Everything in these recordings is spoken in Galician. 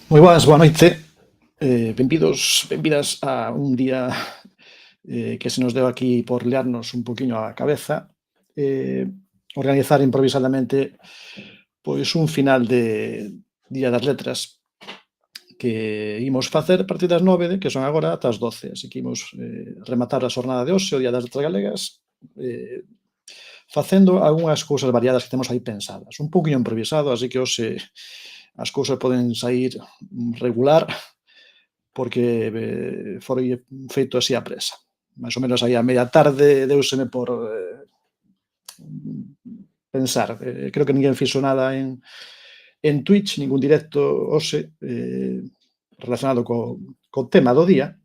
Boa noite. Benvidas a un día que se nos deu aquí por liarnos un poquinho a cabeza, organizar improvisadamente pois un final de Día das Letras que imos facer a partir das 9, que son agora ata as 12, así que imos rematar a xornada de hoxe, o Día das Letras Galegas, facendo algunhas cousas variadas que temos aí pensadas. Un poquinho improvisado, así que hoxe as cousas poden sair regular, porque foi feito así á presa. Mais ou menos aí a media tarde deuseme por pensar. Creo que ninguén fixo nada en Twitch, ningún directo hoxe relacionado co tema do día.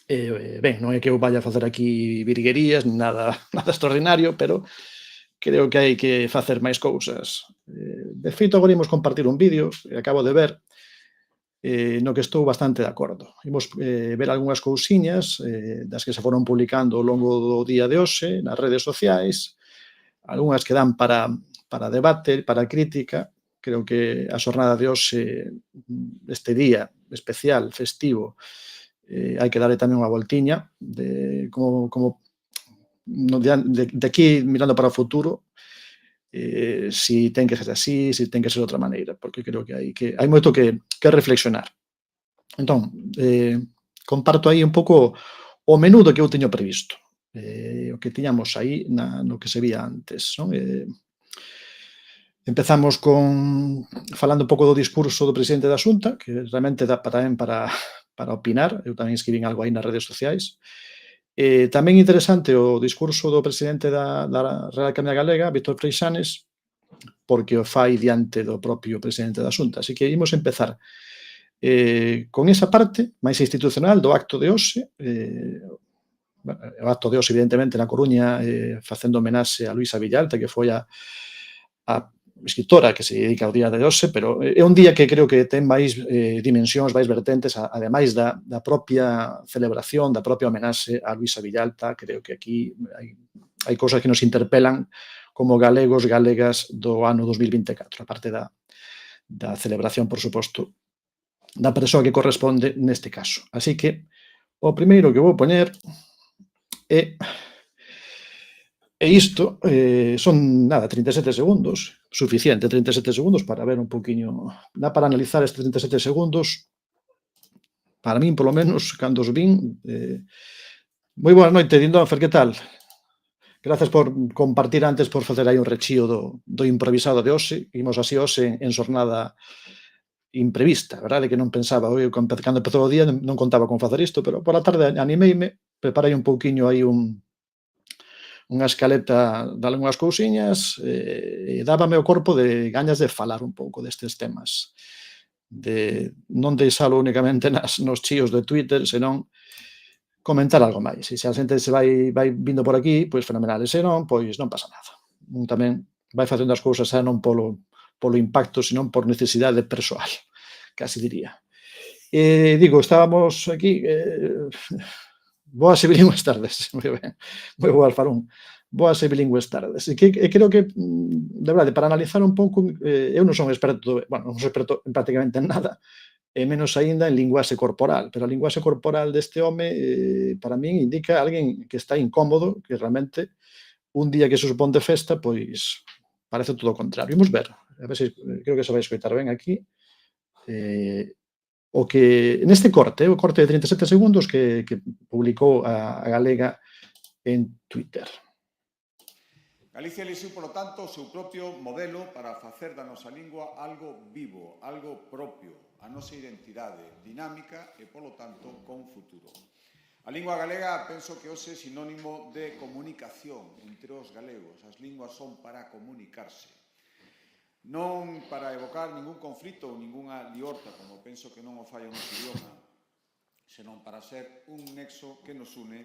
Ben, non é que eu vaya a facer aquí virguerías, nin nada, nada extraordinario, pero creo que hai que facer máis cousas. De feito, agora imos compartir un vídeo que acabo de ver, no que estou bastante de acordo. Imos ver algunhas cousiñas das que se foron publicando ao longo do día de hoxe nas redes sociais, algunhas que dan para debate, para crítica. Creo que a xornada de hoxe, este día especial, festivo, hai que darlle tamén unha voltiña de como de aquí mirando para o futuro, si ten que ser así, si ten que ser de outra maneira, porque creo que hai moito que reflexionar. Entón, comparto aí un pouco o menú do que eu teño previsto, o que tiñamos aí no que se vía antes, non? Empezamos falando un pouco do discurso do presidente da Xunta, que realmente dá tamén para opinar. Eu tamén escribín algo aí nas redes sociais. Tamén interesante o discurso do presidente da Real Academia Galega, Víctor Freixanes, porque o fai diante do propio presidente da Xunta. Así que imos empezar con esa parte máis institucional do acto de hoxe. O acto de hoxe, evidentemente, na Coruña, facendo homenaxe a Luisa Villalta, que foi a escritora que se dedica ao día de hoxe, pero é un día que creo que ten máis dimensións, máis vertentes, ademais da propia celebración, da propia homenaxe a Luisa Villalta. Creo que aquí hai cousas que nos interpelan como galegos, galegas do ano 2024, a parte da celebración, por suposto, da persoa que corresponde neste caso. Así que o primeiro que vou poñer é isto. Son, 37 segundos, suficiente, 37 segundos para ver un poquinho, dá para analizar estes 37 segundos, para min, polo menos, cando os vin. Moi boa noite, Dindofer, que tal? Grazas por compartir antes, por facer aí un rechío do improvisado de hoxe. Imos así hoxe en xornada imprevista, verdade que non pensaba, cando empezou o día non contaba con facer isto, pero pola tarde animeime, preparei un pouquiño aí unha escaleta de algunhas cousiñas, e dábame o corpo de gañas de falar un pouco destes temas, de non deixalo únicamente nos chíos de Twitter, senón comentar algo máis. E se a xente se vai vindo por aquí, pois fenomenal, e se non, pois non pasa nada. Un tamén vai facendo as cousas xa non polo impacto, senón por necesidade persoal, casi diría. Digo, estábamos aquí, boas e bilingües tardes, moi ben, moi boas, Farón. Boas e bilingües tardes. E creo que, de verdade, para analizar un pouco, eu non son experto, non son experto en prácticamente en nada, e menos aínda en linguaxe corporal, pero a linguaxe corporal deste home, para min, indica alguén que está incómodo, que realmente un día que se supón de festa, pois parece todo o contrario. Imos ver, a ver se creo que se vai escoitar ben aquí. O que neste corte, o corte de 37 segundos que publicou a Galega en Twitter. Galicia elixiu, polo tanto, o seu propio modelo para facer da nosa lingua algo vivo, algo propio, a nosa identidade dinámica e, polo tanto, con futuro. A lingua galega penso que hoxe é sinónimo de comunicación entre os galegos. As linguas son para comunicarse. Non para evocar ningún conflito ou ningunha liorta, como penso que non o fai o noso idioma, senón para ser un nexo que nos une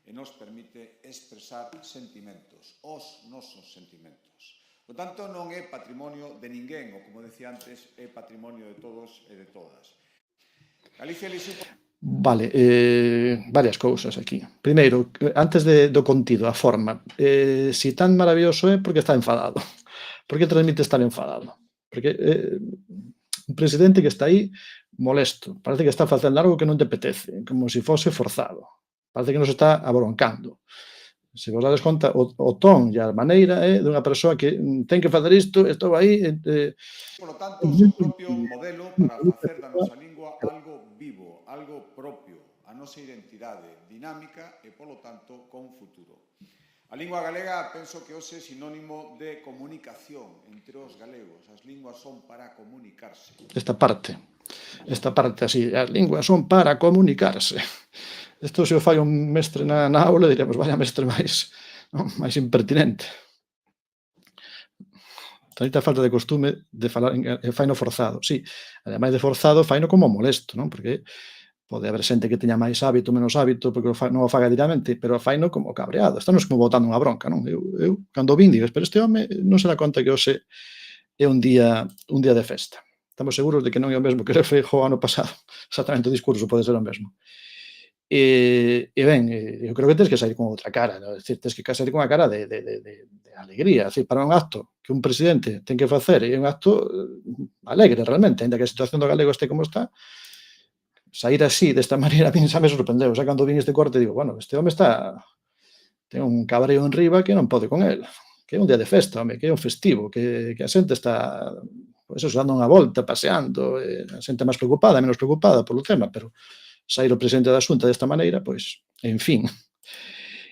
e nos permite expresar sentimentos, os nosos sentimentos. Por tanto, non é patrimonio de ninguén, ou como decía antes, é patrimonio de todos e de todas. Galicia elixiu... Vale, varias cousas aquí. Primeiro, antes do contido, a forma. Si tan maravilloso é porque está enfadado. Por que transmite estar enfadado? Porque un presidente que está aí molesto, parece que está facendo algo que non te apetece, como se fose forzado. Parece que nos está abroncando. Se vos dades conta, o ton e a maneira é dunha persoa que ten que facer isto, estou aí, Polo tanto, o seu propio modelo para facer da nosa lingua algo vivo, algo propio, a nosa identidade dinámica e, polo tanto, con futuro. A lingua galega penso que hoxe é sinónimo de comunicación entre os galegos. As linguas son para comunicarse. esta parte así, as linguas son para comunicarse. Isto se o fai un mestre na aula, diríamos, vaya mestre máis impertinente. Tanta falta de costume de falar faino forzado. Sí, ademais de forzado, faino como molesto, non? Porque pode haber xente que teña máis hábito, menos hábito, porque non o faga diariamente, pero faino como cabreado. Isto non é como botando unha bronca, non? Eu cando vin, digo, pero este home non se dá conta que hoxe é un día de festa. Estamos seguros de que non é o mesmo que Feijóo ano pasado. Exactamente, o discurso pode ser o mesmo. Ben, eu creo que tens que sair con outra cara, ¿no? Es decir, tens que sair con a cara de alegría. Es decir, para un acto que un presidente ten que facer é un acto alegre realmente, aínda que a situación do galego este como está, sair así, desta maneira, a min xa me sorprendeu. Xa cando vin este corte digo, bueno, este home ten un cabreo enriba que non pode con el, que é un día de festa, home, que é un festivo, que a xente está, pois eso, dando unha volta, paseando, a xente máis preocupada, menos preocupada polo tema, pero sair o presidente da Xunta desta maneira, pois, en fin.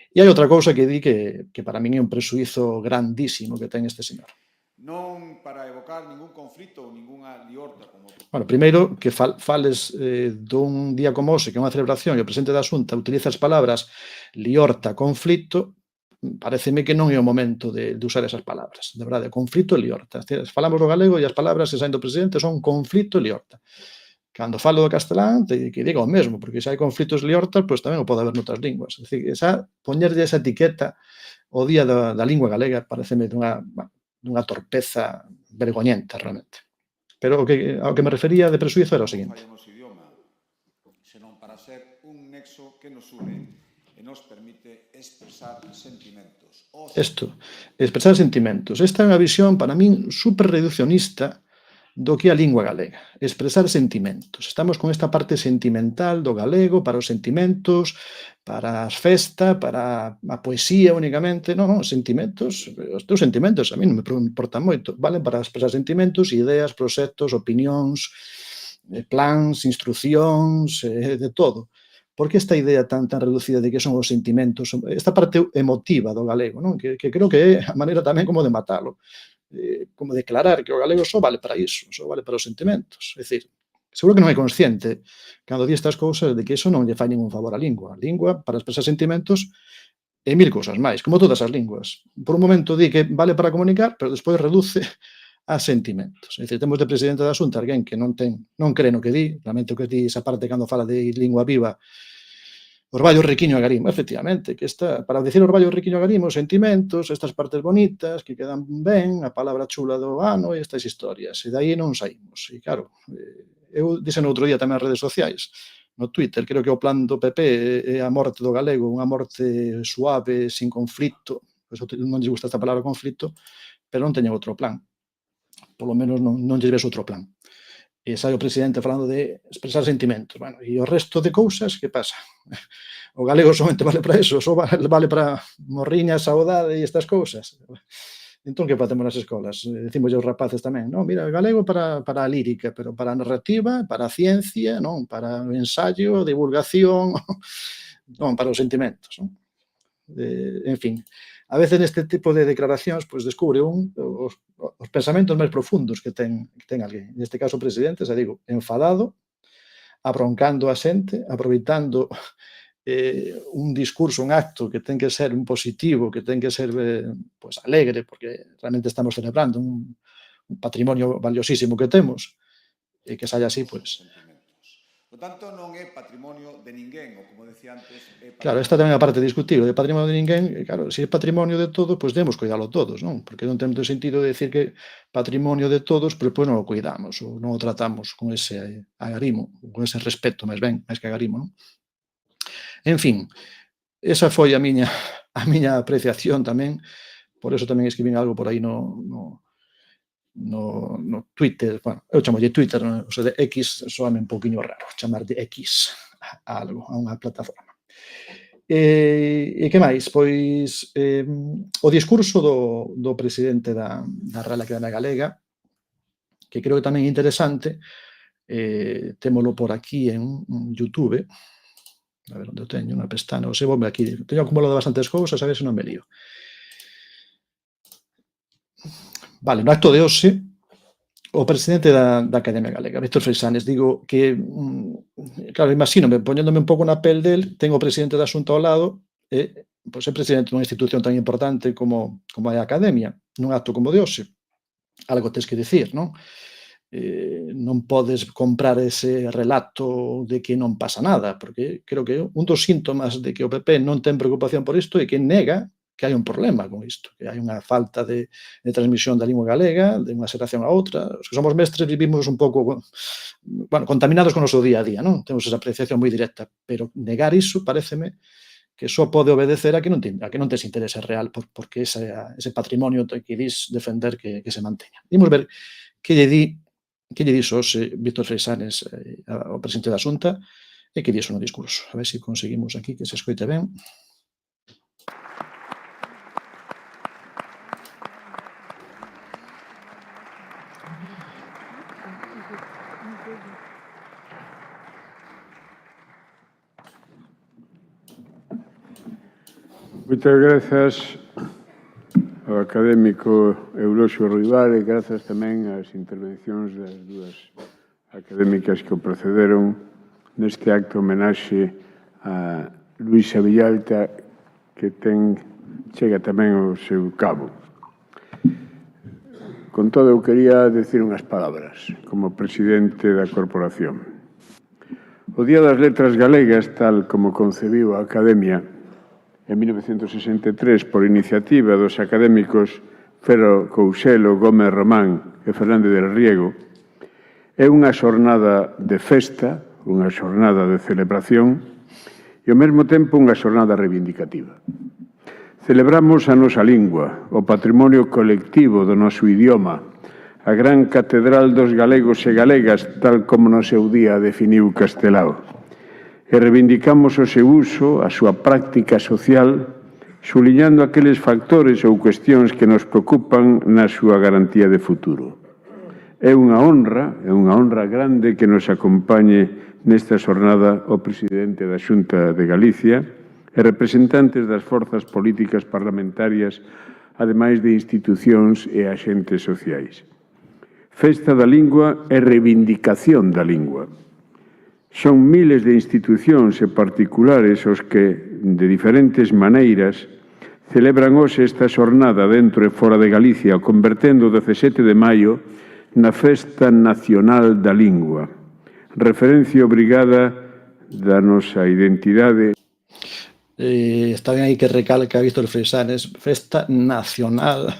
E hai outra cousa que di que para min é un presuízo grandísimo que ten este señor. Non para evocar ningún conflito ou ningunha liorta como... Bueno, primeiro, que fales dun día como hoxe, que é unha celebración, e o presidente da Xunta utiliza as palabras liorta, conflito, pareceme que non é o momento de usar esas palabras. De verdade, conflito e liorta. Falamos do galego e as palabras que saen do presidente son conflito e liorta. Cando falo do castelán, que diga o mesmo, porque se hai conflitos liortas, pois tamén o pode haber noutras linguas. É dicir, poñerlle esa etiqueta ao día da lingua galega pareceme dunha torpeza vergoñenta, realmente. Pero ao que me refería de presuízo era o seguinte. Non fai o noso idioma, senón para ser un nexo que nos une e nos permite expresar sentimentos. Expresar sentimentos. Esta é unha visión, para min, super reduccionista do que é a lingua galega, expresar sentimentos. Estamos con esta parte sentimental do galego para os sentimentos, para as festas, para a poesía únicamente. Non, sentimentos, os teus sentimentos a mí non me importan moito, valen para expresar sentimentos, ideas, proxectos, opinións, plans, instruccións, de todo. Por que esta idea tan reducida de que son os sentimentos, esta parte emotiva do galego, non? Que creo que é a maneira tamén como de matalo. Como declarar que o galego só vale para iso, só vale para os sentimentos. É dicir, seguro que non é consciente cando di estas cousas de que iso non lle fai ningún favor á lingua. A lingua, para expresar sentimentos, é mil cousas máis, como todas as linguas. Por un momento di que vale para comunicar, pero despois reduce a sentimentos. É dicir, temos de presidente da Xunta alguén que non cree no que di, lamento que di esa parte cando fala de lingua viva, Orballo, Riquiño e Garimo, efectivamente, que para dicir Orballo, Riquiño e Garimo, sentimentos, estas partes bonitas, que quedan ben, a palabra chula do ano e estas historias. E daí non saímos. E claro, eu dixen outro día tamén nas redes sociais, no Twitter, creo que o plan do PP é a morte do galego, unha morte suave, sin conflito, pois non lle gusta esta palabra conflito, pero non teñen outro plan. Polo menos non lle ves outro plan. E sai o presidente falando de expresar sentimentos. Bueno, e o resto de cousas, que pasa? O galego somente vale para eso, só vale para morriña, saudade e estas cousas. Entón, que facemos nas escolas? Decimos aos rapaces tamén, non, mira, o galego para a lírica, pero para a narrativa, para a ciencia, non, para o ensayo, divulgación, non, para os sentimentos. Non? En fin, a veces neste tipo de declaracións pois descubre os pensamentos máis profundos que ten alguén. Neste caso o presidente, xa digo, enfadado, abroncando a xente, aproveitando un discurso, un acto que ten que ser un positivo, que ten que ser pois alegre, porque realmente estamos celebrando un patrimonio valiosísimo que temos, e que saia así, pois... Por tanto, non é patrimonio de ninguén, ou como decía antes... Claro, esta tamén é a parte discutible, de patrimonio de ninguén, claro, se é patrimonio de todos, pois debemos cuidalo todos, non? Porque non ten moito sentido decir que patrimonio de todos, pero depois non o cuidamos, ou non o tratamos con ese agarimo, con ese respeto, máis ben, máis que agarimo, non? En fin, esa foi a miña apreciación tamén, por eso tamén escribín algo por aí no Twitter, bueno, eu chamo de Twitter, non? O sea, de X soame un poquinho raro, chamar de X a algo, a unha plataforma. E que máis? Pois o discurso do presidente da Real Academia Galega, que creo que tamén é interesante, témolo por aquí en YouTube, a ver onde o teño, unha pestana, o sei, vome aquí, teño acumulado bastantes cousas, a ver se non me lío. Vale, no acto de hoxe, o presidente da Academia Galega, Víctor Freixanes, digo que, claro, imagínome, poñéndome un pouco na pel del, tengo o presidente da Xunta ao lado, pois é presidente dunha institución tan importante como é a Academia, nun acto como de hoxe. Algo tes que dicir, non? Non podes comprar ese relato de que non pasa nada, porque creo que un dos síntomas de que o PP non ten preocupación por isto é que nega que hai un problema con isto, que hai unha falta de transmisión da lingua galega, de unha xeración a outra. Os que somos mestres vivimos un pouco, bueno, contaminados con o noso día a día, non? Temos esa apreciación moi directa, pero negar iso paréceme que só pode obedecer a que non tes interese real porque ese patrimonio que dis defender que se manteña. Imos ver que lle dixo hoxe Víctor Freixanes ao presidente da Xunta e que dixo no discurso. A ver se conseguimos aquí que se escoite ben. Moitas grazas ao académico Eulogio Ruibal e grazas tamén ás intervencións das dúas académicas que o precederon neste acto homenaxe a Luisa Villalta que chega tamén ao seu cabo. Con todo, eu quería decir unhas palabras como presidente da corporación. O Día das Letras Galegas, tal como concebiu a Academia en 1963 por iniciativa dos académicos Fero Couselo, Gómez Román e Fernández del Riego, é unha xornada de festa, unha xornada de celebración e ao mesmo tempo unha xornada reivindicativa. Celebramos a nosa lingua, o patrimonio colectivo do noso idioma, a gran catedral dos galegos e galegas, tal como no seu día definiu Castelao. E reivindicamos o seu uso, a súa práctica social, suliñando aqueles factores ou cuestións que nos preocupan na súa garantía de futuro. É unha honra grande que nos acompañe nesta xornada o presidente da Xunta de Galicia e representantes das forzas políticas parlamentarias, ademais de institucións e axentes sociais. Festa da lingua e reivindicación da lingua. Son miles de institucións e particulares os que, de diferentes maneiras, celebran hoxe esta xornada dentro e fora de Galicia, convertendo o 17 de maio na Festa Nacional da Lingua, referencia obrigada da nosa identidade. Está ben aí que recalca Víctor Freixanes, Festa Nacional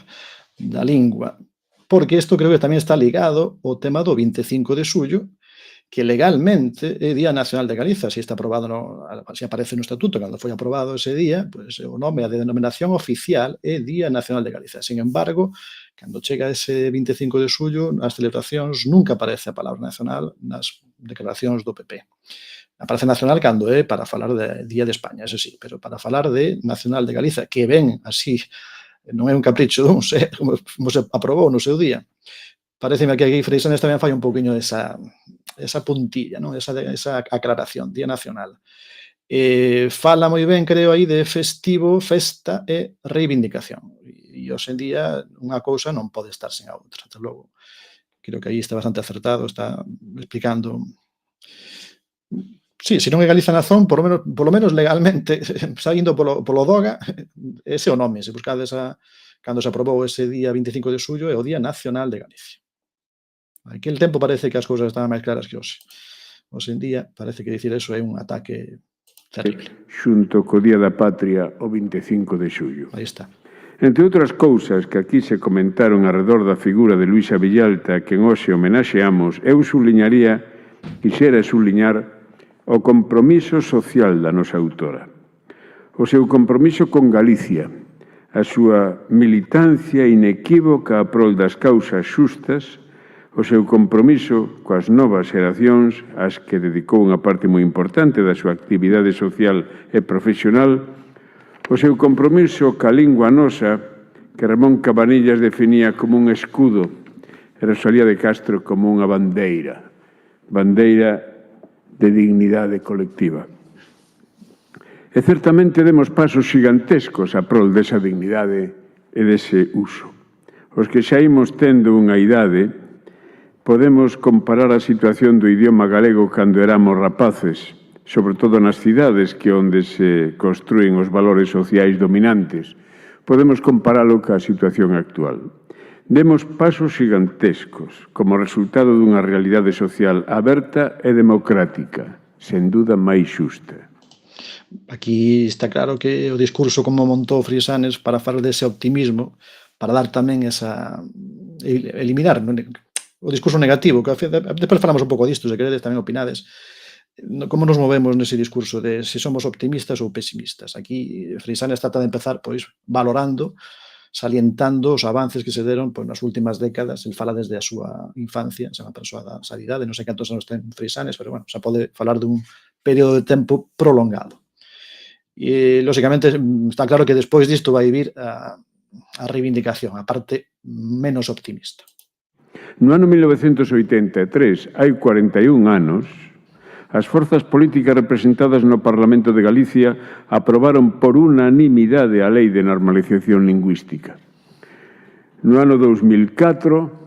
da Lingua, porque isto creo que tamén está ligado ao tema do 25 de xullo, que legalmente é Día Nacional de Galiza, se está aprobado, se aparece no estatuto, cando foi aprobado ese día, pois o nome, a denominación oficial é Día Nacional de Galiza. Sin embargo, cando chega ese 25 de xullo, nas celebracións nunca aparece a palabra nacional nas declaracións do PP. Aparece nacional cando é para falar de Día de España, ese sí, pero para falar de Nacional de Galiza, que ven así, non é un capricho dun, como se aprobou no seu día. Pareceme que aquí Freixanes tamén fai un pouquiño esa puntilla, non? Esa aclaración, Día Nacional. Fala moi ben, creo, aí de festivo, festa e reivindicación. E hoxe en día unha cousa non pode estar sen a outra. Desde logo, creo que aí está bastante acertado, está explicando. Sí, se non é Galiza Nazón, por lo menos legalmente, saindo polo DOGA, ese é o nome. Se buscades cando se aprobou ese día 25 de xullo, é o Día Nacional de Galicia. Aquel tempo parece que as cousas estaban máis claras que hoxe. Hoxe en día parece que dicir eso é un ataque terrible. Xunto co Día da Patria o 25 de xullo. Aí está. Entre outras cousas que aquí se comentaron arredor da figura de Luisa Villalta, que en hoxe homenaxeamos, eu quixera suliñar o compromiso social da nosa autora. O seu compromiso con Galicia, a súa militancia inequívoca a prol das causas xustas, o seu compromiso coas novas xeracións, ás que dedicou unha parte moi importante da súa actividade social e profesional, o seu compromiso ca lingua nosa, que Ramón Cabanillas definía como un escudo e Rosalía de Castro como unha bandeira de dignidade colectiva. E certamente demos pasos xigantescos a prol desa dignidade e dese uso. Os que xa imos tendo unha idade, podemos comparar a situación do idioma galego cando éramos rapaces, sobre todo nas cidades que onde se construen os valores sociais dominantes. Podemos comparalo ca situación actual. Demos pasos gigantescos como resultado dunha realidade social aberta e democrática, sen duda máis xusta. Aquí está claro que o discurso como montou Frisanes para falar dese optimismo, para dar tamén esa... eliminar o discurso negativo, que depois falamos un pouco disto, se queredes tamén opinades, como nos movemos nese discurso de se somos optimistas ou pesimistas. Aquí Frisanes trata de empezar pois valorando, salientando os avances que se deron pois, nas últimas décadas. El fala desde a súa infancia, é unha persoa da idade, non sei cantos anos ten Frisanes, pero bueno, xa pode falar dun período de tempo prolongado. E, lóxicamente, está claro que despois disto vai vir a reivindicación, a parte menos optimista. No ano 1983, hai 41 anos, as forzas políticas representadas no Parlamento de Galicia aprobaron por unanimidade a Lei de Normalización Lingüística. No ano 2004,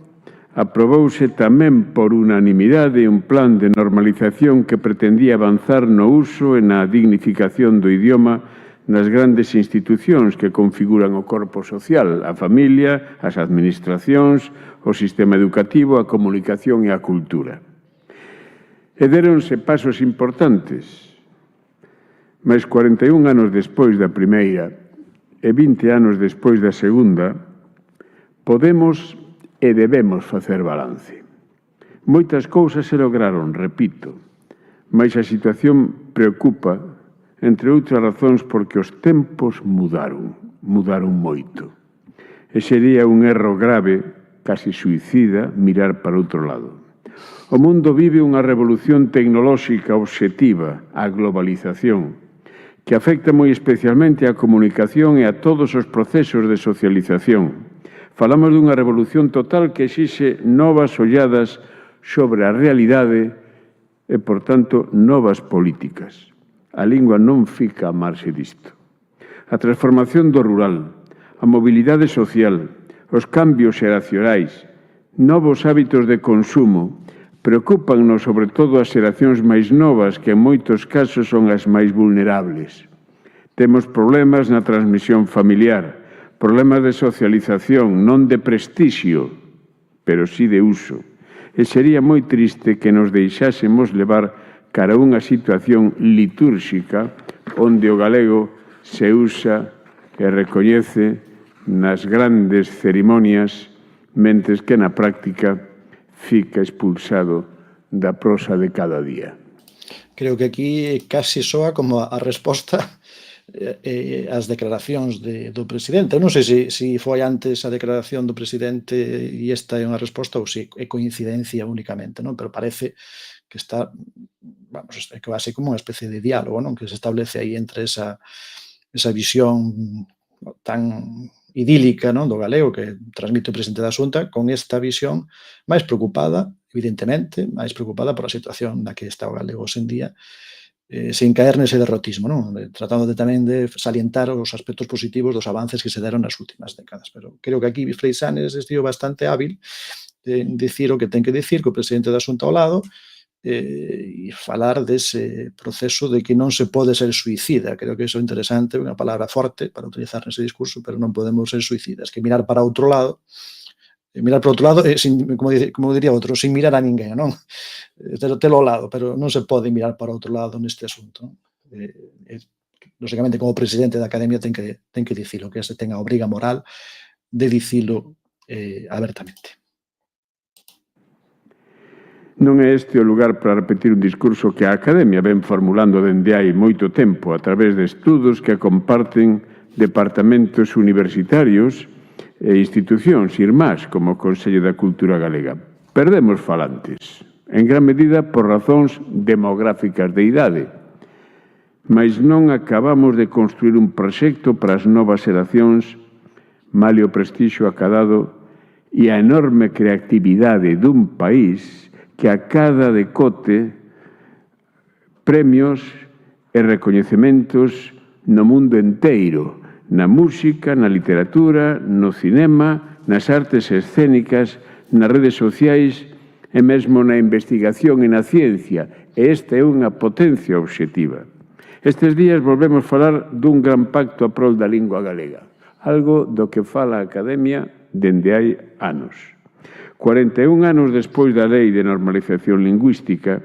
aprobouse tamén por unanimidade un plan de normalización que pretendía avanzar no uso e na dignificación do idioma nas grandes institucións que configuran o corpo social, a familia, as administracións, o sistema educativo, a comunicación e a cultura. E deronse pasos importantes, mas 41 anos despois da primeira e 20 anos despois da segunda, podemos e debemos facer balance. Moitas cousas se lograron, repito, mas a situación preocupa, entre outras razóns, porque os tempos mudaron moito. E sería un erro grave, casi suicida, mirar para outro lado. O mundo vive unha revolución tecnolóxica obxectiva, a globalización, que afecta moi especialmente á comunicación e a todos os procesos de socialización. Falamos dunha revolución total que exixe novas olladas sobre a realidade e, por tanto, novas políticas. A lingua non fica a marxe disto. A transformación do rural, a mobilidade social, os cambios xeracionais, novos hábitos de consumo, preocúpannos sobre todo as xeracións máis novas que en moitos casos son as máis vulnerables. Temos problemas na transmisión familiar, problemas de socialización, non de prestixio, pero sí de uso. E sería moi triste que nos deixásemos levar cara a unha situación litúrxica onde o galego se usa e recoñece nas grandes cerimonias, mentres que na práctica fica expulsado da prosa de cada día. Creo que aquí casi soa como a resposta as declaracións do presidente. Eu non sei se foi antes a declaración do presidente e esta é unha resposta ou se é coincidencia únicamente, non? Pero parece que está, vamos, é quase como unha especie de diálogo, non? Que se establece aí entre esa visión tan idílica, non, do galego que transmite o presidente da Xunta con esta visión máis preocupada, evidentemente, máis preocupada pola situación na que está o galego hoxe en día, sen caer nese derrotismo, non? Tratando tamén de salientar os aspectos positivos dos avances que se deron nas últimas décadas. Pero creo que aquí Frisanes estivo bastante hábil en dicir o que ten que dicir co presidente da Xunta ao lado e falar dese proceso de que non se pode ser suicida. Creo que iso é interesante, unha palabra forte para utilizar nese discurso, pero non podemos ser suicidas, que mirar para outro lado, como diría outro, sin mirar a ninguén, non? Telo ao lado, pero non se pode mirar para outro lado neste asunto. Lógicamente, como presidente da Academia ten que dicilo, que se ten a obriga moral de dicilo abertamente. Non é este o lugar para repetir un discurso que a Academia ven formulando dende hai moito tempo a través de estudos que comparten departamentos universitarios e institucións irmás como o Consello da Cultura Galega. Perdemos falantes, en gran medida por razóns demográficas de idade, mas non acabamos de construir un proxecto para as novas xeracións, male o prestixio acadado e a enorme creatividade dun país que acada de cote premios e recoñecementos no mundo enteiro, na música, na literatura, no cinema, nas artes escénicas, nas redes sociais e mesmo na investigación e na ciencia. E esta é unha potencia obxectiva. Estes días volvemos falar dun gran pacto a prol da lingua galega, algo do que fala a Academia dende hai anos. 41 anos despois da Lei de Normalización Lingüística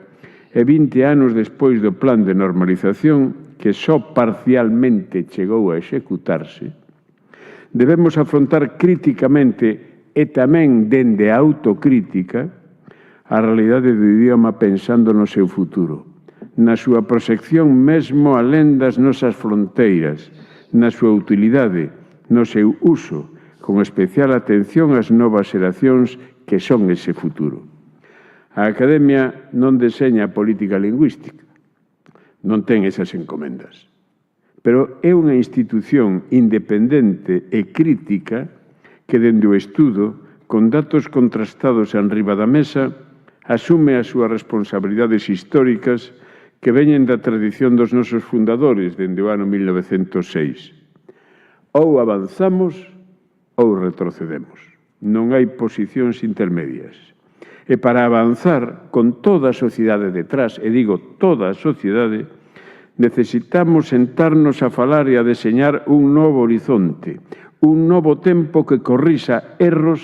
e 20 anos despois do Plan de Normalización, que só parcialmente chegou a executarse, debemos afrontar críticamente e tamén dende a autocrítica a realidade do idioma pensando no seu futuro, na súa proxección mesmo alén das nosas fronteiras, na súa utilidade, no seu uso, con especial atención ás novas xeracións que son ese futuro. A Academia non deseña a política lingüística, non ten esas encomendas, pero é unha institución independente e crítica que, dende o estudo, con datos contrastados enriba da mesa, asume as súas responsabilidades históricas que veñen da tradición dos nosos fundadores dende o ano 1906. Ou avanzamos ou retrocedemos. Non hai posicións intermedias. E para avanzar con toda a sociedade detrás, e digo toda a sociedade, necesitamos sentarnos a falar e a deseñar un novo horizonte, un novo tempo que corrixa erros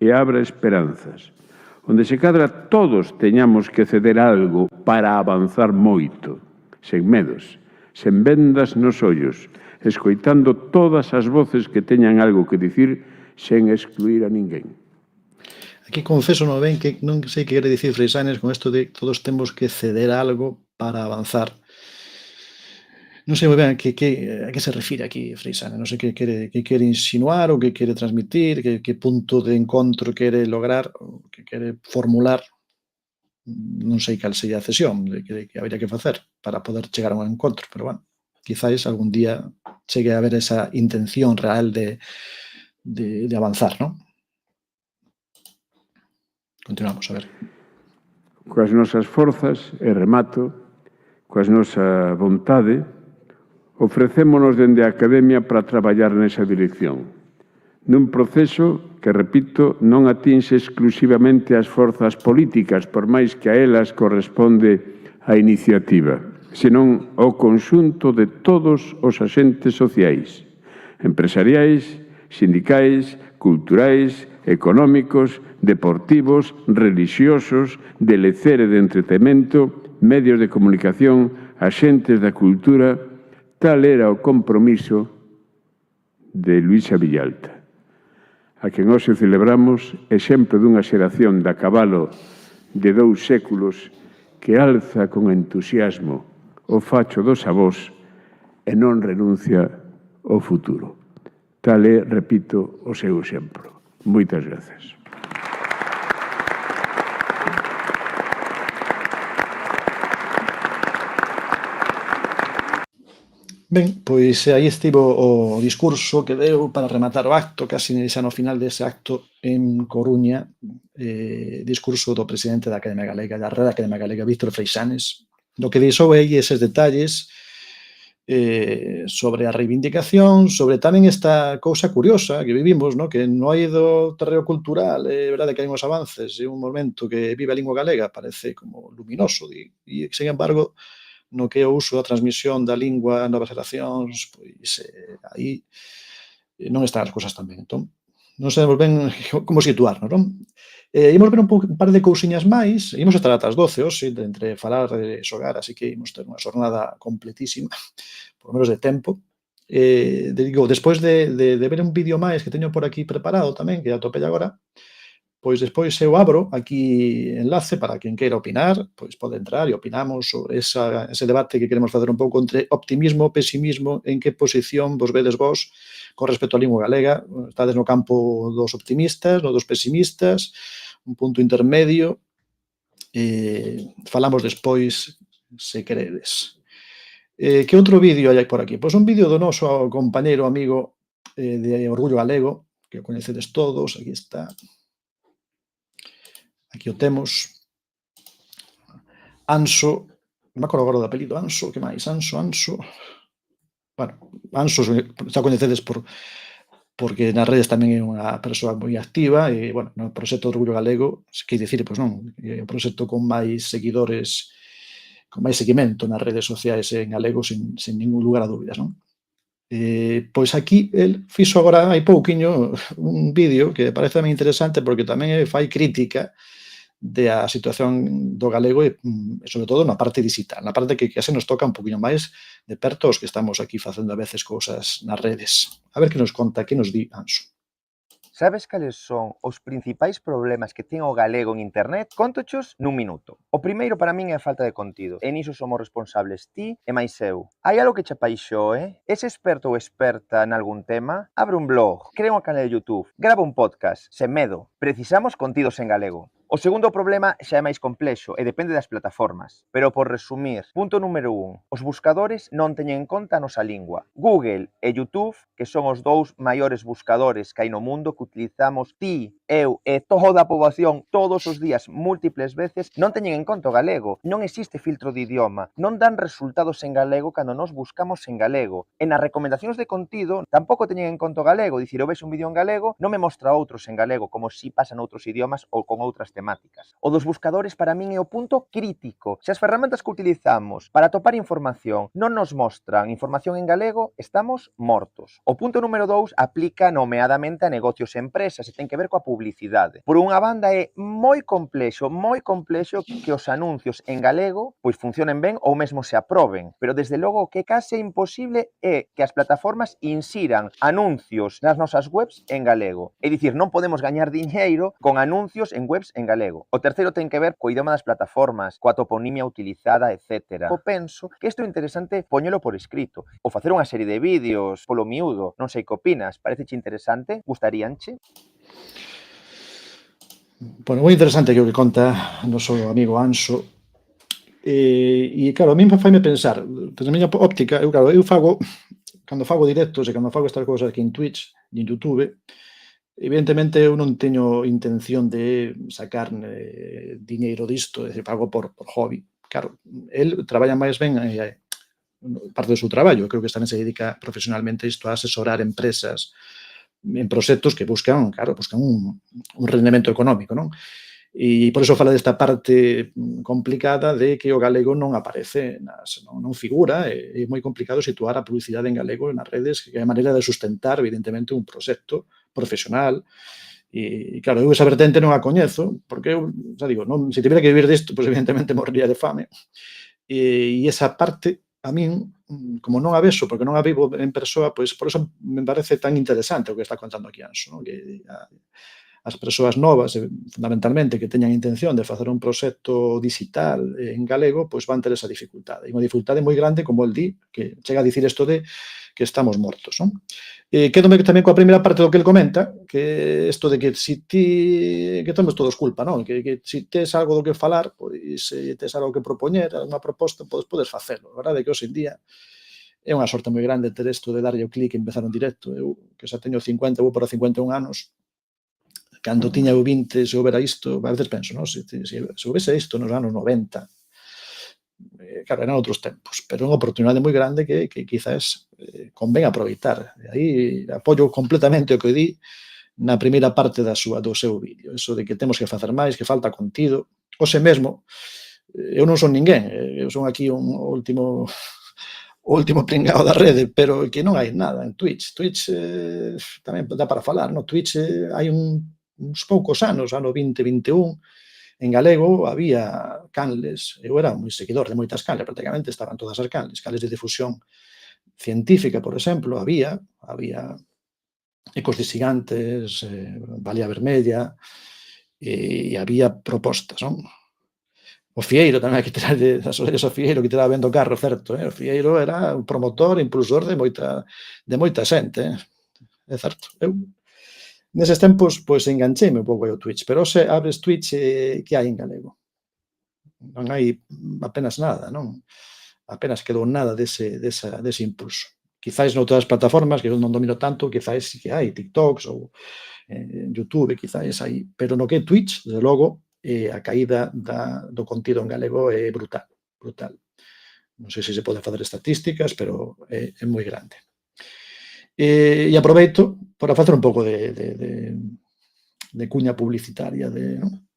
e abra esperanzas, onde se cadra todos teñamos que ceder algo para avanzar moito, sen medos, sen vendas nos ollos, escoitando todas as voces que teñan algo que dicir sen excluir a ninguén. Aquí confeso non ben que non sei que quere dicir Freixanes con isto de todos temos que ceder algo para avanzar. Non sei moi ben a que se refire aquí Freixanes, non sei que quere insinuar ou que quere transmitir, que punto de encontro quere lograr, ou que quere formular. Non sei cal sería a cesión que habría que facer para poder chegar a un encontro, pero bueno, quizáis algún día chegue a haber esa intención real de avanzar, non? Continuamos, a ver. Coas nosas forzas, e remato, coas nosa vontade, ofrecémonos dende a Academia para traballar nesa dirección, nun proceso que, repito, non atinxe exclusivamente as forzas políticas, por máis que a elas corresponde a iniciativa, senón ao conxunto de todos os axentes sociais, empresariais, sindicais, culturais, económicos, deportivos, relixiosos, de lecer e de entretemento, medios de comunicación, axentes da cultura. Tal era o compromiso de Luisa Villalta, a quen hoxe celebramos exemplo dunha xeración da cabalo de 2 séculos que alza con entusiasmo o facho dos avós e non renuncia ao futuro. Tal é, repito, o seu exemplo. Moitas grazas. Ben, pois aí estivo o discurso que deu para rematar o acto, casi xa no final dese acto en Coruña, discurso do presidente da Academia Galega, da Real Academia Galega, Víctor Freixanes, do que deixou aí eses detalles sobre a reivindicación, sobre tamén esta cousa curiosa que vivimos, no? Que no hai do terreo cultural, é verdade que hai uns avances, é un momento que vive a lingua galega, parece como luminoso, e sen embargo, no que é o uso da transmisión da lingua a novas xeracións, pois aí non están as cousas tan ben. Entón, non sabemos ben como situarnos, non? Imos ver un par de cousiñas máis, imos estar ata as 12 hoxe, entre falar e xogar, así que imos ter unha xornada completísima, por lo menos de tempo. Digo, despois de ver un vídeo máis que teño por aquí preparado tamén, que atopei agora, pois despois eu abro aquí enlace para quen queira opinar, pois pode entrar e opinamos sobre ese debate que queremos facer un pouco entre optimismo, pesimismo, en que posición vos vedes vos con respecto á lingua galega. Estades no campo dos optimistas, no dos pesimistas, un punto intermedio. Falamos despois, se queredes. Que outro vídeo hai por aquí? Pois un vídeo do noso compañeiro amigo de Orgullo Galego, que o coñecedes todos, aquí está. Aquí o temos. Anso, non me acordo agora do apelido, Anso, que máis? Anso. Bueno, Anso xa coñecedes porque nas redes tamén é unha persoa moi activa e, bueno, no proxecto do Orgullo Galego, que dicir, pois non, é un proxecto con máis seguidores, con máis seguimento nas redes sociais en galego, sin ningún lugar a dúbidas, non? Pois aquí, el fixo agora hai pouquiño un vídeo que parece moi interesante porque tamén fai crítica da situación do galego e, sobre todo, na parte digital, na parte que se nos toca un poquinho máis de perto os que estamos aquí facendo a veces cousas nas redes. A ver que nos conta, que nos di Anso. Sabes cales son os principais problemas que ten o galego en internet? Cóntochos nun minuto. O primeiro para min é a falta de contido, e niso somos responsables ti e máis eu. Hai algo que che apaixoe? Es experto ou experta nalgún tema? Abre un blog, crea un canal de YouTube, grava un podcast, sen medo. Precisamos contidos en galego. O segundo problema xa é máis complexo e depende das plataformas. Pero por resumir, punto número 1, os buscadores non teñen en conta a nosa lingua. Google e YouTube, que son os dous maiores buscadores que hai no mundo, que utilizamos ti, eu e toda a poboación todos os días múltiples veces, non teñen en conta o galego. Non existe filtro de idioma. Non dan resultados en galego cando nos buscamos en galego. E nas recomendacións de contido tampouco teñen en conta o galego. Dicir, eu vexo un vídeo en galego, non me mostra outros en galego, como si pasa noutros idiomas ou con outras temáticas. O dos buscadores para min é o punto crítico. Se as ferramentas que utilizamos para atopar información non nos mostran información en galego, estamos mortos. O punto número 2 aplica nomeadamente a negocios e empresas e ten que ver coa publicidade. Por unha banda é moi complexo que os anuncios en galego pois funcionen ben ou mesmo se aproben, pero desde logo o que case imposible é que as plataformas insiran anuncios nas nosas webs en galego. É dicir, non podemos gañar diñeiro con anuncios en webs en galego. O terceiro ten que ver co idioma das plataformas, coa toponimia utilizada, etc. Eu penso que isto é interesante poñelo por escrito, ou facer unha serie de vídeos polo miúdo. Non sei que opinas, pareceche interesante? Gustaríanche? Bueno, moi interesante que o que conta o noso amigo Anso. E, claro, a mí faime pensar, desde a miña óptica, eu fago, cando fago directos e cando fago estas cousas aquí en Twitch e en YouTube, evidentemente eu non teño intención de sacar diñeiro disto, é dicir, fago por hobby. Claro, el traballa máis ben parte do seu traballo, creo que tamén se dedica profesionalmente isto a asesorar empresas en proxectos que buscan un rendemento económico, non? E por iso fala desta parte complicada de que o galego non aparece, non figura, é moi complicado situar a publicidade en galego nas redes, que é a maneira de sustentar, evidentemente, un proxecto profesional. E, claro, eu esa vertente non a coñezo, porque eu, xa digo, se tivera que vivir disto, pois evidentemente morría de fame. E esa parte, a min, como non a vexo, porque non a vivo en persoa, pois por iso me parece tan interesante o que está contando aquí Anso, non? Que as persoas novas, fundamentalmente, que teñan intención de facer un proxecto digital en galego, pois van ter esa dificultade. E unha dificultade moi grande, como el di, que chega a dicir isto de que estamos mortos, non? Quédome tamén coa primeira parte do que el comenta, que isto de que si ti, que temos todos culpa, non? Que si tes algo do que falar, pois tes algo que propoñer, unha proposta, podes facelo. A verdade é que hoxe en día é unha sorte moi grande ter isto de darlle o clic e empezar un directo. Eu, que xa teño 50, vou para 51 anos, cando tiña eu 20, se houbera isto, a veces penso, non? Se houbese isto nos anos 90, claro, eran outros tempos, pero é unha oportunidade moi grande que quizás convén aproveitar. E aí apoio completamente o que di na primeira parte do seu vídeo, eso de que temos que facer máis, que falta contido. Hoxe mesmo, eu non son ninguén, eu son aquí o último pringao da rede, pero que non hai nada en Twitch. Twitch tamén dá para falar, no? Twitch hai uns poucos anos, ano 2021, en galego había canles, eu era moi seguidor de moitas canles, prácticamente estaban todas as canles de difusión científica, por exemplo, había Ecos de Xigantes, Valía Vermella, e había propostas, non? O Fieiro tamén hai que tirar das orellas ao Fieiro, que tiraba vendo o carro, certo, O Fieiro era un promotor, impulsor de moita xente, é certo. Eu, neses tempos, pois, engancheime un pouco ao Twitch, pero hoxe abres Twitch e que hai en galego? Non hai apenas nada, non? Apenas quedou nada dese impulso. Quizáis noutras plataformas, que eu non domino tanto, quizáis sí que hai TikToks ou YouTube, quizáis hai, pero no que é Twitch, desde logo, a caída do contido en galego é brutal, brutal. Non sei se se poden facer estatísticas, pero é moi grande. E aproveito para facer un pouco de cuña publicitaria, non?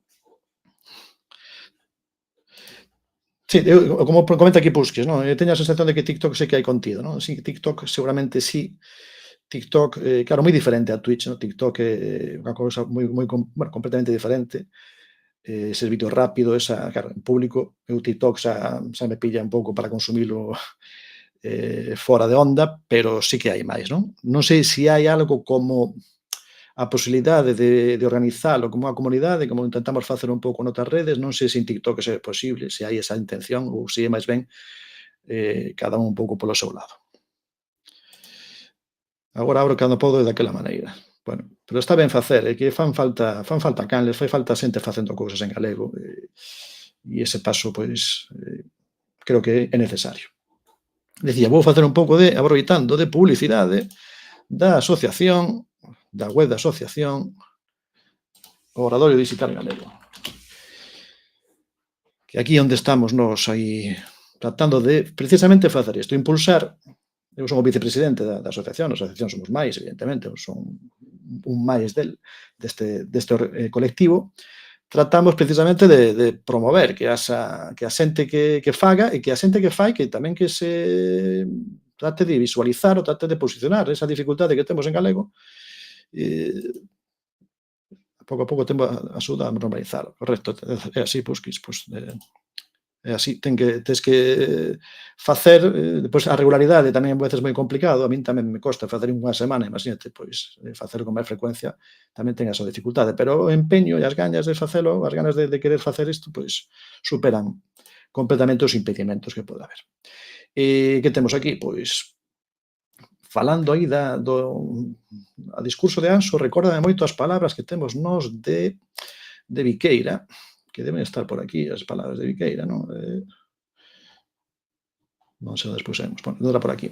Sí, como comenta aquí Pusques, non? Teño a sensación de que TikTok sí que hai contido, non? Sí, TikTok seguramente sí. TikTok, claro, moi diferente a Twitch, non? TikTok é unha cousa completamente diferente. Ese vídeo rápido, claro, en público, eu TikTok xa me pilla un pouco para consumilo fora de onda, pero sí que hai máis, non? Non sei se hai algo como a posibilidade de organizalo como unha comunidade, como intentamos facer un pouco noutras redes, non sei se en TikTok é posible, se hai esa intención ou se é máis ben cada un pouco polo seu lado. Agora abro cando podo daquela maneira. Bueno, pero está ben facer, é que fan falta canles, fai falta xente facendo cousas en galego, e ese paso, pois, creo que é necesario. Decía, vou facer un pouco aproveitando de publicidade da asociación, da web da asociación Obradoiro Digital Galego. Que aquí onde estamos nós aí tratando de precisamente facer isto, impulsar. Eu son o vicepresidente da asociación, a asociación somos máis, evidentemente, eu son un máis deste colectivo. Tratamos precisamente de promover que a xente que faga e que a xente que fai que tamén que se trate de visualizar ou trate de posicionar esa dificultade que temos en galego, pouco a pouco tempo axuda a normalizar, correcto, é así, Pusquis, é así, tes que facer, depois a regularidade tamén a veces moi complicado, a min tamén me costa facer unha semana, imagínate, pois facer con máis frecuencia tamén ten a súa dificultade, pero o empeño e as gañas de facelo, as ganas de querer facer isto, pois superan completamente os impedimentos que pode haber. E que temos aquí? Pois falando aí a discurso de Anxo, recórdame moito as palabras que temos nós de Viqueira, que deben estar por aquí as palabras de Viqueira, non? Non sei onde pusemos. Bueno, non era por aquí.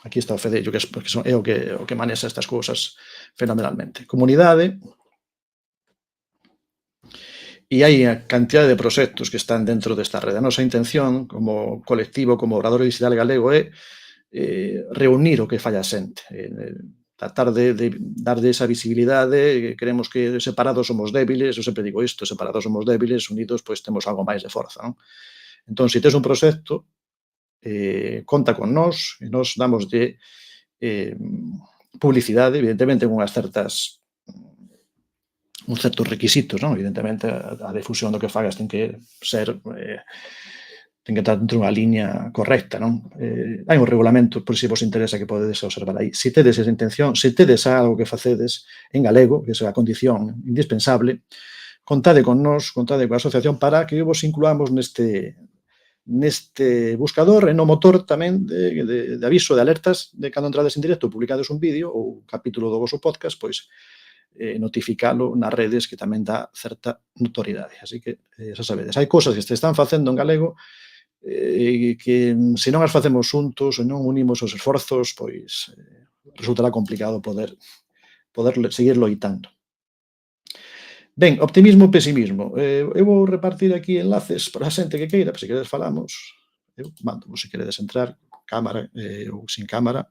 Aquí está o Fedello, que é o que manexa estas cousas fenomenalmente. Comunidade. E hai a cantidade de proxectos que están dentro desta rede. A nosa intención, como colectivo, como Obradoiro Digital Galego, é reunir o que falla a xente. Tratar de darlle esa visibilidade, queremos que separados somos débiles, eu sempre digo isto, separados somos débiles, unidos pois temos algo máis de forza, non? Entón, se tes un proxecto, conta con nós, e nós damoslle publicidade, evidentemente con uns certos requisitos, non? Evidentemente, a difusión do que fagas ten que ser ten que estar dentro dunha liña correcta, non? Hai un regulamento, por se vos interesa, que podedes observar aí. Se tedes esa intención, se tedes algo que facedes en galego, que é a condición indispensable, contade con nós, contade coa asociación para que vos incluamos neste buscador e no motor tamén de aviso, de alertas de cando entrades en directo, publicades un vídeo ou un capítulo do vosso podcast, pois notificalo nas redes, que tamén dá certa notoriedade. Así que, xa sabedes, hai cousas que se están facendo en galego que se non as facemos xuntos, se non unimos os esforzos, pois resultará complicado poder seguir loitando. Ben, optimismo e pesimismo. Eu vou repartir aquí enlaces para a xente que queira, se queredes falamos, eu mando, se queredes entrar, cámara ou sin cámara.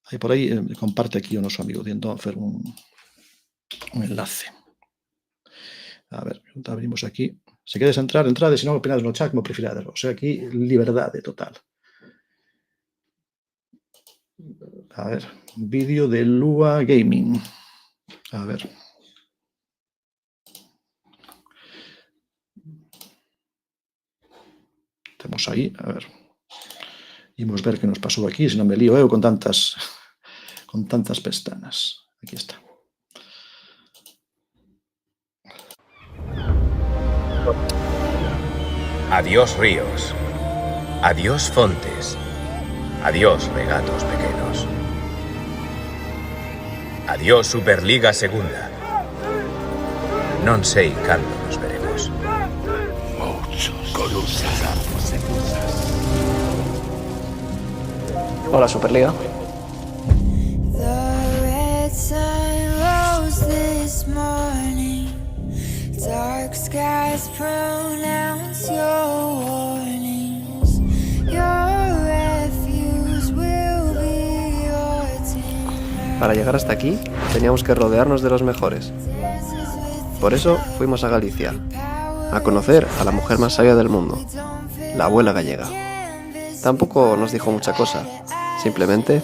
Aí por aí comparte aquí o noso amigo Diendón fer un enlace. A ver, abrimos aquí. Se queres entrar, entrade, se non opinades no chat como prefirades. O sea, aquí, liberdade total. A ver, vídeo de Lua Gaming. A ver. Temos aí, a ver. Imos ver que nos pasou aquí, se non me lío eu con tantas pestanas. Aquí está. Adiós ríos. Adiós fontes. Adiós regatos pequenos. Adiós Superliga Segunda. Non sei cando nos veremos. Hola, Superliga. The red sun rose this morning. Dark skies pronounce your warnings. Your refuse will be your timber. Para llegar hasta aquí, teníamos que rodearnos de los mejores. Por eso fuimos a Galicia, a conocer a la mujer más sabia del mundo, la abuela gallega. Tampoco nos dijo mucha cosa, simplemente...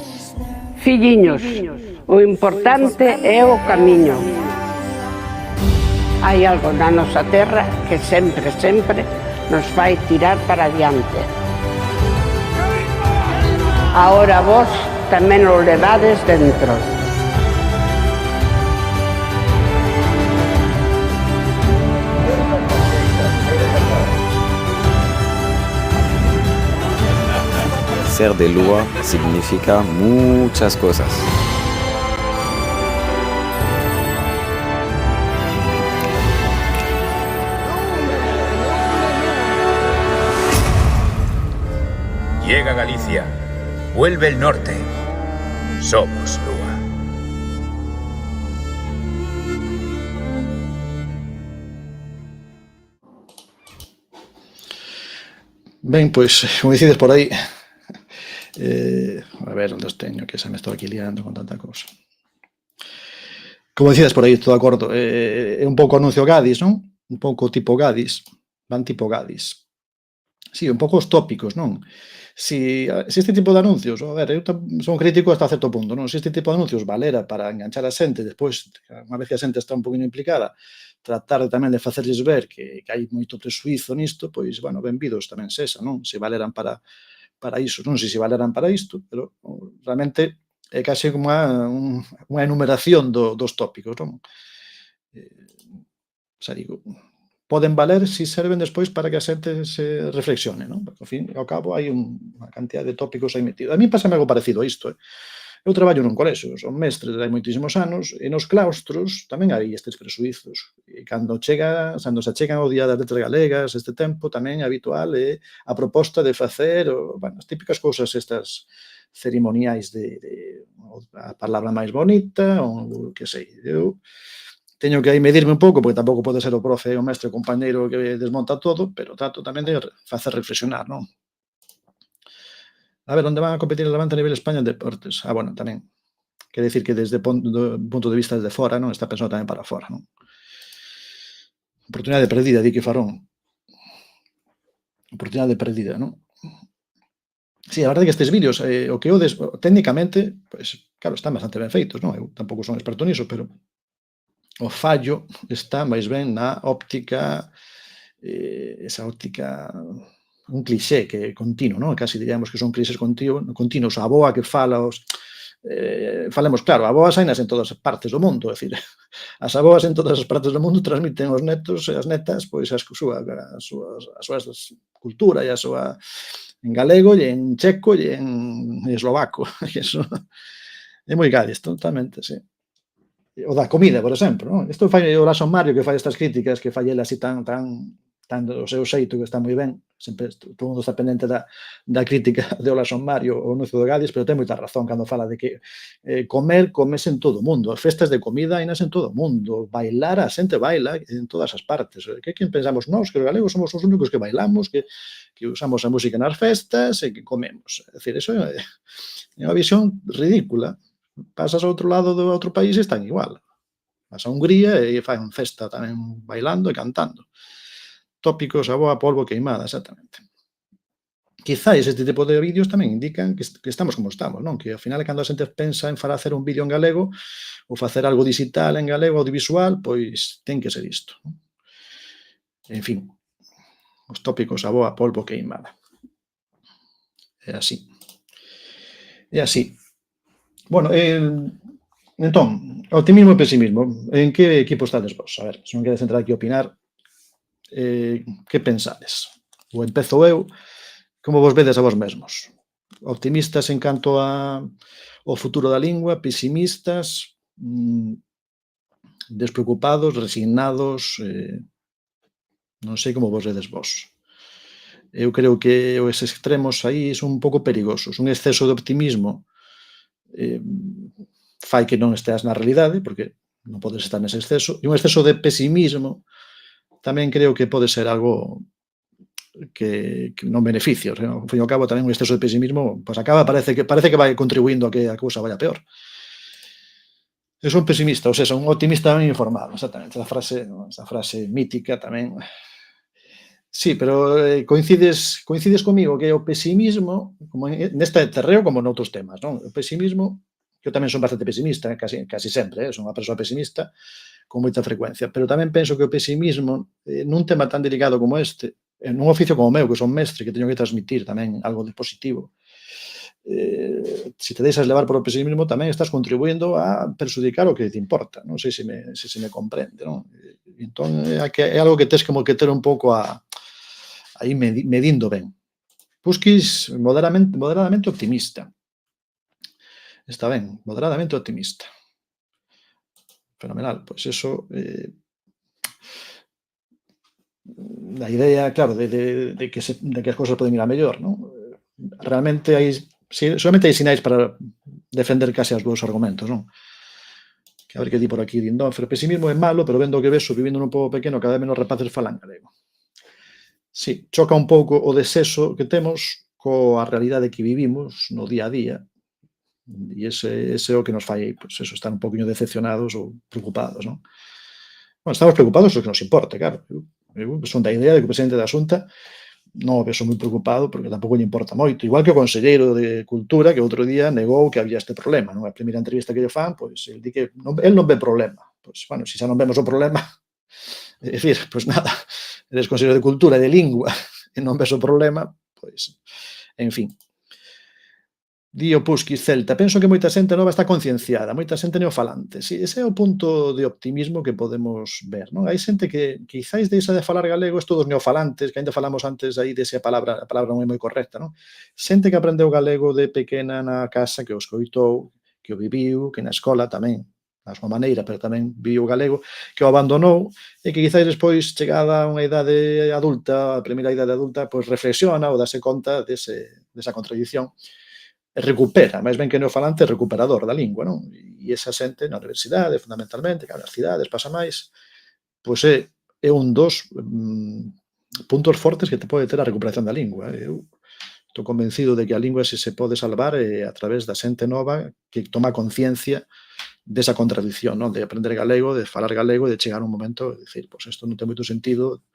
Filliños, o importante é o camiño. Hai algo na nosa terra que sempre, sempre nos fai tirar para adiante. Ahora vos tamén o levades dentro. Ser de Lua significa muchas cosas. Llega Galicia. Vuelve el norte. Somos Lua. Ben, pois, como dicides por aí, a ver onde os teño, que se me estou aquí liando con tanta cousa. Como dicides por aí, estou de acordo, é un pouco anuncio Gadis, non? Un pouco tipo Gadis, van tipo Gadis. Sí, un pouco os tópicos, non? Si este tipo de anuncios, a ver, eu son crítico hasta certo punto, non? Se este tipo de anuncios valera para enganchar a xente, despois, unha vez que a xente está un poquinho implicada, tratar tamén de facerlles ver que hai moito presuízo nisto, pois, bueno, benvidos tamén sesa, non? Se valeran para iso, non sei se valeran para isto, pero realmente é case como unha enumeración dos tópicos, non? Xa digo, poden valer se serven despois para que a xente se reflexione, non? Porque, ao fin e ao cabo, hai unha cantidad de tópicos aí metido. A mí pásame algo parecido a isto, Eu traballo nun colexio, son mestre de hai moitísimos anos, e nos claustros tamén hai estes presuizos. E cando se achegan o Día das Letras Galegas, este tempo, tamén é habitual a proposta de facer, as típicas cousas estas cerimoniais de a palabra máis bonita, ou que sei, eu teño que aí medirme un pouco, porque tampouco pode ser o profe o mestre compañeiro que desmonta todo, pero trato tamén de facer reflexionar, non? A ver, onde van a competir el Levante a nivel España en deportes? Bueno, tamén. Quer dicir que desde o punto de vista desde fora, non? Está pensado tamén para fora, non? Oportunidade perdida, di que Farón. Oportunidade perdida, non? Sí, a verdade é que estes vídeos, o que técnicamente, pois, claro, están bastante ben feitos, non? Eu tampouco son experto niso, pero o fallo está máis ben na óptica, esa óptica... un cliché que é continuo, non? Casi diríamos que son clixés continuos. A boa que fala falemos claro, a boa sainas en todas as partes do mundo, é dicir, as aboas en todas as partes do mundo transmiten aos netos e as netas pois a súa cultura e a súa en galego e en checo e en eslovaco. Iso é moi Gadis, totalmente, sí. O da comida, por exemplo, non? Isto fai o Lason Mario, que fai estas críticas, que fai ele así tan do seu xeito, que está moi ben, sempre todo mundo está pendente da crítica de Ola Son Mario ou Anuncio de Gadis, pero ten moita razón cando fala de que comes en todo o mundo, as festas de comida hainas en todo o mundo, bailar, a xente baila en todas as partes, que quen pensamos nós, que os galegos somos os únicos que bailamos, que usamos a música nas festas e que comemos, é dicir, eso é unha visión ridícula, pasas ao outro lado do outro país e están igual, vas a Hungría e fan festa tamén bailando e cantando. Tópicos, a boa, polvo, queimada, exactamente. Quizáis este tipo de vídeos tamén indican que estamos como estamos, non? Que ao final, cando a xente pensa en facer un vídeo en galego ou facer algo digital en galego, audiovisual, pois ten que ser isto. En fin, os tópicos, a boa, polvo, queimada. É así. É así. Bueno, entón, optimismo e pesimismo. En que equipo estades vos? A ver, se non queres entrar aquí a opinar, que pensades? Ou empezo eu, como vos vedes a vos mesmos? Optimistas en canto ao futuro da lingua, pesimistas, despreocupados, resignados, non sei como vos vedes vos. Eu creo que os extremos aí son un pouco perigosos. Un exceso de optimismo fai que non esteas na realidade, porque non podes estar nese exceso, e un exceso de pesimismo tamén creo que pode ser algo que non beneficia. O sea, ao fin e ao cabo, tamén un exceso de pesimismo pois acaba, parece que vai contribuindo a que a cousa vaya peor. Eu son pesimista, ou sea, son un optimista ben informado, exactamente, esa frase mítica tamén. Sí, pero coincides comigo que o pesimismo, como neste terreo como noutros temas, non? O pesimismo, eu tamén son bastante pesimista, casi sempre, son unha persoa pesimista con moita frecuencia, pero tamén penso que o pesimismo, nun tema tan delicado como este, nun oficio como o meu, que son mestre, que teño que transmitir tamén algo de positivo, se te deixas levar por o pesimismo tamén estás contribuindo a perxudicar o que te importa. Non sei se me comprende, non? Entón, é algo que tes como que ter un pouco aí medindo ben. Busquis moderadamente optimista. Está ben, moderadamente optimista. Fenomenal, pois eso, a idea, claro, de que as cousas poden ir a mellor, non? Realmente solamente hai sinais para defender case os dous argumentos, non? Que a ver que di por aquí Dindón, pero o pesimismo é malo, pero vendo o que vexo, vivindo nun pobo pequeno, cada vez menos rapaces falan galego. Sí, choca un pouco o desexo que temos coa realidade que vivimos no día a día, e ese é o que nos fai, pois eso, estar un poquinho decepcionados ou preocupados, non? Bueno, estamos preocupados o que nos importa, claro. Eu son da idea de que o presidente da Xunta non o vexo moi preocupado porque tampouco lle importa moito. Igual que o conselleiro de Cultura, que outro día negou que había este problema, non? A primeira entrevista que lle fan, pois, el di que el non ve problema. Pois, bueno, se xa non vemos o problema, é dicir, pois nada, eres conselleiro de Cultura e de Lingua e non ves o problema, pois, en fin. Di o Pusquis Celta, penso que moita xente nova está concienciada, moita xente neofalante. Si, ese é o punto de optimismo que podemos ver, non? Hai xente que quizáis deixa de falar galego, estos dos neofalantes, que ainda falamos antes aí desa palabra, a palabra non é moi correcta, non? Xente que aprendeu galego de pequena na casa, que o escoitou, que o viviu, que na escola tamén, a súa maneira, pero tamén viviu galego, que o abandonou, e que quizáis despois, chegada a unha idade adulta, a primeira idade adulta, pois reflexiona ou dase conta desa contradición, recupera, máis ben que neofalante, recuperador da lingua, non? E esa xente na universidade, fundamentalmente, que nas cidades pasa máis, pois é un dos puntos fortes que te pode ter a recuperación da lingua. Eu estou convencido de que a lingua se pode salvar a través da xente nova que toma conciencia desa contradición, non? De aprender galego, de falar galego, de chegar un momento de dicir, pois isto non ten moito sentido,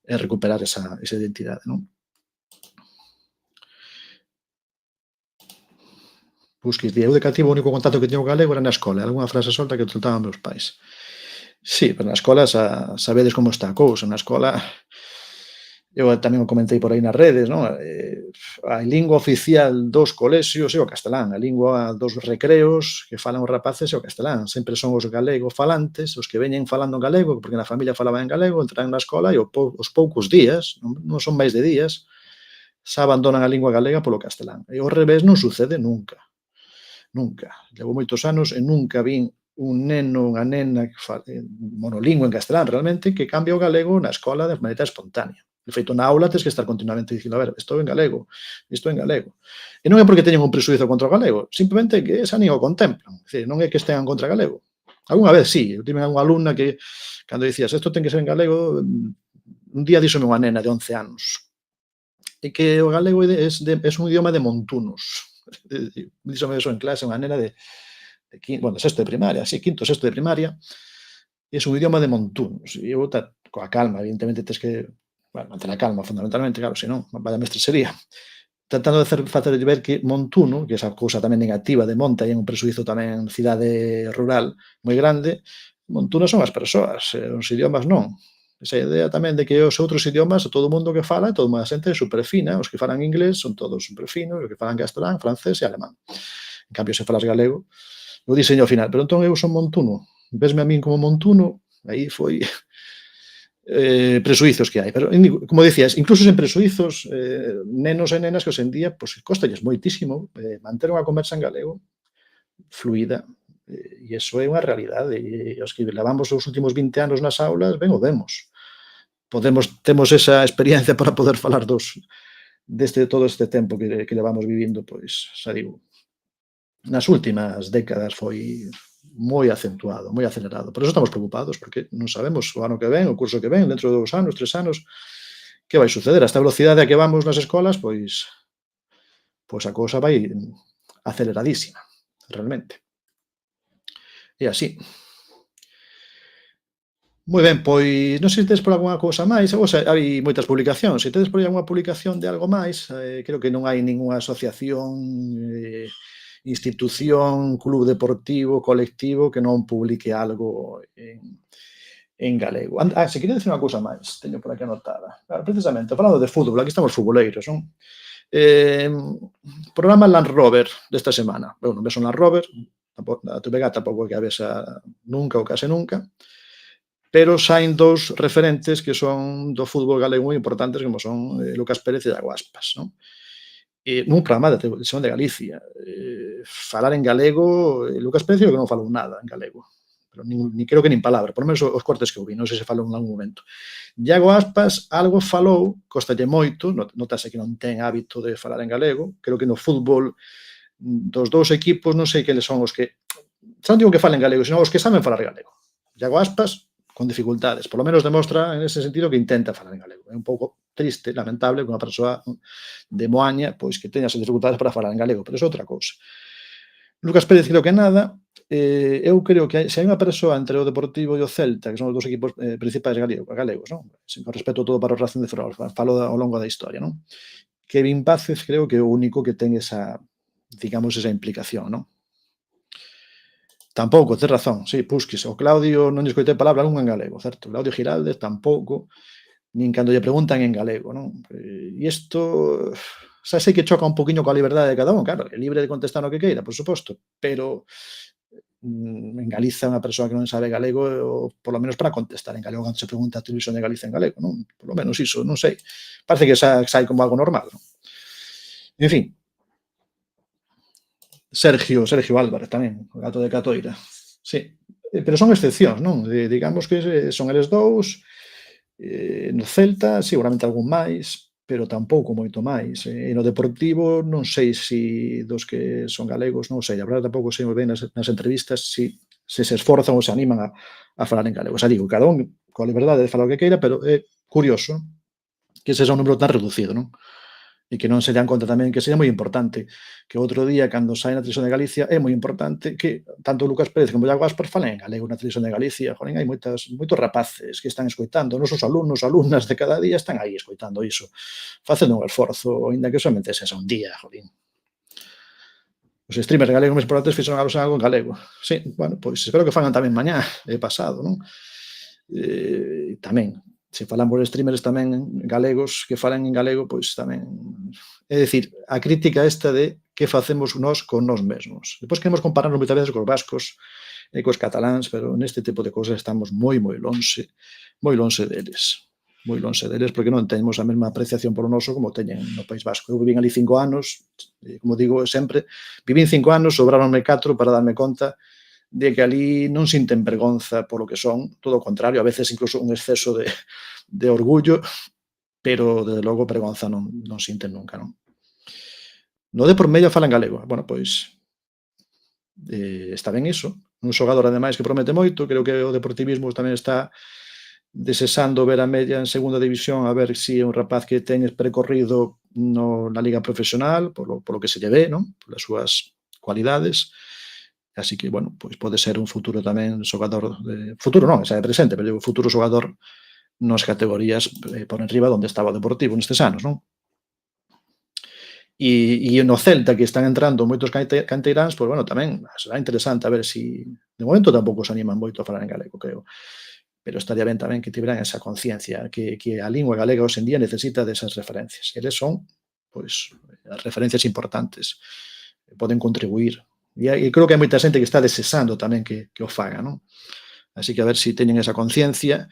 e recuperar esa identidade, non? Busquis, eu de cativo o único contacto que teño galego era na escola, algunha frase solta que soltaban meus pais. Sí, pero na escola sabedes como está a cousa, na escola, eu tamén o comentei por aí nas redes, non? A lingua oficial dos colexios é o castelán, a lingua dos recreos que falan os rapaces é o castelán, sempre son os galego falantes, os que veñen falando en galego, porque na familia falaban en galego, entran na escola e os poucos días, non son máis de días, xa abandonan a lingua galega polo castelán. E ao revés non sucede nunca. Nunca. Levo moitos anos e nunca vin un neno, unha nena monolingüe en castelán realmente que cambia o galego na escola de maneira espontánea. De feito, na aula tens que estar continuamente dicindo, a ver, estou en galego, isto en galego. E non é porque teñen un presuizo contra o galego, simplemente que esa nin o contemplan. Non é que estean contra galego. Algúna vez sí, eu tive unha alumna que, cando dicías, isto ten que ser en galego, un día díxome unha nena de 11 anos, e que o galego é un idioma de montunos. Díxome eso en clase, unha nena de sexto de primaria, quinto, sexto de primaria, e é un idioma de montunos. E eu, coa calma, evidentemente, tens que manter a calma, fundamentalmente, claro, senón, vaya mestre sería, tratando de facer ver que montuno, que esa cousa tamén negativa de monta, e é un presuizo tamén cidade rural moi grande, montuno son as persoas, os idiomas non. Esa idea tamén de que os outros idiomas, todo o mundo que fala, toda unha xente superfina, os que falan inglés son todos superfinos, os que falan castelán, francés e alemán. En cambio, se falas galego, o diseño final. Pero entón eu son montuno. Vesme a min como montuno, aí foi presuizos que hai. Pero, como decías, incluso sen presuizos, nenos e nenas que hoxe en día, pois, costalles moitísimo manter unha conversa en galego fluida, e iso é unha realidade, e os que levamos os últimos 20 anos nas aulas, ben o vemos. Temos esa experiencia para poder falar todo este tempo que levamos vivindo, pois, xa digo, nas últimas décadas foi moi acentuado, moi acelerado. Por eso estamos preocupados, porque non sabemos o ano que ven, o curso que ven, dentro de 2 anos, 3 anos, que vai suceder. A esta velocidade a que vamos nas escolas, pois a cousa vai aceleradísima, realmente. E así. Moi ben, pois non sei se tedes por algunha cousa máis. Hai moitas publicacións. Se tedes por aí algunha publicación de algo máis, creo que non hai ningunha asociación, institución, club deportivo, colectivo que non publique algo en galego. Se quería dicir unha cousa máis, teño por aquí anotada. Claro, precisamente, falando de fútbol, aquí estamos futboleiros, non? Programa Land Rover desta semana. Non ves un Land Rover, a TVG tampouco que a vesa nunca ou case nunca, pero saen 2 referentes que son do fútbol galego moi importantes, como son Lucas Pérez e Iago Aspas, non? Nun programa de televisión de Galicia. Falar en galego, Lucas Pérez que non falou nada en galego, pero ni creo que nin palabra, por lo menos os cortes que ouvi, non sei se falou en algún momento. Iago Aspas algo falou, costalle moito, notase que non ten hábito de falar en galego, creo que no fútbol dos 2 equipos non sei que son os que, xa non digo que falen galego, senón os que saben falar galego. Iago Aspas, con dificultades, por lo menos demostra en ese sentido que intenta falar en galego. É un pouco triste, lamentable, que unha persoa de Moaña, pois que teña as dificultades para falar en galego, pero é outra cousa. Lucas Pérez creo que nada. Eu creo que se hai unha persoa entre o Deportivo e o Celta, que son os 2 equipos principais galegos, non? Con respeto todo para o Racing de Ferrol, falo ao longo da historia, non? Kevin Vázquez creo que é o único que ten esa, digamos, esa implicación, non? Tampouco, tes razón, sí, Pusquis. O Claudio non lle escoitei palabra algunha en galego, certo? Claudio Giraldez tampouco, nin cando lle preguntan en galego, non? E isto, xa sei que choca un poquinho coa liberdade de cada un, claro, é libre de contestar o que queira, por suposto, pero en Galiza unha persoa que non sabe galego, por lo menos para contestar en galego cando se pregunta a televisión de Galiza en galego, non? Por lo menos iso, non sei. Parece que sai como algo normal, non? En fin. Sergio Álvarez tamén, o gato de Catoira. Sí, pero son excepcións, non? Digamos que son eles 2, no Celta seguramente algún máis, pero tampouco moito máis. E no Deportivo non sei se dos que son galegos, non sei, a verdade tampouco sei moi ben nas entrevistas se esforzan ou se animan a falar en galego. Xa digo, cada un coa liberdade de falar o que queira, pero é curioso que ese sea un número tan reducido, non? E que non se dan conta tamén que sería moi importante que outro día, cando sai na televisión de Galicia, é moi importante que tanto Lucas Pérez como Iago Aspas falen en galego na televisión de Galicia. Joder, hai moitos rapaces que están escoitando, nosos alumnos, alumnas de cada día están aí escoitando iso, facendo un esforzo, ainda que somente sexa un día, jolín. Os streamers galegos mes por antes fixeron algo en galego. Sí, bueno, pois espero que fagan tamén mañá e pasado, non? Tamén, se falamos de streamers tamén galegos que falan en galego, pois tamén... É dicir, a crítica esta de que facemos nós con nós mesmos. Depois queremos compararnos moitas veces cos vascos e cos cataláns, pero neste tipo de cousas estamos moi lonxe deles. Moi lonxe deles, porque non temos a mesma apreciación polo noso como teñen no País Vasco. Eu vivín ali 5 anos, como digo sempre, vivín 5 anos, sobraronme 4 para darme conta de que ali non sinten vergonza polo que son, todo o contrario, a veces incluso un exceso de orgullo, pero, desde logo, vergonza non sinten nunca, non? No de por medio falan galego. Bueno, pois, está ben iso. Un xogador, ademais, que promete moito, creo que o deportivismo tamén está desexando ver a media en segunda división, a ver se é un rapaz que ten percorrido na liga profesional, polo que se lle ve, non? Polas súas cualidades. Así que, bueno, pois pode ser un futuro tamén xogador, futuro non, xa é presente, pero un futuro xogador nas categorías por enriba onde estaba o Deportivo nestes anos, non? E no Celta, que están entrando moitos canteiráns, pois, bueno, tamén será interesante a ver se... De momento tampouco se animan moito a falar en galego, creo. Pero estaría ben tamén que tiveran esa conciencia, que a lingua galega hoxe en día necesita desas referencias. Eles son, pois, as referencias importantes. Poden contribuir. E creo que hai moita xente que está desexando tamén que o faga, non? Así que a ver se teñen esa conciencia.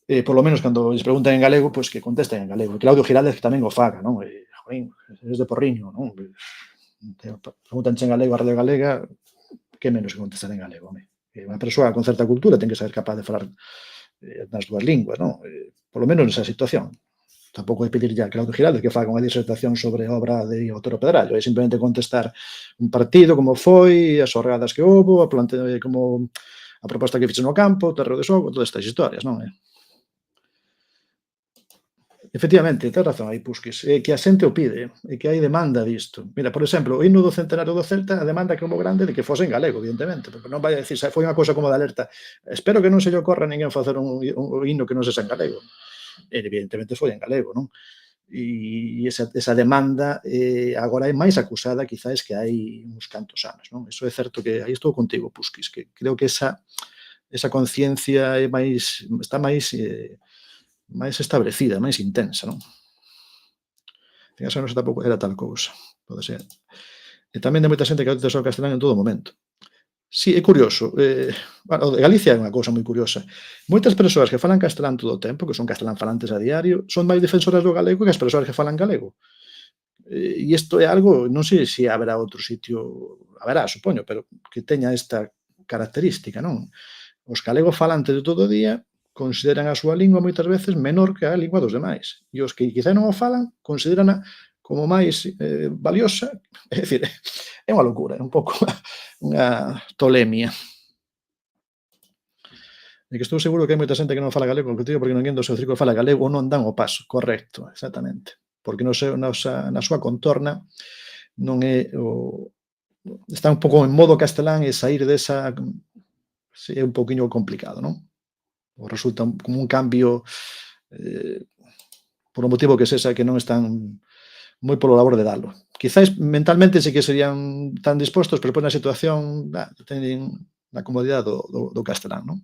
por lo menos cando lles preguntan en galego, pois que contesten en galego. E Claudio Giraldez que tamén o faga, non? Jorín, es de Porriño, non? Preguntanche en galego a Radio Galega, que menos que contestar en galego, home. Unha persoa con certa cultura ten que ser capaz de falar nas dúas linguas, non? Por lo menos nesa situación. Tampouco é pedirlle a Claudio Giraldez que faga unha disertación sobre a obra de Otero Pedrallo, é simplemente contestar un partido, como foi, as orgadas que houbo, como a proposta que fixe no campo, o terreo de xogo, todas estas historias, non? Efectivamente, ten razón aí Pusquis, é que a xente o pide, é que hai demanda disto. Mira, por exemplo, o himno do centenario do Celta, a demanda que houve grande de que fose en galego, evidentemente, porque non vai a decir, foi unha cousa como de alerta, espero que non se lle ocorra a ninguén facer un himno que non sexa en galego. E evidentemente foi en galego, non? E esa demanda agora é máis acusada quizás que hai uns cantos anos, non? Iso é certo que aí estou contigo, Pusquis, que creo que esa conciencia é está máis establecida, máis intensa, non? En caso, non se tampouco era tal cousa, pode ser. E tamén de moita xente que utiliza o castelán en todo momento. Sí, é curioso. Bueno, de Galicia é unha cousa moi curiosa. Moitas persoas que falan castelán todo o tempo, que son castelán falantes a diario, son máis defensoras do galego que as persoas que falan galego. E isto é algo, non sei se haberá outro sitio, haberá, supoño, pero que teña esta característica, non? Os galegos falantes de todo o día consideran a súa lingua moitas veces menor que a lingua dos demais. E os que quizá non o falan, consideran como máis valiosa. É dicir, é unha locura, é un pouco unha tolemia. E que estou seguro que hai moita xente que non fala galego, porque ninguén do seu círculo fala galego ou non dan o paso. Correcto, exactamente. Porque na súa contorna non é está un pouco en modo castelán e sair desa é un pouquiño complicado, non? Ou resulta como un cambio por un motivo que sexa que non están moi polo labor de dalo. Quizás mentalmente sí que serían tan dispostos, pero pois na situación teñen a comodidade do castelán, non?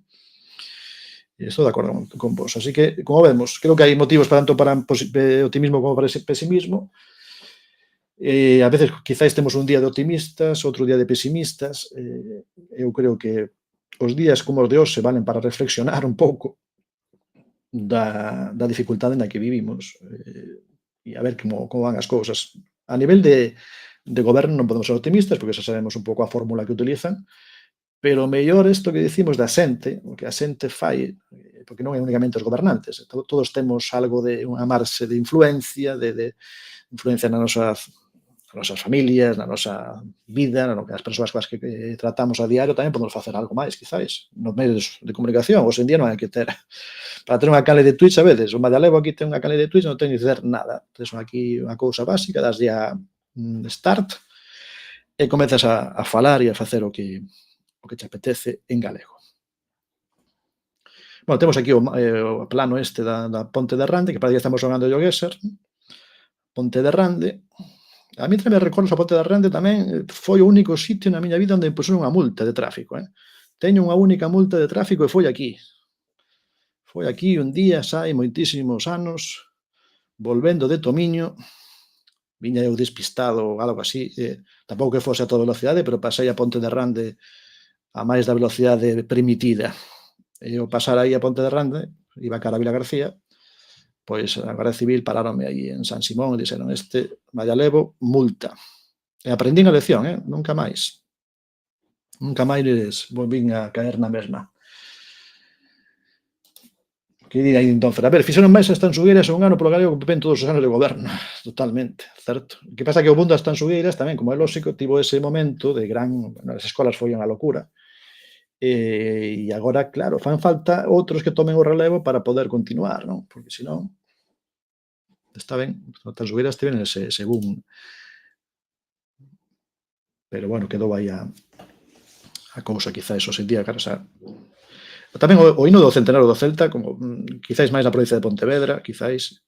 E estou de acordo con vos. Así que, como vemos, creo que hai motivos tanto para optimismo como para ese pesimismo. A veces quizás temos un día de optimistas, outro día de pesimistas. Eu creo que os días como os de hoxe valen para reflexionar un pouco da dificultade na que vivimos e a ver como van as cousas. A nivel de goberno non podemos ser optimistas porque xa sabemos un pouco a fórmula que utilizan, pero mellor isto que dicimos da xente, o que a xente fai, porque non é únicamente os gobernantes, todos temos algo de unha marxe de influencia, de influencia nas nosas familias, na nosa vida, no que as persoas coas que tratamos a diario tamén podemos facer algo máis, quizáis, nos medios de comunicación. Hoxe en día non hai que ter, para ter unha canle de Twitch a veces, o Madalevo aquí ten unha canle de Twitch, non ten que dizer nada, tes aquí unha cousa básica, das ya start e comezas a falar e a facer o que te apetece en galego. Bueno, temos aquí o plano este da Ponte de Rande, que parece que estamos xogando Jogueser. Ponte de Rande. A mí tamén recordo a Ponte de Rande tamén foi o único sitio na miña vida onde me puxeron unha multa de tráfico. Teño unha única multa de tráfico e foi aquí. Foi aquí un día, hai moitísimos anos, volvendo de Tomiño, viña eu despistado ou algo así, tampouco que fose a toda velocidade, pero pasei a Ponte de Rande a máis da velocidade permitida. E ao pasar aí a Ponte de Rande, iba cara a Vila García, pois a Garda Civil paráronme aí en San Simón e dixeron, Madalevo, multa. E aprendín a lección, nunca máis. Nunca máis volvín a caer na mesma. Que diría aí entón, a ver, fixeron máis as tansugueiras un ano polo galego que ven todos os anos de goberno. Totalmente, certo. O que pasa que o mundo das tansugueiras tamén, como é lógico, tivo ese momento de gran... As escolas foi unha locura. E agora, claro, fan falta outros que tomen o relevo para poder continuar, non? Porque senón está ben, as tansugueiras tiven ese boom. Pero bueno, quedou aí a cousa, quizás, hoxe en día, claro, xa... Tamén o hino do centenario do Celta, como quizás máis na provincia de Pontevedra, quizás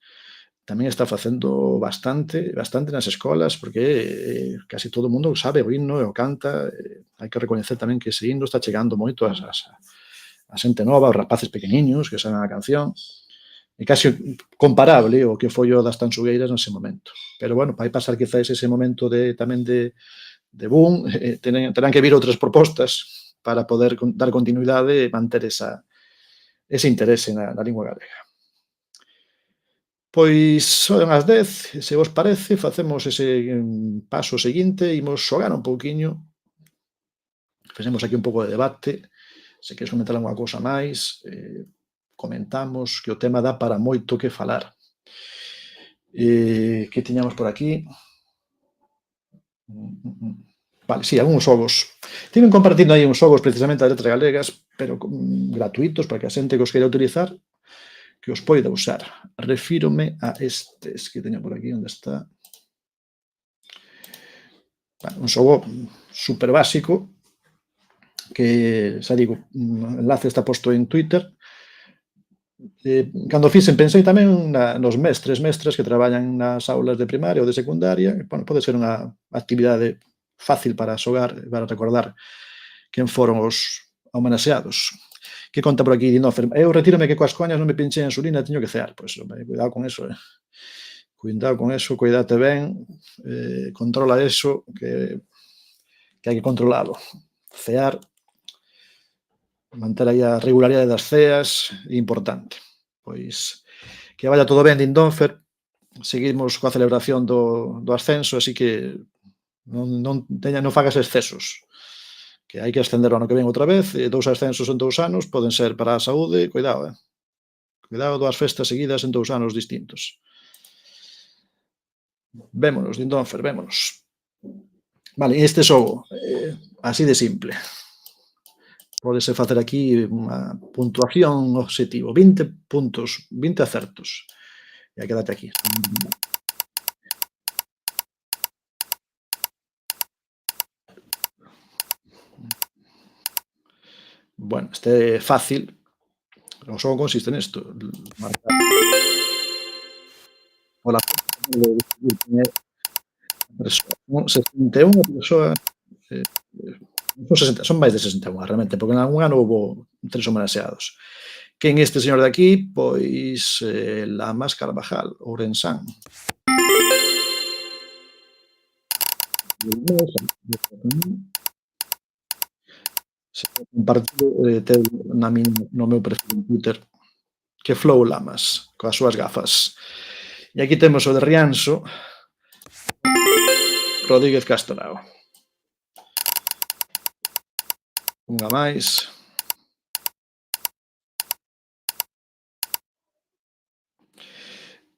tamén está facendo bastante nas escolas, porque casi todo o mundo sabe o hino e o canta. Hai que recoñecer tamén que ese hino está chegando moito a xente nova, aos rapaces pequeniños que saben a canción. É casi comparable o que foi o das tansugueiras nese momento. Pero, bueno, vai pasar quizás ese momento tamén de boom, terán que vir outras propostas para poder dar continuidade e manter esa ese interese na lingua galega. Pois son as 10, se vos parece, facemos ese paso seguinte, imos xogar un pouquiño, facemos aquí un pouco de debate, se queres comentar alguna cousa máis, comentamos que o tema dá para moito que falar. Que tiñamos por aquí? Vale, sí, algúns xogos. Tiven compartindo aí uns xogos precisamente das letras galegas, pero gratuitos para que a xente que os queira utilizar que os poida usar. Refírome a estes que teño por aquí, onde está? Un xogo super básico que, xa digo, o enlace está posto en Twitter. Cando fixen pensei tamén nos mestres que traballan nas aulas de primaria ou de secundaria. Bueno, pode ser unha actividade fácil para xogar, para recordar quen foron os homenaxeados. Que conta por aquí Dinófer? Eu retírome que coas coñas non me pinchei a insulina, teño que cear. Pois, cuidado con eso, Cuidado con eso, cuídate ben, controla eso, que hai que controlalo. Cear, manter aí a regularidade das ceas, importante. Pois, que vaya todo ben, Dinófer. Seguimos coa celebración do ascenso, así que non fagas excesos. Que hai que ascender o ano que ven outra vez, 2 ascensos en 2 anos poden ser para a saúde, cuidado, Cuidado, 2 festas seguidas en 2 anos distintos. Vémonos, Dinófer, vémonos. Vale, este xogo, así de simple. Pódese facer aquí unha puntuación obxectivo, 20 puntos, 20 acertos. E quédate aquí. Bueno, este é fácil. O xogo consiste nesto. Marcar. Hola. 61 persoas. Son máis de 61, realmente, porque en algún ano houve 3 homenaxeados. Quen este señor de aquí? Pois Lamas Carvajal, ourensán. Se compartido no meu perfil en Twitter. Que flow Lamas, coas súas gafas. E aquí temos o de Rianxo, Rodríguez Castelao. Unha máis.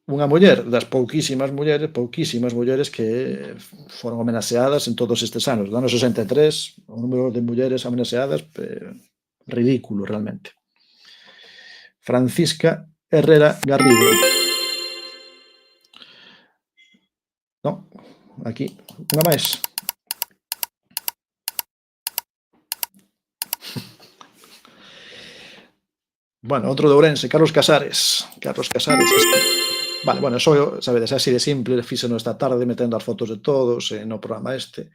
Unha muller das pouquísimas mulleres que foron homenaxeadas en todos estes anos. Do ano 63, o número de mulleres homenaxeadas, ridículo, realmente. Francisca Herrera Garrido. Non, aquí, unha máis. Bueno, outro de Ourense, Carlos Casares. Vale, bueno, eso, sabedes, así de simple, fíxeno esta tarde metendo as fotos de todos no programa este.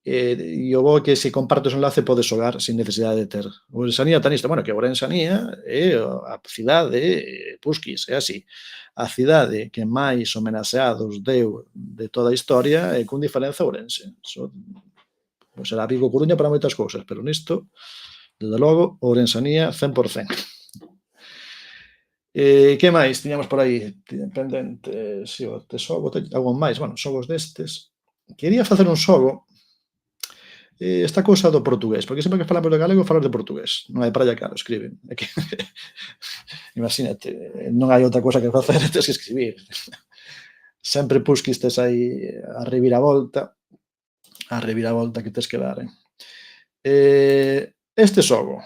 E o bo que se compartes o enlace podes xogar sin necesidade de ter Ourensanía tanista. Bueno, que Ourensanía é a cidade, Pusquis, é así, a cidade que máis homenaxeados deu de toda a historia e con diferenza Ourense. Será Vigo, Coruña para moitas cousas, pero nisto, desde logo, Ourensanía 100%. Que máis tiñamos por aí pendente? Si, o xogo, algo máis, bueno, xogos destes. Quería facer un xogo esta cousa do portugués, porque sempre que falamos de galego falar de portugués. Non hai praia, claro, escriben. Imagínate, non hai outra cousa que facer, tens que escribir. Sempre Pusquis tes aí a reviravolta que tes que dar. Este xogo.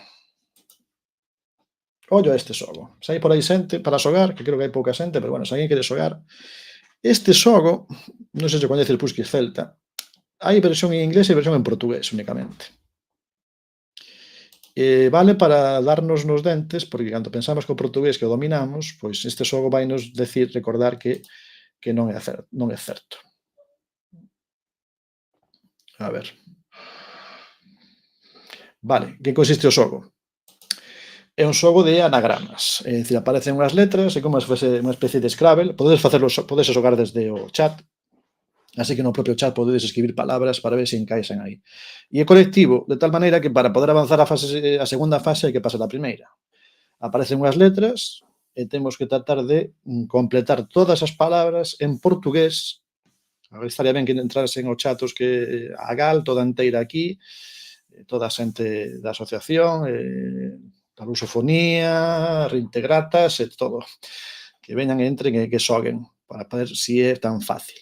Ollo a este xogo. Se hai por aí xente para xogar, que creo que hai pouca xente, pero bueno, se alguén quere xogar. Este xogo, non sei se coñece el Pusquis Celta, hai versión en inglés e versión en portugués únicamente. Vale para darnos nos dentes, porque cando pensamos que o portugués que o dominamos, pois este xogo vai nos recordar que non é certo. A ver. Vale, que consiste o xogo? É un xogo de anagramas, é dicir, aparecen unhas letras, é como se fose unha especie de Scrabble, podes xogar desde o chat, así que no propio chat podedes escribir palabras para ver se encaixan aí. E é colectivo, de tal maneira que para poder avanzar a segunda fase hai que pasar a primeira. aparecen unhas letras e temos que tratar de completar todas as palabras en portugués. Agora estaría ben que entrasen os chatos que a GAL toda inteira aquí, toda a xente da asociación, da lusofonía, reintegratas e todo. Que veñan e entren e que xoguen para ver se é tan fácil.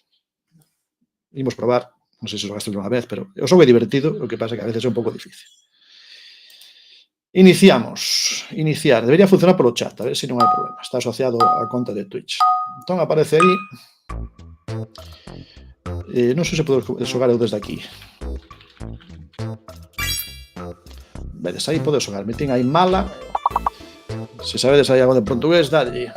Imos probar, non sei se xogaste unha vez, pero o xogo é divertido, o que pasa que a veces é un pouco difícil. Iniciamos. Iniciar. Debería funcionar polo chat, a ver se non hai problema. Está asociado á conta de Twitch. Entón aparece aí. Non sei se podo xogar eu desde aquí. Vedes, aí podo xogar. Metín aí mala. Se sabedes aí algo de portugués, dalle.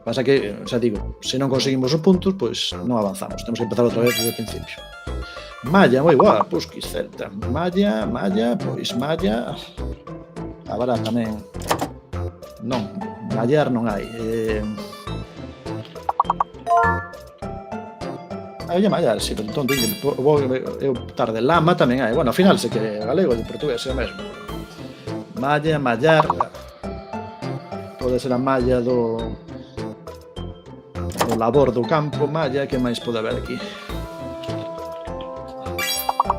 Pasa que, xa digo, se non conseguimos os puntos, pois non avanzamos. Temos que empezar outra vez desde o principio. Malla, moi boa, Pusquis Celta. Malla, pois malla. Agora tamén. Non, mallar non hai. Hai mallar, si, pero entón vou eu tarde. Lama tamén hai. Bueno, ao final se que galego e portugués é o mesmo. Malla, mallar. Pode ser a malla do labor do campo, malla, que máis pode haber aquí?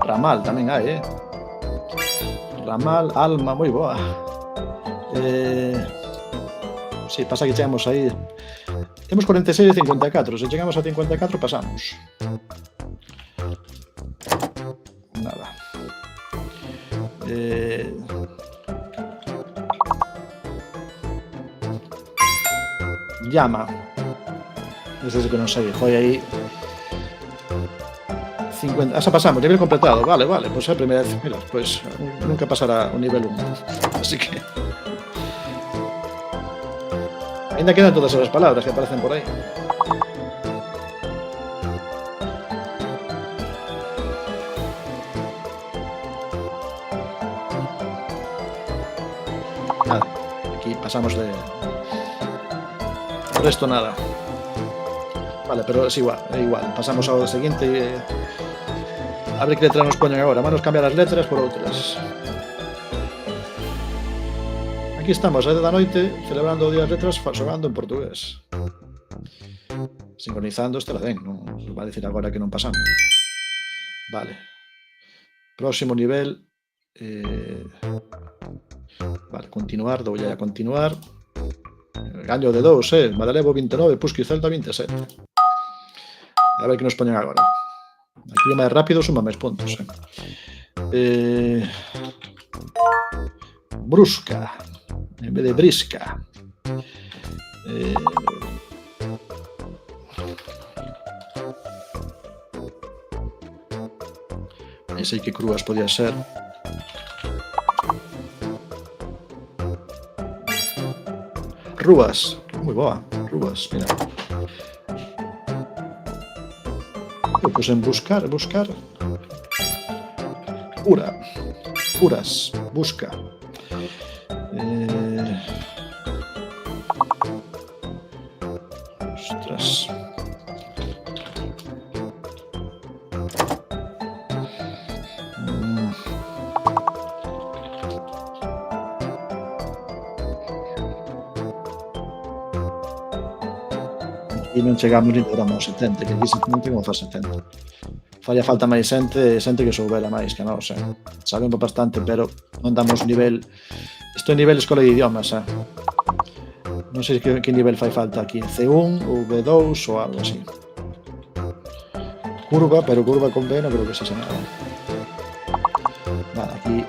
Ramal tamén hai, Ramal, alma, moi boa. Si, pasa que chegamos aí. Temos 46 e 54. Se chegamos a 54, pasamos. Nada. Llama. Ese que non sei, foi aí 50, asa pasamos, nivel completado, vale, pois é a primeira vez, mira, pois nunca pasará o nivel 1, así que ainda quedan todas as palabras que aparecen por aí. Nada, aquí pasamos de o resto nada. Vale, pero é igual. Pasamos ao seguinte. A ver que letras nos poñen agora. Vamos cambiar as letras por outras. Aquí estamos, a 10 da noite, celebrando o Día das Letras, xogando en portugués. Sincronizando, estará ben. Non vai dicir agora que non pasamos. Vale. Próximo nivel. Vale, continuar. Dou a continuar. Gaño de 2, Madalevo 29, Pusquis Celta 27. A ver que nos poñen agora. Aquí o máis rápido suma máis puntos. Brusca. En vez de brisca. Sei que crúas podía ser. Rúas. Moi boa. Rúas, mira. Pois en buscar. Curas. Busca. Ostras. E non chegamos ni logramos 70, que aquí non ten como faz 70. Falla falta máis xente que soubera máis que nós, Sabemos bastante, pero non damos nivel. Isto é nivel escola de idiomas, Non sei que nivel fai falta aquí, C1 ou B2 ou algo así. Curva, pero curva con B non creo que se nada. Nada, aquí.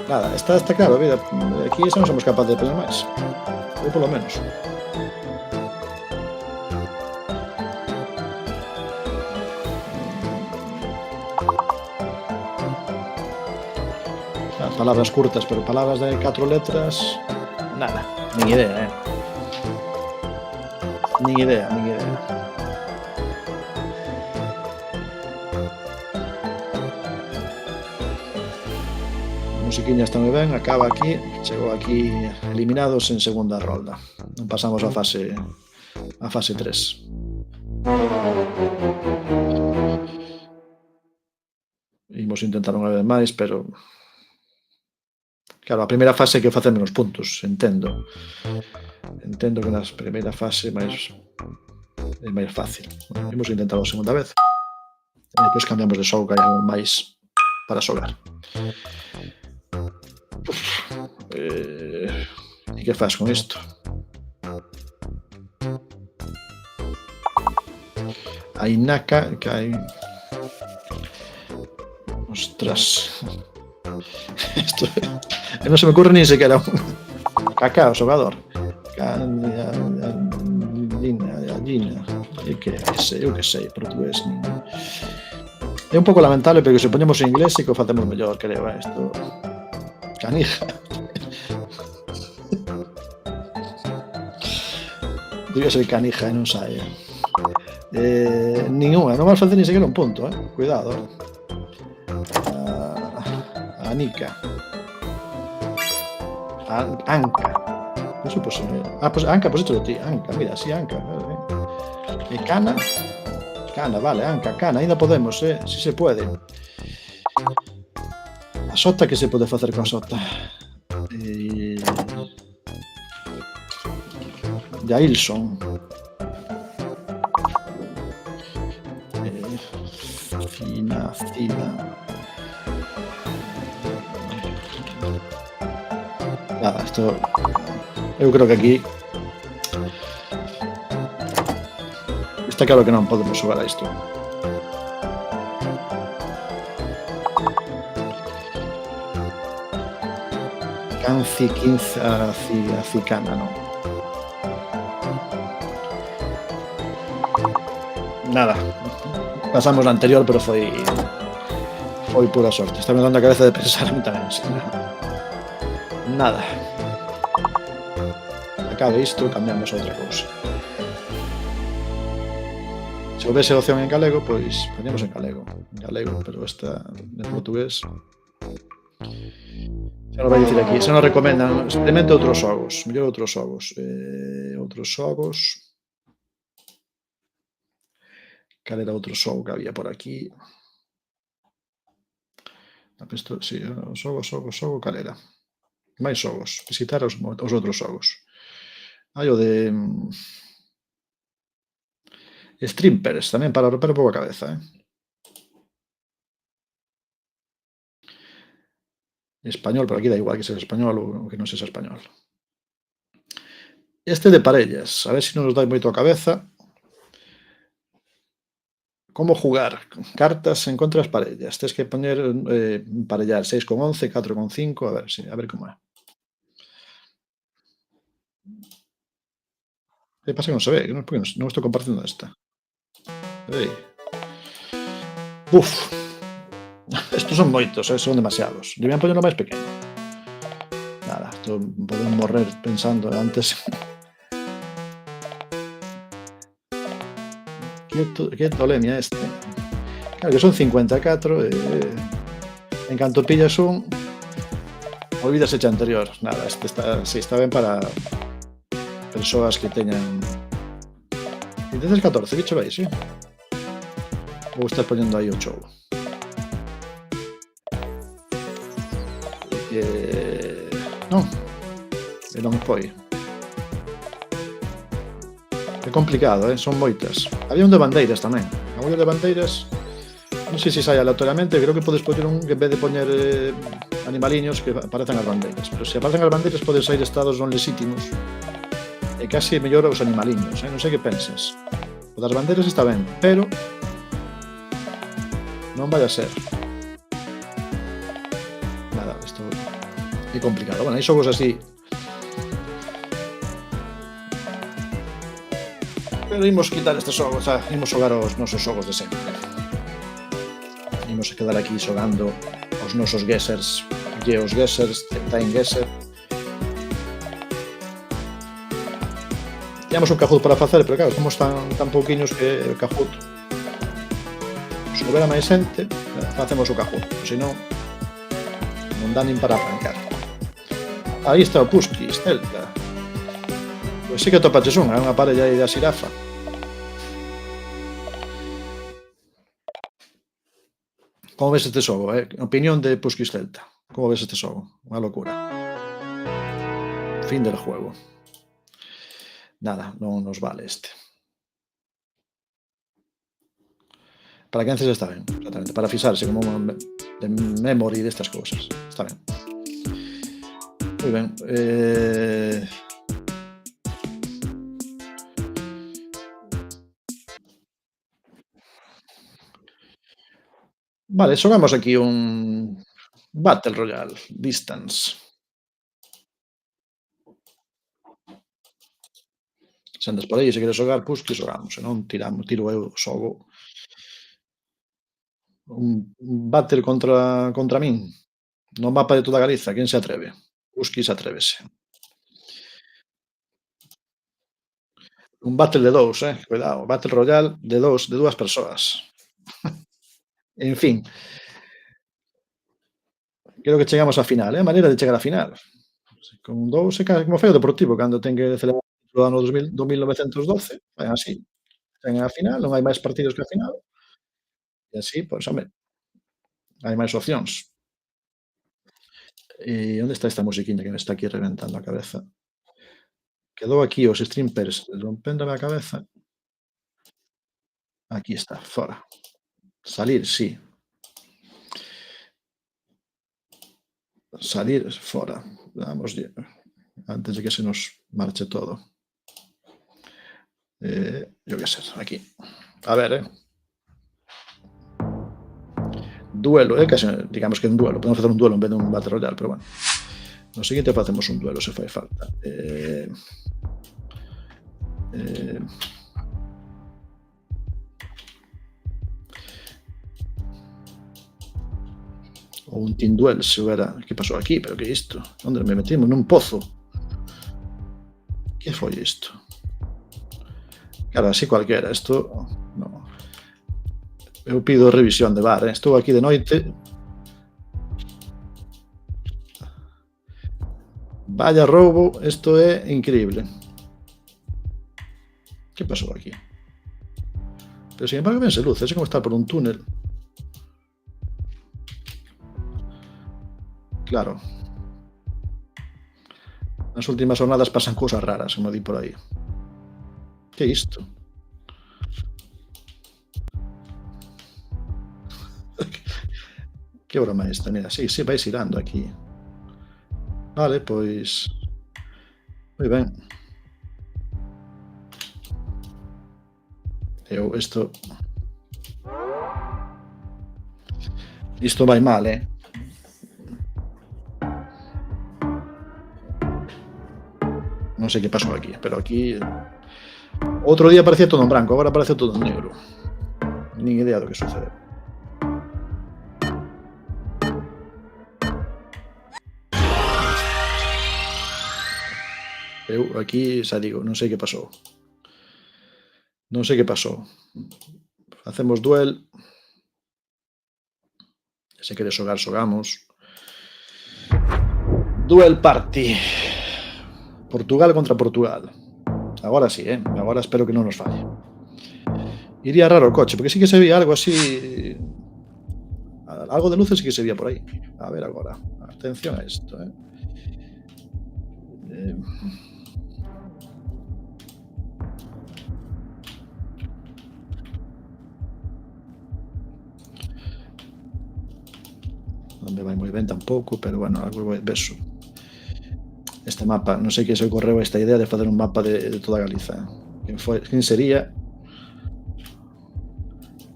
Nada, está claro, vida. Aquí xa non somos capaces de poner máis. Eu polo menos. Palabras curtas, pero palabras de 4 letras, nada, nin idea, Nin idea. A musiquiña está moi ben, acaba aquí, chegou aquí eliminados en segunda rolda. Non pasamos a fase 3. Imos intentar unha vez máis, pero claro, a primeira fase hai que facer menos puntos, entendo. Entendo que na primeira fase é máis fácil. Bueno, imos intentar a segunda vez. E depois cambiamos de xogo, que hai algo máis para xogar. E que faz con isto? Hai naca, que hai... Ostras. Isto... Non se me ocurre nin sequera un... Cacao, xogador. Gallina. Eu que sei, portugués. É un pouco lamentable, pero que se poñemos en inglés e que o facemos mellor, creo, isto. Canija. Debe ser canija e non sai. Ninguna, non vas facer ni sequera un punto, cuidado. Anica. Anca. Eso pues, pues Anca, pues esto de ti. Anca, mira, sí, Anca. E Cana. Cana, vale, Anca, Cana, ainda podemos, si se puede. A sota, que se pode facer con a sota? Jailson. Fina. Nada, esto... Eu creo que aquí... Está claro que non podemos xogar a isto. Canci, quinza, cicana, non. Nada. Pasamos la anterior, pero foi pura sorte. Está me dando a cabeza de pensar a mí tamén. Nada. Acabe isto e cambiamos a outra cousa. Se houvese opción en galego, pois poñemos en galego, pero esta en portugués. Se non vai dicir aquí, se non recomendan, simplemente outros xogos, mellor outros xogos. Cal era outro xogo que había por aquí? Sí, xogo, cal era? Máis xogos, visitar os outros xogos. Hai o de... Strimpers, tamén para romper un pouco a cabeza, Español, pero aquí da igual que sexa español ou que non sexa español. Este de parellas, a ver se non nos dá moito a cabeza. Como jugar cartas en contra das parellas. Tens que poñer, parellar 6 con 11, 4 con 5, a ver como é. Que pasa que non se ve, porque non estou compartindo esta. Uf, estos son moitos, son demasiados. Debían poñerlo máis pequeno. Nada, esto podemos morrer pensando antes. Que tolemia este. Claro que son 54. En canto pillas un, olvidas echa anterior. Nada, este está ben para persoas que teñan... E tenes 14, que che vais, Ou estás poñendo aí o xogo? Non. E non foi. É complicado, son moitas. Había un de bandeiras tamén. A muller de bandeiras, non sei se sai aleatoriamente, creo que podes poñer un que en vez de poñer animaliños que aparecen as bandeiras. Pero se aparecen as bandeiras poden sair estados non lexítimos. E casi mellor os animaliños, non sei que pensas. O das bandeiras está ben, pero non vai a ser. Nada, isto é complicado. Bueno, hai xogos así. Pero imos quitar este xogo, imos xogar os nosos xogos de sempre. Imos a quedar aquí xogando os nosos Guessers, Geos Guessers, Time Guesser. Teníamos un Kahoot para facer, pero claro, somos tan pouquiños que o Kahoot, se houbera máis xente, facemos o Kahoot, senón non dá nin para arrancar. Aí está o Pusky, Estelta. Pois sí que topaches unha parella aí da xirafa. Como ves este xogo, Opinión de Puskis Celta. Como ves este xogo? Unha locura. Fin del juego. Nada, non nos vale este. Para que antes está ben, exactamente. Para fixarse como unha de memory destas cousas. Está ben. Moi ben. Vale, xogamos aquí un Battle Royale, Distance. Se andas por aí, se queres xogar, pues que xogamos, se non tiro eu, xogo. Un battle contra min, no mapa de toda Galiza, quen se atreve? Puskis atrévese. Un battle de dous, cuidado, Battle Royale de dúas persoas. En fin. Creo que chegamos á final, maneira de chegar á final. Con dous é como fai o Deportivo cando ten que celebrar o ano 1912, é así. Ten a final, non hai máis partidos que a final. E así, pois, home, hai máis opcións. E onde está esta musiquiña que me está aquí reventando a cabeza? Quedou aquí os streamers rompéndome a cabeza. Aquí está, fora. Salir, sí. Salir, fora. Damoslle, antes de que se nos marche todo. Yo que sé, aquí. A ver, Duelo, casi, digamos que un duelo. Podemos facer un duelo en vez de un Battle Royale, pero bueno. No seguinte facemos un duelo, se fai falta. Ou un Team Duel, se houbera... Que pasou aquí? Pero que é isto? Onde me metimos? Nun pozo. Que foi isto? Claro, así cualquera. Isto... No. Eu pido revisión de VAR, Estou aquí de noite. Vaya roubo, isto é increíble. Que pasou aquí? Pero sin embargo vense luz, é como estar por un túnel. Claro. Nas últimas jornadas pasan cousas raras, como di por aí. Que é isto? Que broma é esta? Mira, sí, vai xirando aquí. Vale, pois... Moi ben. Isto vai mal, Non sei que pasou aquí, pero aquí... Outro día parecía todo en branco, agora parece todo en negro. Nin idea do que sucede. Eu aquí xa digo, non sei que pasou. Non sei que pasou. Facemos duel. Se queres xogar, xogamos. Duel party. Portugal contra Portugal. Agora sí, agora espero que non nos falle. Iría raro o coche, porque sí que se veía algo así... Algo de luces sí que se veía por aí. A ver agora. Atención a isto, non me vai moi ben tampouco, pero bueno, algo beso. Este mapa, non sei que se ocorreu esta idea de facer un mapa de toda Galiza. Quen sería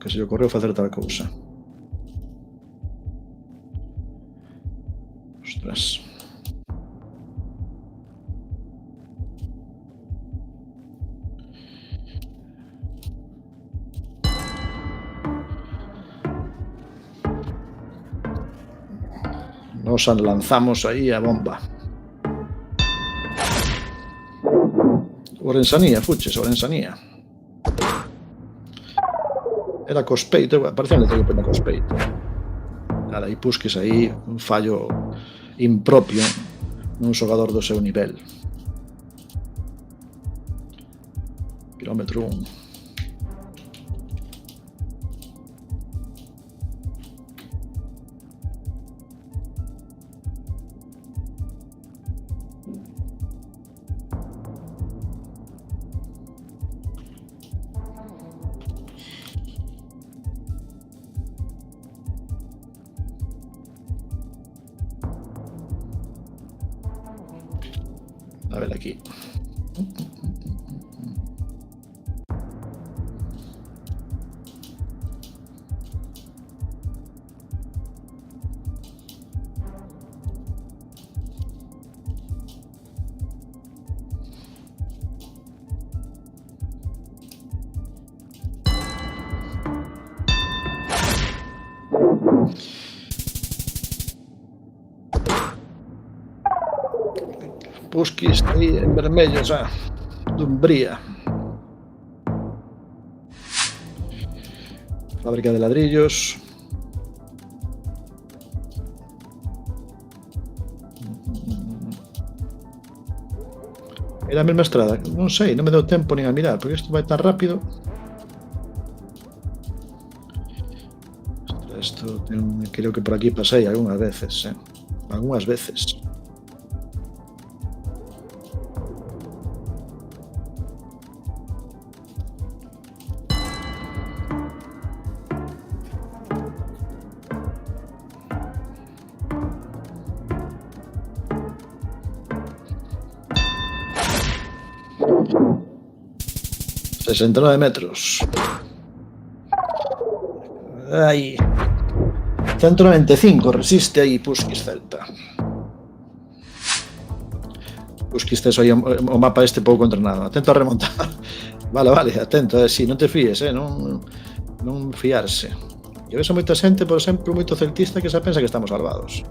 que se lle ocorreu facer tal cousa? Ostras. Nos lanzamos aí a bomba. Orensanía, fuches, Orensanía. Era cospeito, parecía que teño pena cospeito. Nada, aí Puskis aí un fallo impropio nun xogador do seu nivel. Kilómetro 1. A ver aquí. Puskis aí en vermello xa, Dumbría. Fábrica de ladrillos. Era a mesma estrada, non sei, non me deu tempo nin a mirar, porque isto vai tan rápido. Isto creo que por aquí pasei algunhas veces, algunhas veces. $69 metros. Aí. 195 resiste aí Puskis Celta. Puskis tes aí o mapa este pouco entrenado. Atento a remontar. Vale, atento, si, non te fíes, non fiarse. Eu vejo moita xente, por exemplo, moito celtista que xa pensa que estamos salvados.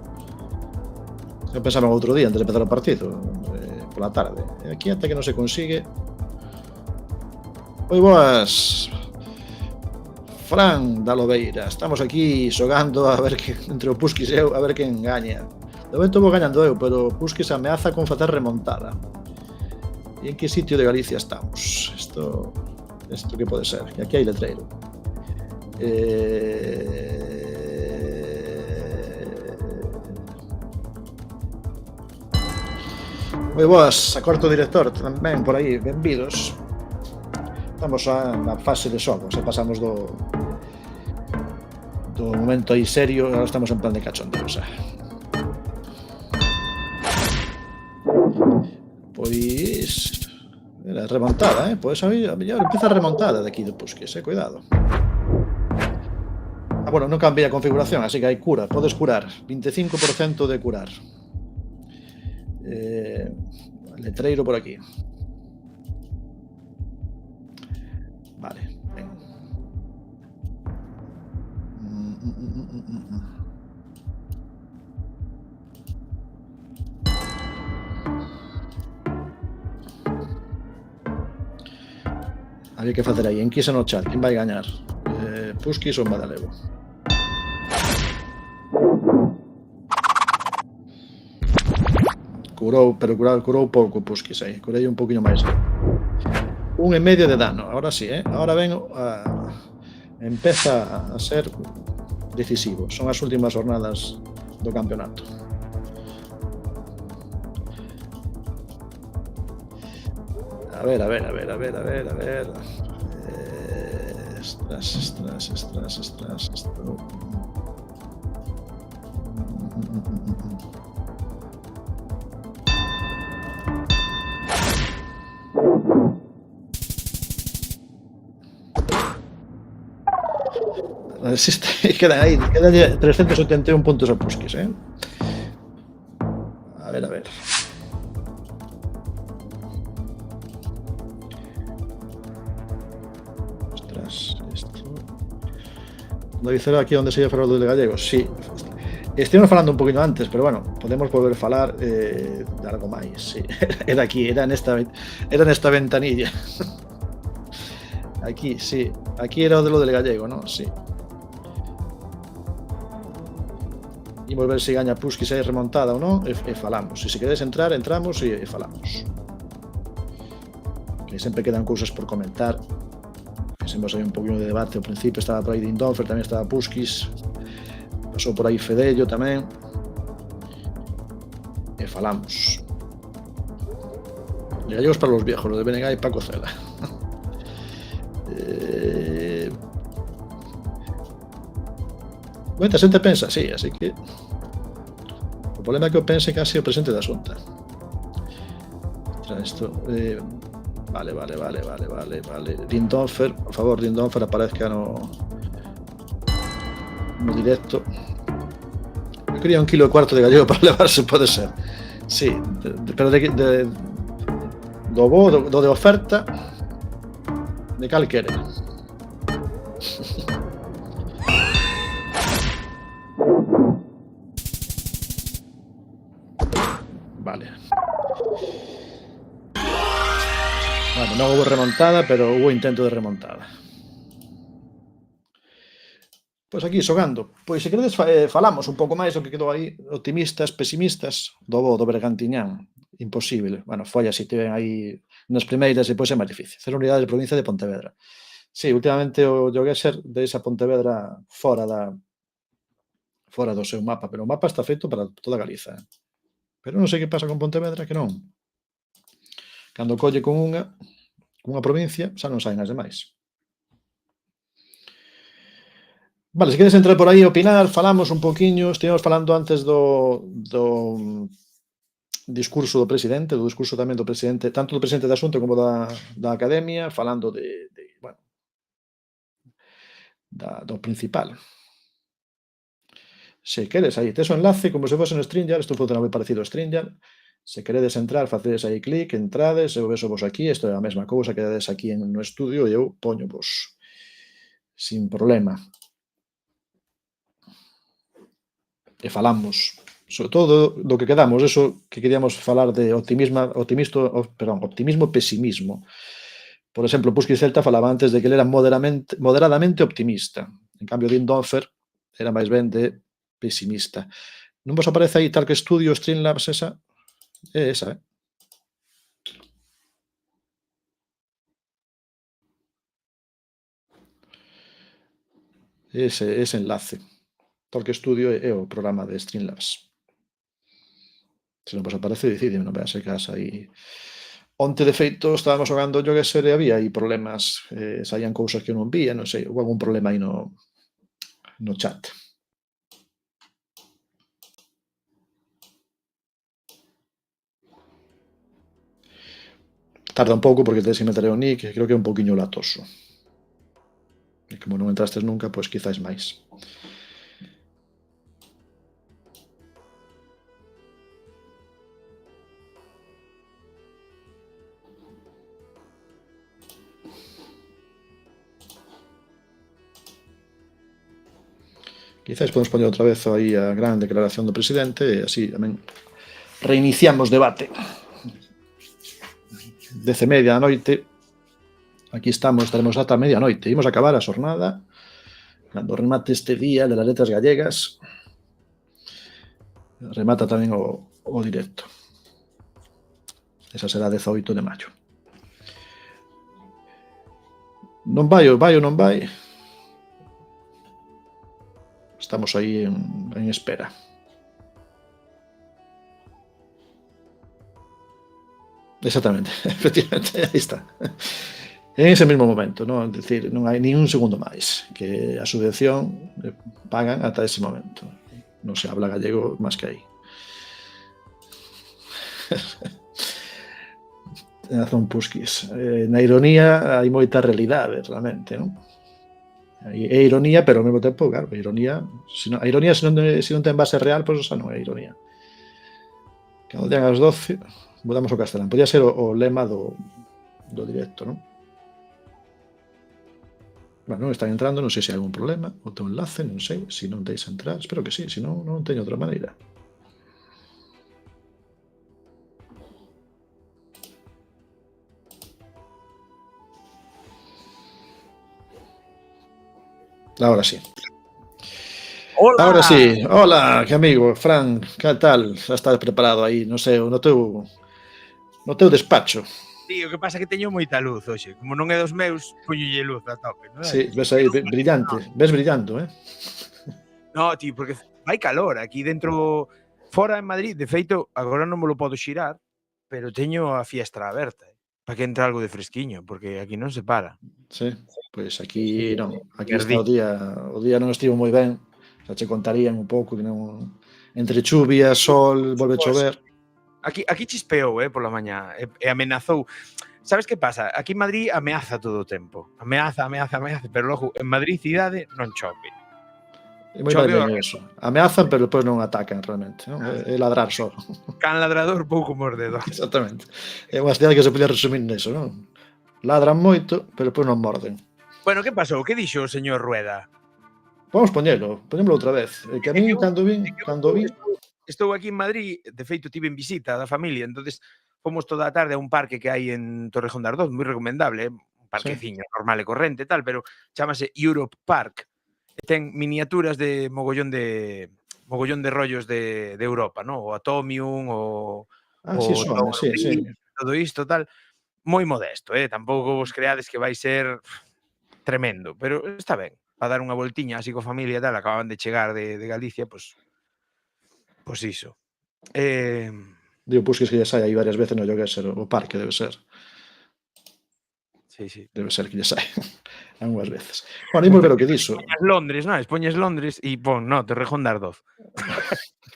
Eu pensaba outro día antes de empezar o partido, pola tarde. E aquí ata que non se consigue. Moi boas, Fran da Lobeira. Estamos aquí xogando a ver que entre o Puskis e eu, a ver quen gaña. De momento vou gañando eu, pero Puskis ameaza con facer remontada. E en que sitio de Galicia estamos? Isto que pode ser? E aquí hai letreiro. Moi boas, a corto director tamén por aí, benvidos. Estamos na fase de xogo, xa pasamos do momento aí serio, agora estamos en plan de cachondeo, xa. Pois era remontada, pois a mellor empieza a remontada de aquí de Puskis, cuidado. Bueno, non cambia a configuración, así que hai cura, podes curar, 25% de curar. Letreiro por aquí. Vale, ven. Había que facer aí, enquisa no chat, quen vai gañar? Puskis ou Madalevo? Curou, pero curou pouco Puskis aí, curei un poquinho máis. 1,5 de dano, ahora sí, ahora ven, empeza a ser decisivo, son as últimas jornadas do campeonato. A ver. Estras. Resiste, quedan 371 puntos a Puskis, A ver. Ostras, esto. No dice aquí onde se ia falar do de gallegos, sí. Estivemos falando un poquinho antes, pero bueno, podemos volver a falar de algo máis, sí. Era aquí, era nesta ventanilla. Aquí, sí. Aquí era o de lo del gallego, ¿no? Sí. Imos ver se gaña Puskis aí remontada ou non, e falamos. Se queredes entrar, entramos e falamos. Que sempre quedan cousas por comentar. Fixemos aí un poquinho de debate ao principio, estaba por aí Dindonfer, tamén estaba Puskis, pasou por aí Fedello tamén, e falamos. E gallegos para los viejos, lo de Benegá e Paco Cela. Moita xente pensa, sí, así que o problema é que eu pense case o presente da Xunta. Ostras, esto... vale. Dindonfer, por favor, Dindonfer, aparezca no directo. Eu quería 1,4 kg de gallego para levarse, pode ser. Sí, pero do bo, do de oferta, de cal quere. Vale. Bueno, non houve remontada, pero houve intento de remontada. Pois aquí, xogando. Pois se queredes falamos un pouco máis do que quedou aí, optimistas, pesimistas, do bo, do Bergantiñán. Imposible. Bueno, foi así, tiven aí nas primeiras e depois é máis difícil. 0 unidades de provincia de Pontevedra. Sí, últimamente o Jogueser deixa Pontevedra fora do seu mapa, pero o mapa está feito para toda Galiza. Pero non sei que pasa con Pontevedra, que non. Cando colle con unha provincia, xa non saen as demais. Vale, se queres entrar por aí a opinar, falamos un poquinho, estivemos falando antes do discurso do presidente, do discurso tamén do presidente, tanto do presidente da Xunta como da Academia, falando bueno, do principal. Se queres aí, tes o enlace como se fose no StreamYard, isto funciona moi parecido ao StreamYard. Se queredes entrar, facedes aí clic, entrades, eu vexo vos aquí, isto é a mesma cousa, quedades aquí no estudio e eu poño vos sin problema. E falamos, sobre todo do que quedamos, eso que queríamos falar de optimismo-pesimismo. Por exemplo, Pusky Celta falaba antes de que ele era moderadamente optimista. En cambio, Dindonfer era máis ben de pesimista. Non vos aparece aí tal que estudio Streamlabs esa? É esa, ese enlace. Porque Studio é o programa de Streamlabs. Se non vos aparece, decidime, non veas que casa aí. Onte, de feito, estábamos xogando Jogueser e había aí problemas, saían cousas que eu non vía, non sei, houve algún problema aí no chat. Tarda un pouco porque tens que meter o nick, creo que é un pouquiño latoso. E como non entrastes nunca, pois quizáis máis. Quizás podemos poñer outra vez aí a gran declaración do presidente e así tamén reiniciamos debate. 10:30 da noite. Aquí estaremos ata medianoite. Imos acabar a xornada cando remate este día de las letras gallegas. Remata tamén o directo. Esa será 18 de maio. Non vai ou non vai? Estamos aí en espera. Exactamente, efectivamente, aí está. En ese mesmo momento, non? É dicir, non hai ni un segundo máis, que a subvención pagan ata ese momento. Non se habla gallego máis que aí. Ten razón Puskis. Na ironía hai moita realidade, realmente, non? É ironía, pero ao mesmo tempo, claro, a ironía se non ten base real, pois xa non é ironía. Cando ten as 12, mudamos o castelán. Podría ser o lema do directo, non? Bueno, non están entrando, non sei se hai algún problema, o teu enlace, non sei, se non deixa entrar, espero que sí, se non teño outra maneira. Ahora sí. Hola. Ahora sí. Hola, que amigo. Fran, que tal? Xa estás preparado aí, non sei, no teu despacho. Tío, que pasa que teño moita luz hoxe. Como non é dos meus, poñolle luz a tope, non é? Sí, ves aí, brillante. Ves brillando, No, tío, porque vai calor aquí dentro, fora en Madrid. De feito, agora non me lo podo xirar, pero teño a fiestra aberta, para que entre algo de fresquiño, porque aquí non se para. Sí, pois aquí non. Aquí está o día non estivo moi ben. Xa che contarían un pouco que non... Entre chuvia, sol, volve a chover. Aquí chispeou, pola mañá, e amenazou. Sabes que pasa? Aquí en Madrid ameaza todo o tempo. Ameaza, pero logo en Madrid cidade non chove. É moi Chove madrileño eso. Ameazan, pero despois non atacan realmente, non? É ladrar só. can ladrador pouco mordedor. Exactamente. É unha cidade que se podía resumir neso, non? Ladran moito, pero despois non morden. Bueno, que pasou? Que dixo o señor Rueda? Vamos poñémolo outra vez. Que a min, cando vin, Estou aquí en Madrid, de feito tive en visita da familia, entonces fomos toda a tarde a un parque que hai en Torrejón de Ardoz, moi recomendable, un parqueciño normal e corrente e tal, pero chámase Europe Park, e ten miniaturas de mogollón de rollos de Europa, ¿no? O Atomium, o sí, son, sí. todo isto, tal. Moi modesto, tampouco vos creades que vai ser tremendo, pero está ben, para dar unha voltiña así coa familia e tal, acababan de chegar de Galicia, pois iso. Digo, pues que lle sai aí varias veces no Lloguéser, o parque debe ser. Sí. Debe ser que lle sai algunhas veces. Bueno, imos ver o que dixo. Poñes Londres e pon, Torrejón de Ardoz.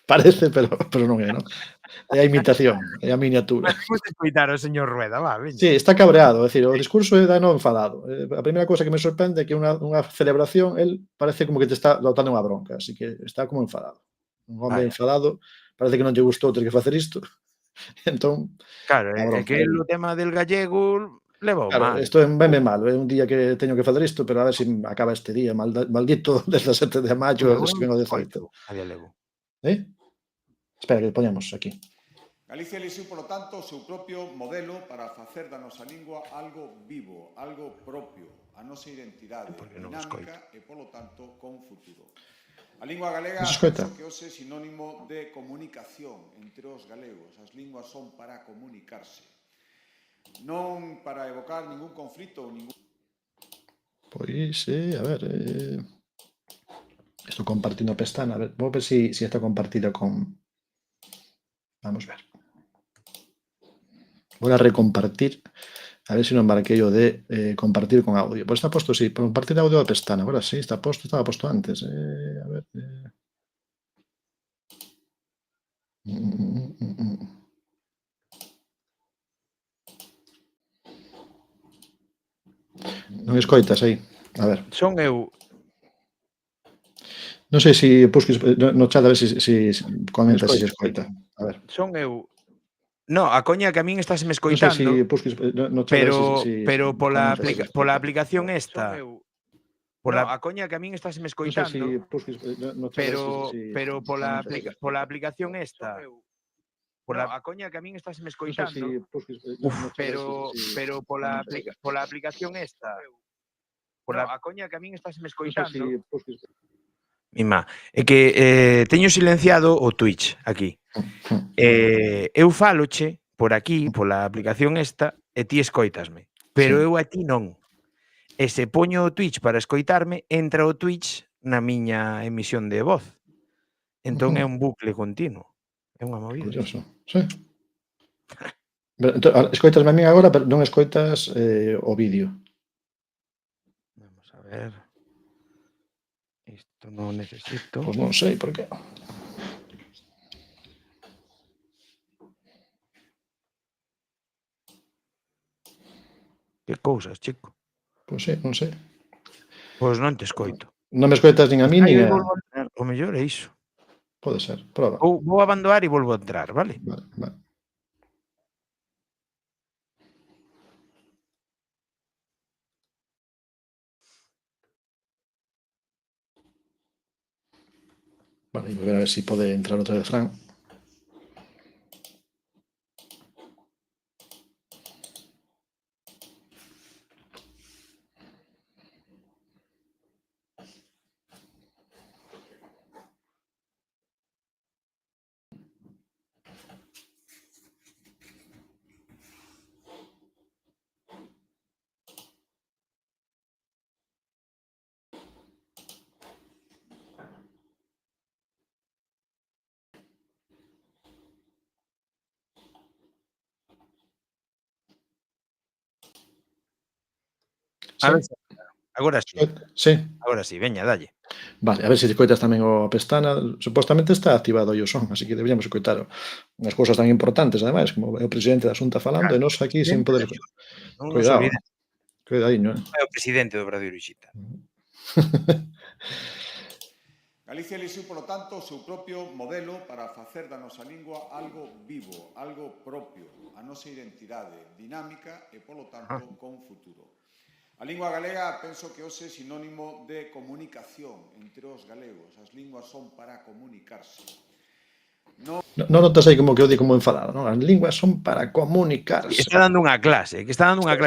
Parece, pero non é, non? É a imitación, é a miniatura. Vamos a escoitar ao señor Rueda, va, veña. Sí, está cabreado, é dicir, o discurso é dano enfadado. A primeira cousa que me sorprende é que unha celebración, el parece como que te está botando unha bronca, así que está como enfadado. Un home enfadado, parece que non lle gustou ter que facer isto. Entón, claro, é que o tema del gallego levou mal. Isto venme mal, é un día que teño que facer isto, pero a ver se acaba este día, maldito 17 de maio, se vengo 18. Espera, que poñamos aquí. Galicia elixiu, polo tanto, o seu propio modelo para facer da nosa lingua algo vivo, algo propio, a nosa identidade dinámica e, polo tanto, con futuro. A lingua galega penso que hoxe é sinónimo de comunicación entre os galegos. As linguas son para comunicarse, non para evocar ningún conflito ou ningún... Pois, a ver... Estou compartindo a pestana, a ver, vou ver se está compartida con... Vamos ver. Vou a recompartir, a ver se non marquei o de compartir con audio. Pois está posto, sí, compartir audio a pestana. Agora sí, está posto, estaba posto antes. A ver... Non escoitas aí. A ver. Son eu. Non sei se busques no chat a ver se comenta se escoita. A ver. Son eu. No, a coña que a min estás me escoitando. Non sei se busques no chat pero pola aplicación esta. A coña que a min estás me escoitando. Non sei se busques no chat pero pola aplicación esta. A coña que a min estás me escoitando. Pero pola aplicación esta. A coña que a min estás me escoitando. Mima, é que teño silenciado o Twitch aquí. Eu fáloche por aquí, pola aplicación esta, e ti escoitasme. Pero eu a ti non. E se poño o Twitch para escoitarme, entra o Twitch na miña emisión de voz. Entón é un bucle continuo. É unha movida. Curioso, sí. Escoitasme a min agora, pero non escoitas o vídeo. Vamos a ver... Isto non necesito... Pois non sei por qué. Que cousas, chico. Pois sí, non sei. Pois non te escoito. Non me escoitas nin a mí, nin a... O mellor é iso. Pode ser, proba. Vou abandonar e volvo a entrar, vale? Vale. Vale, vou ver a ver se pode entrar outra vez Fran. A ver, Agora sí, Sí. veña, dalle. Vale, a ver se escoitas tamén o Pestana. Supostamente está activado aí o son, así que deberíamos escoitaro. Unhas cousas tan importantes, ademais, como é o presidente da Xunta falando, e Claro, nós aquí sen presidente poder... da Xunta, non nos Cuidado, olvidemos, cuidadiño, é o presidente do Obradoiro Dixital. Galicia elixiu, polo tanto, o seu propio modelo para facer da nosa lingua algo vivo, algo propio, a nosa identidade dinámica e, polo tanto, con futuro. A lingua galega penso que hoxe é sinónimo de comunicación entre os galegos. As linguas son para comunicarse. Non notas aí como que o di como enfadado, non? As linguas son para comunicarse. Está dando unha clase,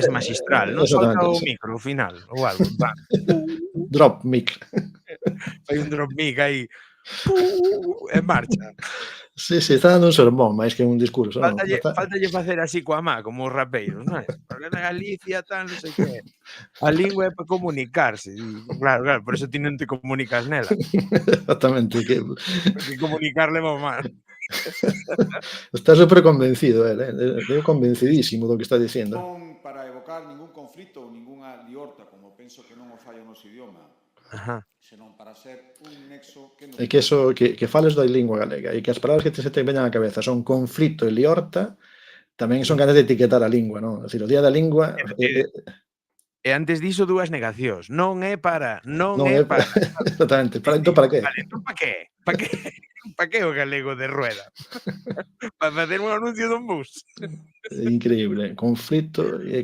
magistral, non solta o Exactamente, sí. micro ao final ou algo, en plan. Drop mic. Fai un drop mic aí, en marcha. Sí, está dando un sermón máis que un discurso, non? Faltalle facer así coa má, como os rapeiros, non é? Porque na Galicia tal, non sei que. A lingua é para comunicarse. Claro, por eso ti non te comunicas nela. Exactamente, que Porque comunicar leva mal. está super convencido eu convencidísimo do que está dicindo. Non para evocar ningún conflito ou ningunha liorta, como penso que non o fai o noso idioma, senón para ser un nexo que nos... E que eso, que fales da lingua galega e que as palabras que se te veñan á cabeza son conflito e liorta, tamén son ganas de etiquetar a lingua, non? É dicir, o día da lingua... E antes diso dúas negacións. Non é para. Exactamente. Entón, para que? Vale, entón para que? Para que o galego de rueda? Para facer un anuncio dun bus. Increíble. Conflito e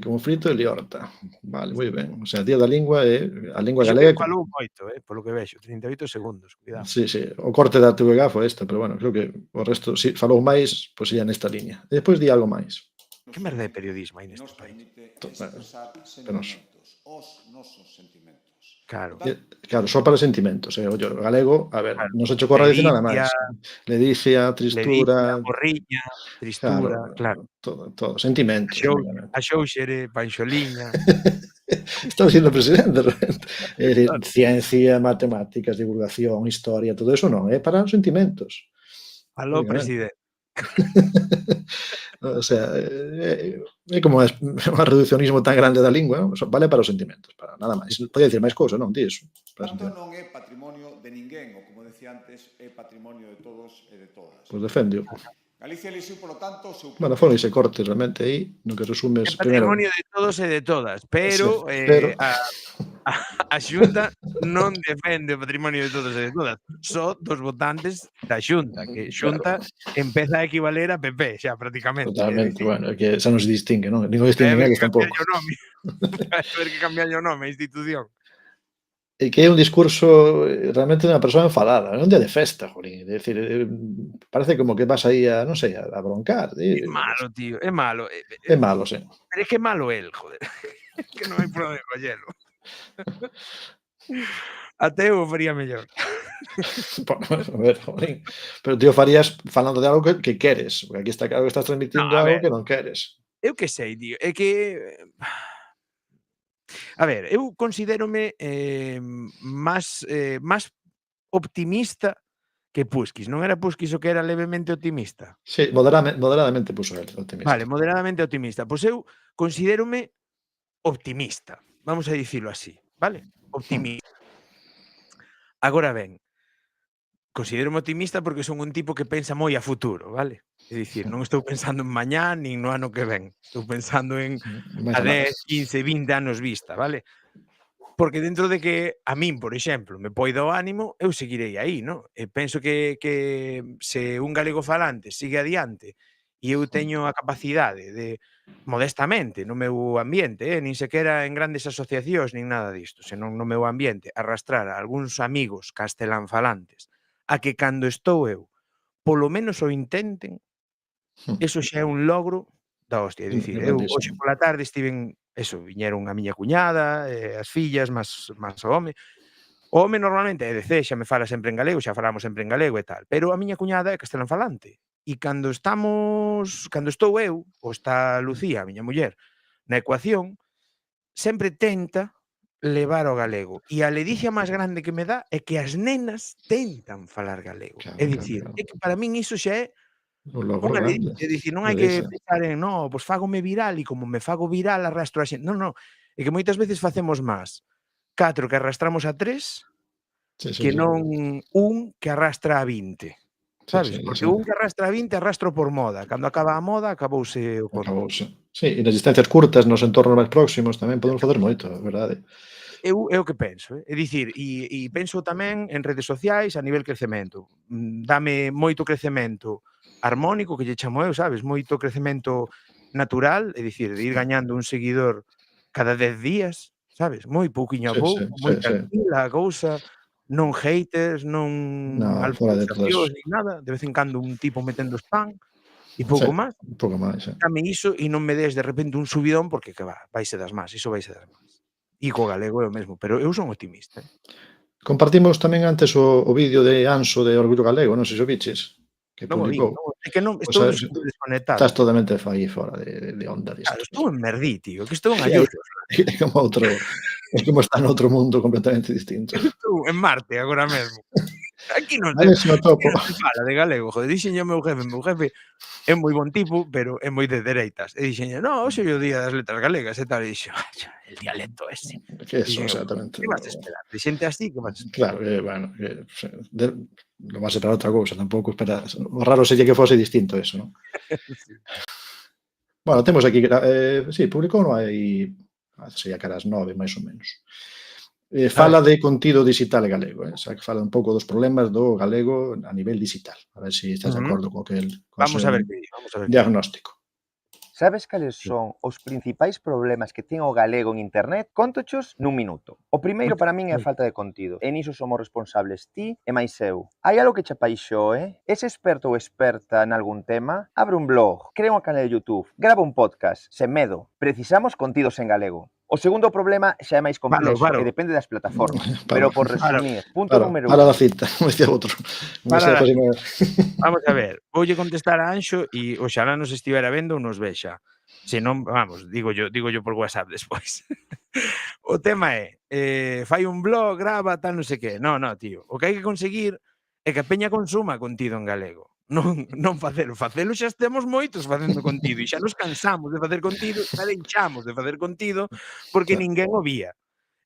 liorta. Vale, moi ben. O sea, día da lingua é a lingua galega... Falou moito, polo que vexo. 38 segundos, cuidado. Sí. O corte da TVG foi este, pero bueno, creo que o resto, si falou máis, pois ia nesta liña. E despois di algo máis. Que merda de periodismo hai neste Nos país? permite expresar sentimentos, os nosos sentimentos. Claro. Claro, só para sentimentos. O galego, a ver, non se che ocorre dicir nada máis. Ledicia, tristura... Borriña, tristura, claro. Todo. Sentimentos. A xouxere, panxoliña... Está dicindo o presidente. Ciencia, matemáticas, divulgación, historia, todo eso non, é para os sentimentos. Aló, presidente. O sea, é como un reduccionismo tan grande da lingua, non? Vale para os sentimentos, para nada máis. Podía dicir máis cousa, non? Diso. Tanto non é patrimonio de ninguén, ou como decía antes, é patrimonio de todos e de todas. Pois defendio. Galicia elixiu, polo tanto, o seu... Bueno, foron ese corte realmente aí, no que resumes... É patrimonio de todos e de todas, pero a Xunta non defende o patrimonio de todos e de todas, só dos votantes da Xunta, que Xunta empeza a equivaler a PP, xa, prácticamente. Totalmente, bueno, é que xa non se distingue, non? Ninguén distingue eles tampouco. Vai haber que cambiarlle o nome a institución. E que é un discurso realmente de unha persoa enfadada, é un día de festa, jolín. É dicir, parece como que vas aí a, non sei, a broncar. É malo, tío, é malo. É malo, sí. Pero é que é malo el, joder. Que non hai problema de collelo. Até eu o faría mellor. A ver, jolín. Pero tío, farías falando de algo que queres, porque aquí está claro que estás transmitindo algo que non queres. Eu que sei, tío, é que... A ver, eu considérome máis optimista que Puskis. Non era Puskis o que era levemente optimista? Sí, moderadamente puso el optimista. Vale, moderadamente optimista. Pois eu considérome optimista. Vamos a dicilo así, vale? Optimista. Agora ben, considérome optimista porque son un tipo que pensa moi a futuro, vale? É dicir, non estou pensando en mañá nin no ano que ven. Estou pensando en a 10, 15, 20 anos vista, vale? Porque dentro de que a min, por exemplo, me poida o ánimo, eu seguirei aí, non? E penso que se un galego falante sigue adiante e eu teño a capacidade de, modestamente, no meu ambiente, nin sequera en grandes asociacións nin nada disto, senón no meu ambiente, arrastrar a algúns amigos castelán falantes a que cando estou eu, polo menos o intenten, eso xa é un logro da hostia. É dicir, eu hoxe pola tarde estiven, viñeron a miña cuñada, as fillas, máis o home. O home normalmente é de C, xa me fala sempre en galego, xa falamos sempre en galego e tal, pero a miña cuñada é castelán falante. E cando estou eu, ou está Lucía, a miña muller, na ecuación, sempre tenta levar o galego. E a ledicia máis grande que me dá é que as nenas tentan falar galego. É dicir, é que para min iso xa é unha ledicia. É dicir, non hai que pensar en, no, pois fágome viral e como me fago viral arrastro a xente. Non, é que moitas veces facemos máis 4 que arrastramos a 3 Sí, sí, que sí. non un que arrastra a 20. Sí, Sabes? sí, Porque sí. un que arrastra a 20 arrastro por moda. Cando acaba a moda, acabouse o conto. Acabouse. Sí, e nas distancias curtas, nos entornos máis próximos tamén podemos facer moito, é verdade. É o que penso, é dicir, e penso tamén en redes sociais a nivel crecemento. Dame moito crecemento harmónico, que lle chamo eu, sabes? Moito crecemento natural, é dicir, de ir gañando un seguidor cada 10 días, sabes? Moi pouquiño a Sí, sí, pouco, sí, moi sí. tranquila a cousa, non haters, non No, fora de todo eso. alborotacións, nin nada, de vez en cando un tipo metendo spam e Sí, pouco máis. un pouco máis, sí. Dame iso e non me des de repente un subidón porque que va, vaise das más, iso vaise das más. E co galego é o mesmo, pero eu son optimista. Compartimos tamén antes o vídeo de Anso de Orgullo Galego, non sei se o viches, que Non o vi, publicou. é que non, Pois estou sabes, super desconectado. estás totalmente aí fora de onda Claro, disto. estou en Merdí, tío, que estou en É Ayuso. como outro, é como está noutro mundo completamente distinto. Estou en Marte agora mesmo. Aquí non A ver se me topo. se fala de galego, joder, dixenlle ao meu jefe é moi bon tipo, pero é moi de dereitas. E dixenlle, no, hoxe é o día das letras galegas e tal, e dixo, el dialecto ese. Que eso, Dixen eu, exactamente. que vas a esperar? De xente así, que vas a esperar? Claro, bueno, non vas a esperar outra cousa, tampouco esperas. O raro sería que fose distinto eso, non? Sí. Bueno, temos aquí, sí, publicou no hai, sería caras 9, máis ou menos. Fala de contido digital galego, xa que fala un pouco dos problemas do galego a nivel digital. A ver se estás de acordo co que el Vamos a ver que di, vamos a ver que di. diagnóstico. Sabes cales son os principais problemas que ten o galego en internet? Cóntochos nun minuto. O primeiro para min é a falta de contido. E niso somos responsables ti e máis eu. Hai algo que che apaixoe? Es experto ou experta en algún tema? Abre un blog, crea un canal de YouTube, grava un podcast, sen medo. Precisamos contidos en galego. O segundo problema xa é máis complexo Paro. e depende das plataformas. Paro. Pero por resumir, punto número Para 1. da cita, como decía outro. Para da Vamos a ver, voulle contestar a Anxo e oxalá nos estivera vendo ou nos vexa. Se non, vamos, digo yo por WhatsApp despois. O tema é, fai un blog, grava, tal, non sei que. No, tío, o que hai que conseguir é que a peña consuma contido en galego. Non facelo. Facelo xa temos moitos facendo contido e xa nos cansamos de facer contido, xa deixamos de facer contido porque ninguén o vía.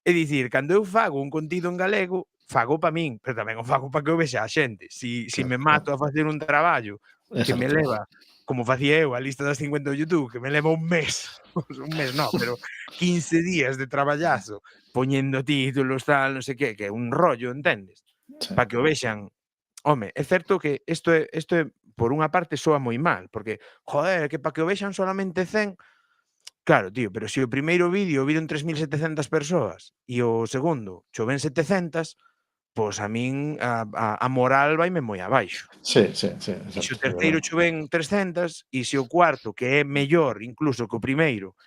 É dicir, cando eu fago un contido en galego, fago pa min, pero tamén o fago pa que o vexa a xente. Si me mato a facer un traballo que me leva, como facía eu, a lista das 50 do YouTube, que me leva un mes, un mes no, pero 15 días de traballazo, poñendo títulos, tal, non sei que é un rollo, entendes? Pa que o vexan. Home, é certo que isto é, por unha parte, soa moi mal, porque, joder, que pa que o vexan solamente 100. Claro, tío, pero se o primeiro vídeo o viron 3.700 persoas e o segundo choven 700, pois a min a moral vaime moi abaixo. Sí. E se o terceiro choven 300 e se o cuarto, que é mellor incluso que o primeiro,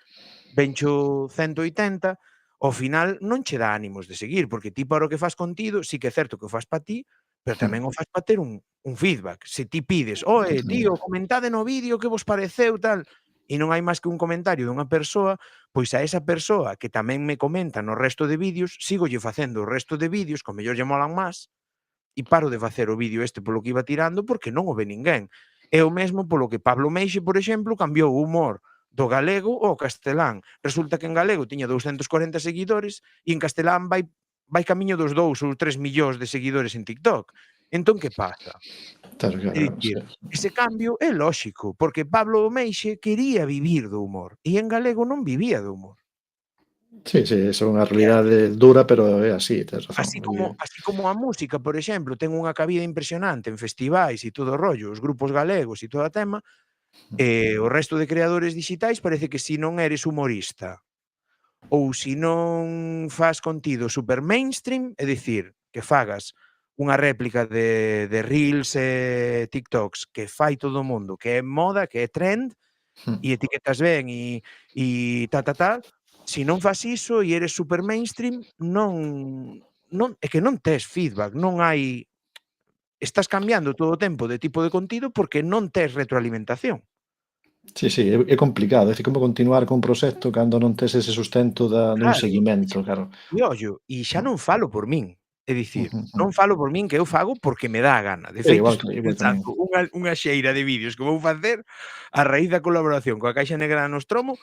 vencho 180, ao final non che dá ánimos de seguir, porque ti para o que fas contido, sí que é certo que o fas pa ti, pero tamén o fas pa ter un feedback. Se ti pides, tío, comentade no vídeo que vos pareceu, tal, e non hai máis que un comentario dunha persoa, pois a esa persoa que tamén me comenta no resto de vídeos, sígolle facendo o resto de vídeos, que ao mellor lle molan máis, e paro de facer o vídeo este polo que iba tirando porque non o ve ninguén. É o mesmo polo que Pablo Meixe, por exemplo, cambiou o humor do galego ao castelán. Resulta que en galego tiña 240 seguidores e en castelán vai camiño dos 2 ou 3 millóns de seguidores en TikTok. Entón, que pasa? Claro, É dicir, ese cambio é lóxico, porque Pablo Meixe quería vivir do humor e en galego non vivía do humor. Sí, é unha realidade dura, pero é así, tes razón. Así como a música, por exemplo, ten unha cabida impresionante en festivais e todo o rollo, os grupos galegos e todo o tema, e o resto de creadores digitais parece que se non eres humorista ou se non fas contido super mainstream, é dicir, que fagas unha réplica de Reels e TikToks que fai todo o mundo, que é moda, que é trend, e etiquetas ben e tal, se non fas iso e eres super mainstream, é que non tes feedback, non hai... Estás cambiando todo o tempo de tipo de contido porque non tes retroalimentación. Sí, é complicado, é dicir, como continuar con un proxecto cando non tes ese sustento dun seguimento, claro. E ollo, e xa non falo por min, é dicir, non falo por min, que eu fago porque me dá a gana. De feito, estou pensando unha xeira de vídeos que vou facer a raíz da colaboración coa Caixa Negra de Nostromo,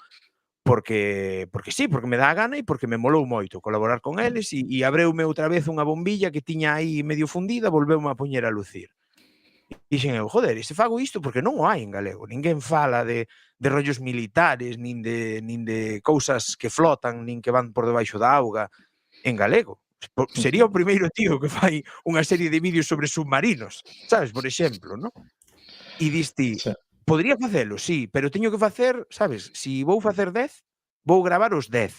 porque sí, porque me dá a gana e porque me molou moito colaborar con eles e abreume outra vez unha bombilla que tiña aí medio fundida, volveume a poñer a lucir. Dixen eu, joder, e se fago isto porque non o hai en galego, ninguén fala de rollos militares, nin de cousas que flotan, nin que van por debaixo da auga en galego. Sería o primeiro tío que fai unha serie de vídeos sobre submarinos, sabes, por exemplo, ¿no? E diste, Sí. podría facelo, sí, pero teño que facer, sabes, si vou facer 10, vou gravar os 10,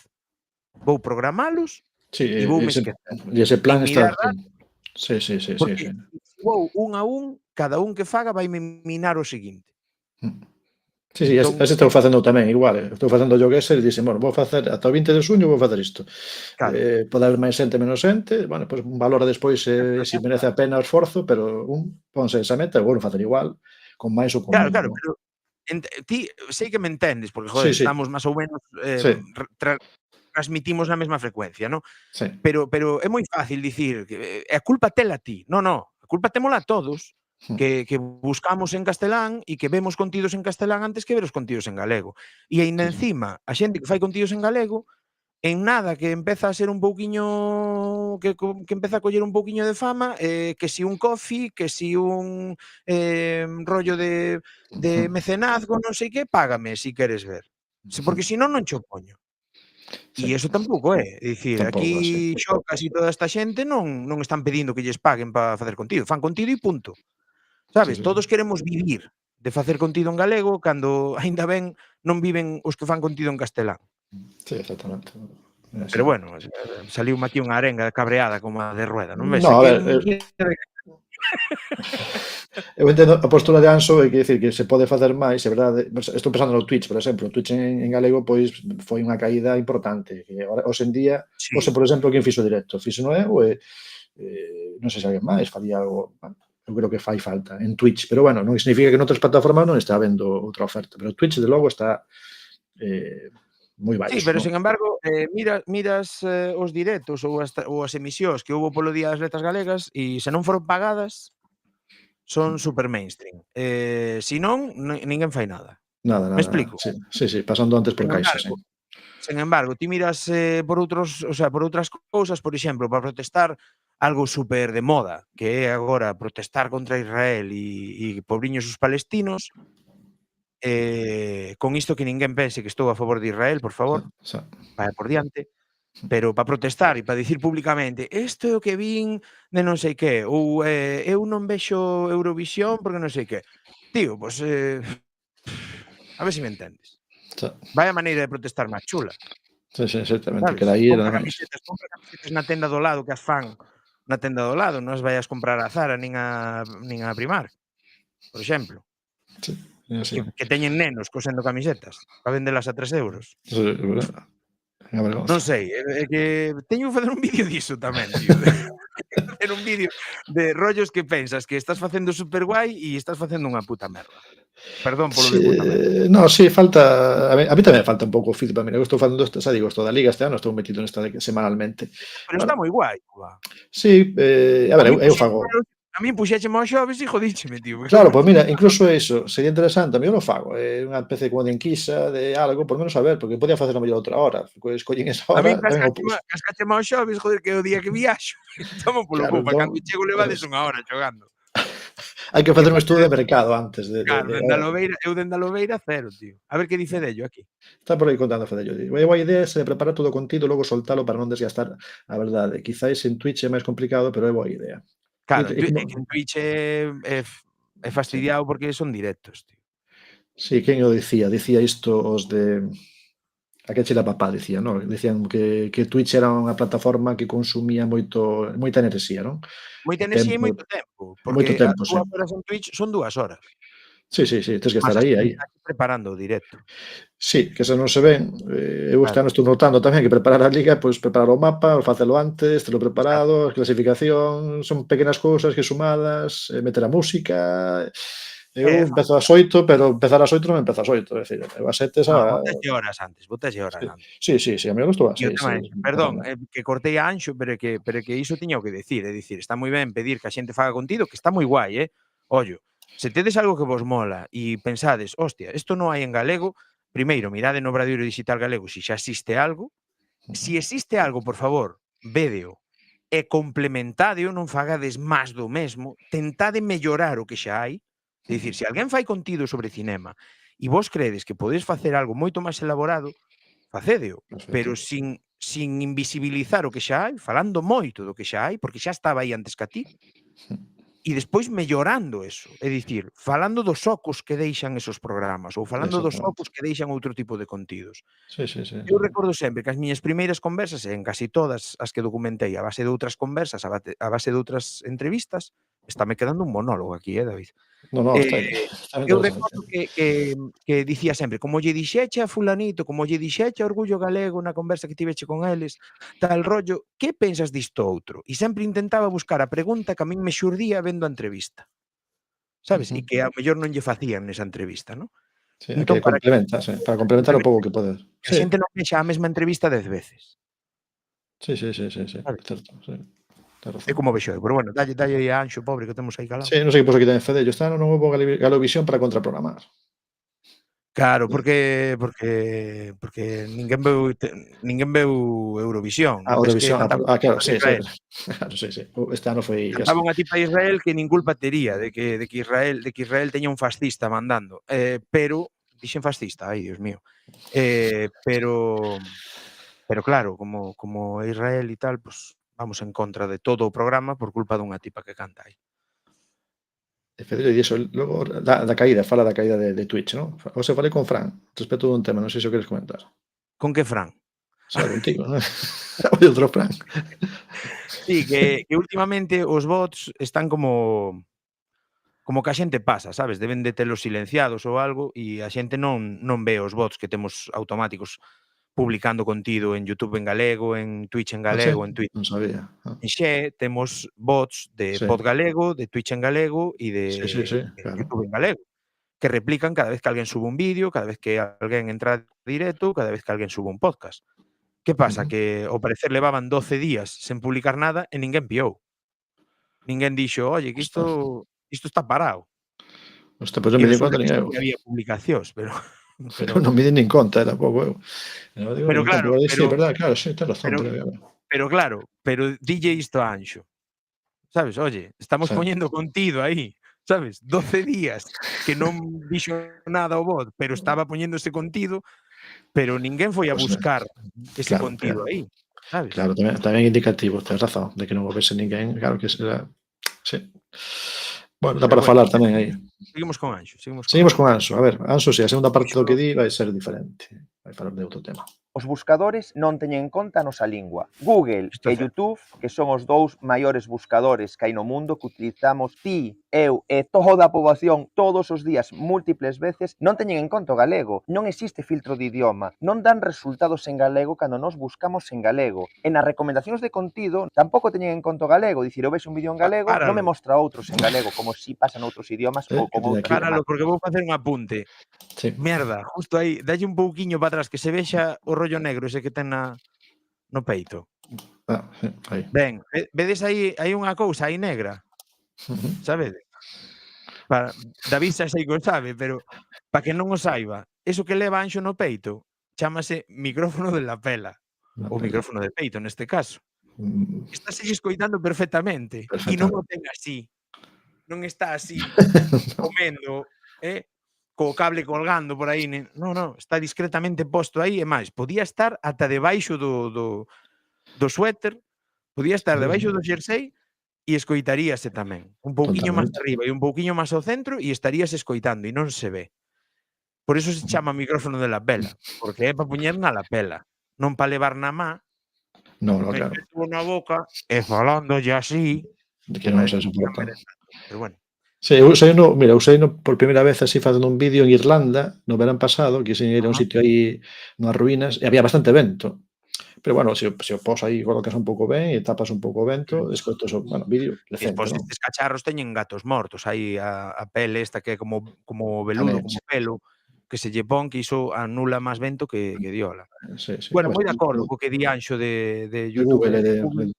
vou programalos Sí, e voume esquecer. ese plan Sin está... mirar nada, Sí, sí, sí, sí, porque sí. se vou un a un, cada un que faga vai me minar o seguinte. Sí, sí, Entón, ese estou facendo tamén igual. Estou facendo yo guesser e dixen, bueno, vou facer ata o 20 de xuño vou facer isto. Claro. Pode haber máis xente, menos xente, bueno, pois valora despois se merece a pena o esforzo, pero ponse esa meta e vou facer igual, con máis ou con Claro, menos. claro, pero ti sei que me entendes, porque, Sí, joder, sí. estamos máis ou menos, Sí. transmitimos na mesma frecuencia, ¿no? Sí. Pero é moi fácil dicir que a culpa tela ti. No, a culpa témola a todos, que buscamos en castelán e que vemos contidos en castelán antes que ver os contidos en galego. E aínda encima, a xente que fai contidos en galego, en nada que empeza a ser un pouquiño que empeza a coller un pouquiño de fama, que si un coffee, que si un rollo de mecenazgo, non sei que, págame si queres ver. Porque senón non cho poño. E iso tampouco é. É dicir, Tampouco, aquí Xocas e toda esta xente non están pedindo que lles paguen para facer contido. Fan contido e punto. Sabes? Sí. Todos queremos vivir de facer contido en galego cando, aínda ben, non viven os que fan contido en castelán. Sí, exactamente. Pero bueno, saliume aquí unha arenga cabreada como a de Rueda, non ves? No, a ver, eu entendo a postura de Anxo, é que dicir que se pode facer máis, é verdade. Estou pensando no Twitch, por exemplo. O Twitch en galego, pois, foi unha caída importante. Que agora, hoxe en día, hoxe, por exemplo, quen fixo directo? Fixo eu e non sei se alguén máis faría algo. Eu creo que fai falta en Twitch, pero bueno, non significa que noutras plataformas non está habendo outra oferta, pero Twitch, de logo, está moi baixo. Sí, pero sen embargo, miras os directos ou as emisións que houbo polo Día das Letras Galegas e se non foron pagadas, son super mainstream. Se non, ninguén fai nada. Nada. Me explico? Sí, pasando antes por caixa, sí. Sen embargo, ti miras por outras cousas, por exemplo, para protestar algo super de moda, que é agora protestar contra Israel e pobriños os palestinos. Con isto que ninguén pense que estou a favor de Israel, por favor, vai por diante, pero para protestar e para dicir públicamente isto é o que vin de non sei que, ou eu non vexo Eurovisión porque non sei que. Tío, pois a ver se me entendes. Vai a maneira de protestar máis chula. Sí, exactamente. Sabes? Que daí compra camisetas na tenda do lado que as fan na tenda do lado, non as vayas comprar a Zara nin a Primark, por exemplo. Sí. Que teñen nenos cosendo camisetas para vendelas a 3 euros. Non sei, é que teño que facer un vídeo diso tamén, tío. Facer un vídeo de rollos que pensas que estás facendo super guai e estás facendo unha puta merda. Perdón polo de puta merda. No, sí, falta... A mí tamén falta un pouco o feedback. Mira, eu estou facendo isto, xa digo, isto da Liga este ano, estou metido nesta semanalmente. Pero está moi guai, Sí, a ver, eu fago... A mí puxécheme aos xoves e jodícheme, tío. Claro, pois mira, incluso eso, sería interesante, a mí eu non fago, unha especie como de enquisa, de algo, por menos saber, porque podía facer a mellor outra hora, escollen esa A mí hora, tamén o pus. cascácheme aos xoves, joder, que é o día que viaxo. Tomo polo cu, para cando chego levades unha hora xogando. Hai que facer un estudo de mercado antes de... Claro, eu dende a Lobeira, cero, tío. A ver que dice dello aquí. Está por aí contando Fedello. A boa idea é se preparar todo o contido, logo soltalo para non desgastar a verdade. Quizáis en Twitch é máis complicado, pero é boa idea. Claro, que en Twitch é fastidiado porque son directos, tío. Sí, quen o dicía? Dicía isto os de... A que che la papá, dicía, non? Dicían que Twitch era unha plataforma que consumía moita enerxía, non? Moita enerxía e moito tempo. Moito Porque tempo, as 2 horas en Twitch son 2 horas. Sí, tens que estar aí. Preparando o directo. Sí, que se non se ven. Eu este ano estou notando tamén que preparar a liga, pois preparar o mapa, facelo antes, telo preparado, a clasificación, son pequenas cousas que sumadas, meter a música. Eu empezo ás 8, pero empezar ás 8 non empeza ás 8, é dicir, eu ás 7 xa... Boteslle horas antes. Sí, a mí estou ás 6. Perdón, que cortei a Anxo, pero que iso tiña o que decir, é dicir, está moi ben pedir que a xente faga contido, que está moi guai, Ollo, se tedes algo que vos mola e pensades, hostia, isto non hai en galego, primeiro, mirade no Obradoiro Digital Galego se xa existe algo. Se existe algo, por favor, védeo e complementádeo, non fagades máis do mesmo, tentade mellorar o que xa hai. É dicir, se alguén fai contido sobre cinema e vos credes que podedes facer algo moito máis elaborado, facédeo, pero sin invisibilizar o que xa hai, falando moito do que xa hai, porque xa estaba aí antes que a ti, e despois mellorando eso. É dicir, falando dos ocos que deixan esos programas ou falando dos ocos que deixan outro tipo de contidos. Sí, sí, sí. Eu recordo sempre que as miñas primeiras conversas, en casi todas as que documentei a base de outras conversas, a base de outras entrevistas, estáme quedando un monólogo aquí, David? No, está ben Eu interesante. recordo que dicía sempre, como lle dixeche a fulanito, como lle dixeche a Orgullo Galego na conversa que tiveche con eles, tal rollo, que pensas disto outro? E sempre intentaba buscar a pregunta que a min me xurdía vendo a entrevista. Sabes? E que ao mellor non lle facían nesa entrevista, non? Sí, Entón, que complementa, sí, para complementar o pouco que podes. que a xente non vexa a mesma entrevista 10 veces. Sí, certo, sí. Tes É razón. como vexo eu, pero bueno, dalle aí a Anxo, pobre, que temos aí calado. Sí, non sei que pos aquí ten Fedello. Este ano non houbo Galovisión para contraprogramar. Claro, porque ninguén veu Eurovisión, non ves que Eurovisión, cantaban claro, sí, Israel. claro, sí. Este ano foi casi. Cantaban a ti para Israel que nin culpa tería de que Israel teña un fascista mandando, pero dixen fascista, ai, Dios mío. Pero claro, como é Israel e tal, pues vamos en contra de todo o programa por culpa dunha tipa que canta aí. E Fedello di iso, logo da caída, fala da caída de Twitch, non? Hoxe falei con Fran respecto dun tema, non sei se o queres comentar. Con que Fran? Xa, contigo, non? Oi, outro Fran. Sí, que últimamente os bots están como que a xente pasa, sabes? Deben de telos silenciados ou algo e a xente non ve os bots que temos automáticos publicando contido en YouTube en galego, en Twitch en galego, en Twitch. Non sabía. En Xe temos bots de Sí. Pod Galego, de Twitch en galego e de Sí, claro. YouTube en galego, que replican cada vez que alguén sube un vídeo, cada vez que alguén entra directo, cada vez que alguén sube un podcast. Que pasa? Que ao parecer levaban 12 días sen publicar nada e ninguén piou. Ninguén dixo, oye, que isto está parado. Hostia, pois non E me di resulta conta que nin sí eu. que había publicacións, pero Pero non me di nin conta, tampouco eu. Pero claro, Sí, é verdade, claro, sí, tes razón. pero dille isto a Anxo. Sabes? Oye, estamos Sí. poñendo contido aí, sabes? 12 días que non dixo nada o bot, pero estaba poñendo ese contido, pero ninguén foi a Pues, buscar ese claro, contido aí, sabes? Claro, tamén indicativo, tes razón, de que non o vese ninguén, claro que será. Sí. Bueno, dá para falar tamén aí. Seguimos con Anxo. Seguimos con Anxo. A ver, Anxo, si a segunda parte do que di vai ser diferente. Vai falar de outro tema. Os buscadores non teñen en conta a nosa lingua. Google e YouTube, que son os dous maiores buscadores que hai no mundo, que utilizamos ti, eu e toda a poboación todos os días múltiples veces, non teñen en conta o galego. Non existe filtro de idioma. Non dan resultados en galego cando nos buscamos en galego. E nas recomendacións de contido tampouco teñen en conta o galego. Dicir, eu vexo un vídeo en galego, non me mostra outros en galego, como si pasa noutros idiomas ou como outras Páralo, porque vou facer un apunte. Sí. Merda, justo aí, dalle un pouquiño para atrás que se vexa o rollo negro ese que ten no peito. Sí, aí. Ben, vedes aí unha cousa aí negra? Sabedes? David xa sei que o sabe, pero para que non o saiba, eso que leva Anxo no peito chámase micrófono de lapela, ou micrófono de peito neste caso. Estás escoitando perfectamente e non o ten así. Non está así comendo, co cable colgando por aí, non, está discretamente posto aí, e máis, podía estar ata debaixo do suéter, podía estar debaixo do xersei e escoitaríase tamén. Un pouquiño máis arriba e un pouquiño máis ao centro e estarías escoitando e non se ve. Por iso se chama micrófono de lapela, porque é para poñer na lapela, non para levar na má, claro. meterlo na boca e falándolle así, De que non se soporta. Pero bueno. Sí, eu usei por primeira vez así facendo un vídeo en Irlanda no verán pasado, que ir a un sitio aí nas ruínas e había bastante vento. Pero bueno, se o pos aí, colocas un pouco ben e tapas un pouco o vento, escoitas o, vídeo decente, Despois estes cacharros teñen gatos mortos, aí a pele esta que é como veludo, como pelo, que se lle pon que iso anula máis vento que diola. Sí. Bueno, moi de acordo co que di Anxo de YouTube Google, e de Google.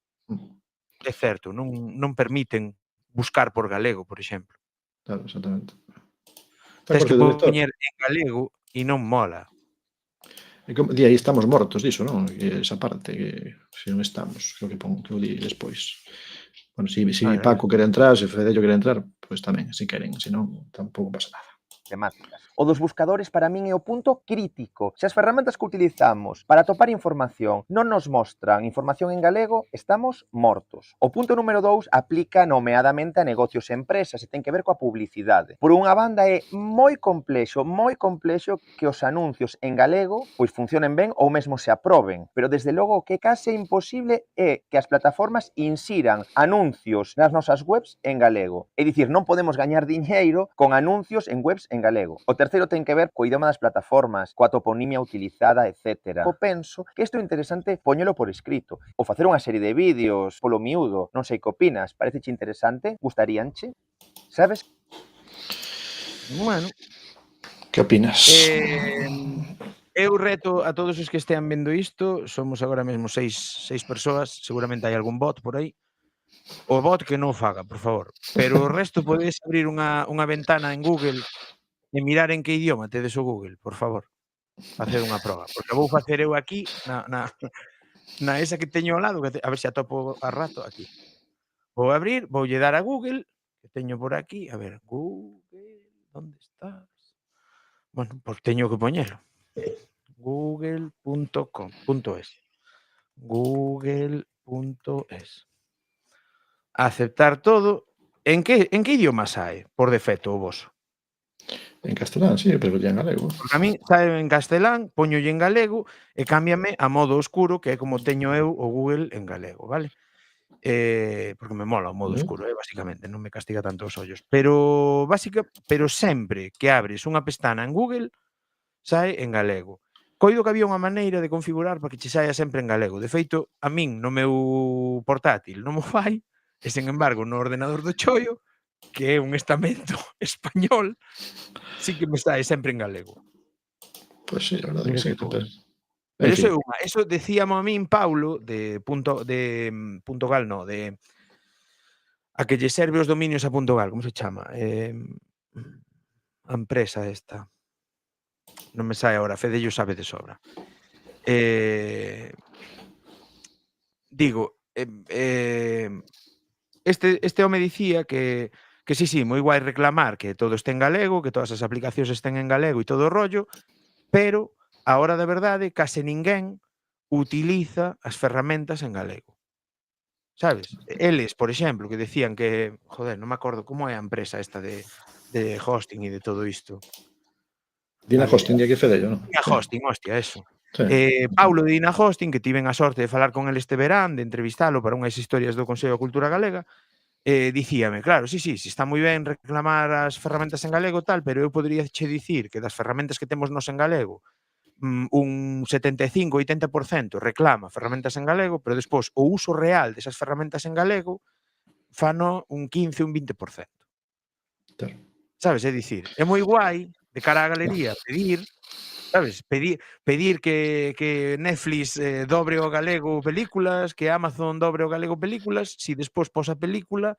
É certo, non permiten buscar por galego, por exemplo. Claro, exactamente. Tens que poñer en galego e non mola. Di aí estamos mortos diso, non? Esa parte, que se non estamos, creo que o di despois. Bueno, si Paco quere entrar, se Fedello quere entrar, pois tamén, se queren, se non, tampouco pasa nada. Temáticas. O dos buscadores para min é o punto crítico. Se as ferramentas que utilizamos para atopar información non nos mostran información en galego, estamos mortos. O punto número 2 aplica nomeadamente a negocios e empresas e ten que ver coa publicidade. Por unha banda é moi complexo que os anuncios en galego pois funcionen ben ou mesmo se aproben, pero desde logo o que case imposible é que as plataformas insiran anuncios nas nosas webs en galego. É dicir, non podemos gañar diñeiro con anuncios en webs en galego. O terceiro ten que ver co idioma das plataformas, coa toponimia utilizada, etc. Eu penso que isto é interesante poñelo por escrito, ou facer unha serie de vídeos polo miúdo, non sei que opinas, pareceche interesante? Gustaríanche? Sabes? Bueno, Que opinas? Eu reto a todos os que estean vendo isto, somos agora mesmo seis persoas, seguramente hai algún bot por aí. O bot que non o faga, por favor. Pero o resto podedes abrir unha ventana en Google e mirar en que idioma tedes o Google, por favor. Facer unha proba. Porque vou facer eu aquí, na esa que teño ao lado, a ver se atopo a rato aquí. Vou abrir, voulle dar a Google, que teño por aquí, a ver, Google, onde estás? Bueno, pois teño que poñelo. google.com.es google.es Aceptar todo. En que idioma sae por defecto o voso? En castelán, sí, pero ya en galego. Porque a min sae en castelán, poñolle en galego e cámbiame a modo oscuro, que é como teño eu o Google en galego, vale? Porque me mola o modo oscuro, basicamente, non me castiga tanto os ollos. Pero sempre que abres unha pestana en Google, sae en galego. Coido que había unha maneira de configurar para que che saia sempre en galego. De feito, a min no meu portátil non mo fai, e sen embargo no ordenador do Choio, que é un estamento español, sí que me sae sempre en galego. Pois sí, a verdade que sí. Pero eso é unha, eso decíamo a min Paulo de Puntogal, no, de a que lle serve os dominios a Puntogal, como se chama? A empresa esta. Non me sae agora, Fedello sabe de sobra. Digo, este home dicía que sí, moi guai reclamar que todo este en galego, que todas as aplicacións estén en galego e todo o rollo, pero a hora da verdade case ninguén utiliza as ferramentas en galego. Sabes? Eles, por exemplo, que decían que, joder, non me acordo como é a empresa esta de hosting e de todo isto. Dina Hosting, aquí Fedello, non? Dina Hosting, hostia, eso. Sí. Paulo de Dina Hosting, que tiven a sorte de falar con el este verán, de entrevistalo para unhas historias do Consello de Cultura Galega, dicíame, claro, sí, está moi ben reclamar as ferramentas en galego tal, pero eu podría che dicir que das ferramentas que temos nos en galego, un 75-80% reclama ferramentas en galego, pero despois o uso real desas ferramentas en galego fano un 15, un 20%. Claro. Sabes? É dicir, é moi guai de cara á galería pedir, sabes? Pedir que Netflix dobre o galego películas, que Amazon dobre o galego películas, si despois pos a película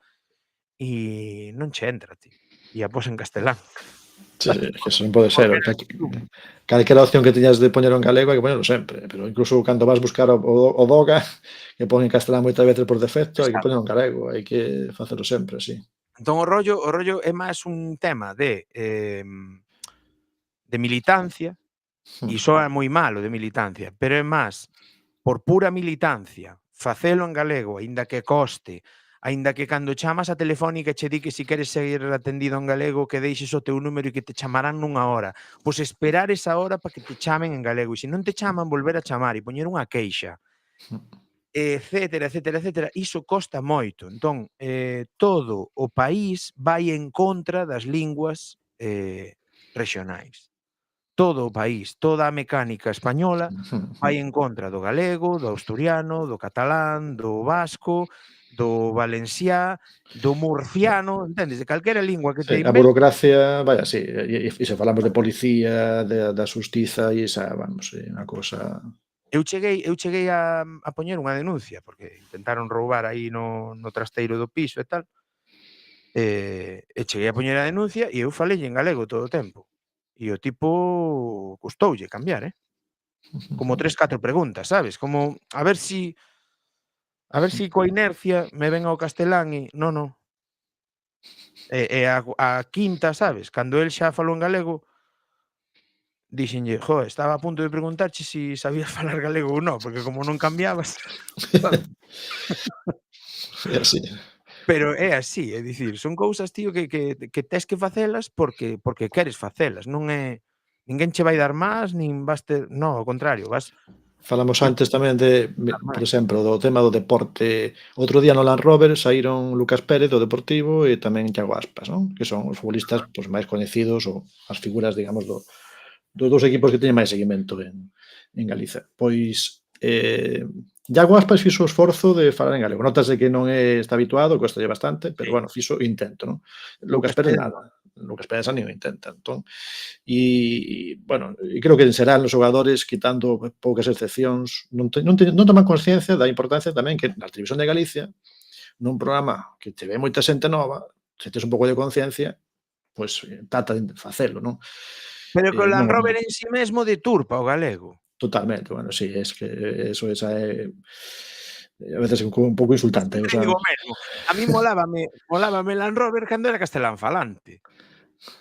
e non che entra, tío. E a pos en castelán. Sí, que eso non pode ser. Calquera opción que teñas de poñer en galego hai que poñerlo sempre, pero incluso cando vas buscar o Doga, que pon en castelán moitas veces por defecto, hai que poñerlo en galego, hai que facelo sempre, sí. Entón o rollo é máis un tema de militancia, e soa moi malo de militancia, pero é máis por pura militancia, facelo en galego, aínda que coste, aínda que cando chamas a Telefónica che di que se queres seguir atendido en galego que deixes o teu número e que te chamarán nunha hora. Pois esperar esa hora para que te chamen en galego, e se non te chaman, volver a chamar e poñer unha queixa, etcétera. Iso costa moito. Entón, todo o país vai en contra das linguas rexionais. Todo o país, toda a mecánica española vai en contra do galego, do asturiano, do catalán, do vasco, do valenciá, do murciano, entendes? De calquera lingua que te A burocracia, vaya, sí, e se falamos de policía, da xustiza, e esa, vamos, é unha cosa... Eu cheguei a poñer unha denuncia, porque intentaron roubar aí no trasteiro do piso e tal, e cheguei a poñer a denuncia e eu falei en galego todo o tempo. E o tipo custoulle cambiar, como 3, 4 preguntas, sabes? Como a ver si coa inercia me ven ao castelán e non. A quinta, sabes? Cando el xa falou en galego, díxenlle: "Joe, estaba a punto de preguntarche si sabías falar galego ou non, porque como non cambiabas", sabes? É así. Pero é así, é dicir, son cousas, tío, que tes que facelas porque queres facelas, non é ninguén che vai dar más, nin vas ter non, ao contrario, vas Falamos ter antes tamén de, dar por máis. exemplo, do tema do deporte. Outro día no Land Rover saíron Lucas Pérez do Deportivo e tamén Thiago Aspas, non? Que son os futbolistas pois, máis coñecidos ou as figuras, digamos, dos dous equipos que teñen máis seguimento en Galiza. Pois, Iago Aspas fixo o esforzo de falar en galego. Notase que non está habituado, costalle bastante, pero, Sí. bueno, fixo o intento, non? Lucas Lucas Pérez Pérez nada. Lucas Pérez nin o intenta. Entón, bueno, e creo que en xeral os xogadores, quitando poucas excepcións, non toman consciencia da importancia tamén que na televisión de Galicia, nun programa que te ve moita xente nova, se tes un pouco de conciencia, pois trata de facelo, non? Pero que o Land Non Rover en si mesmo deturpa o galego. totalmente, bueno, sí, es que eso esa é a veces un pouco insultante, o Sempre sea, digo o mesmo. A mí molábame Land Rover cando era castelán falante.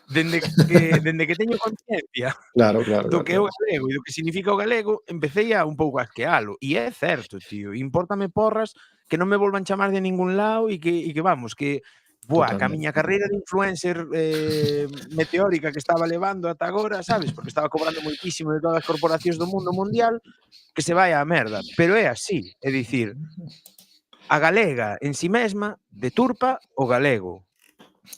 Dende que teño conciencia claro, claro, do claro, que é o claro. galego e do que significa o galego, empecei a un pouco a asquealo. E é certo, tío, impórtame porras que non me volvan chamar de ningún lado e que vamos, que que a Totalmente. miña carreira de influencer meteórica que estaba levando ata agora, sabes? Porque estaba cobrando moitísimo de todas as corporacións do mundo mundial, que se vai á merda. Pero é así, é dicir, a galega en si mesma deturpa o galego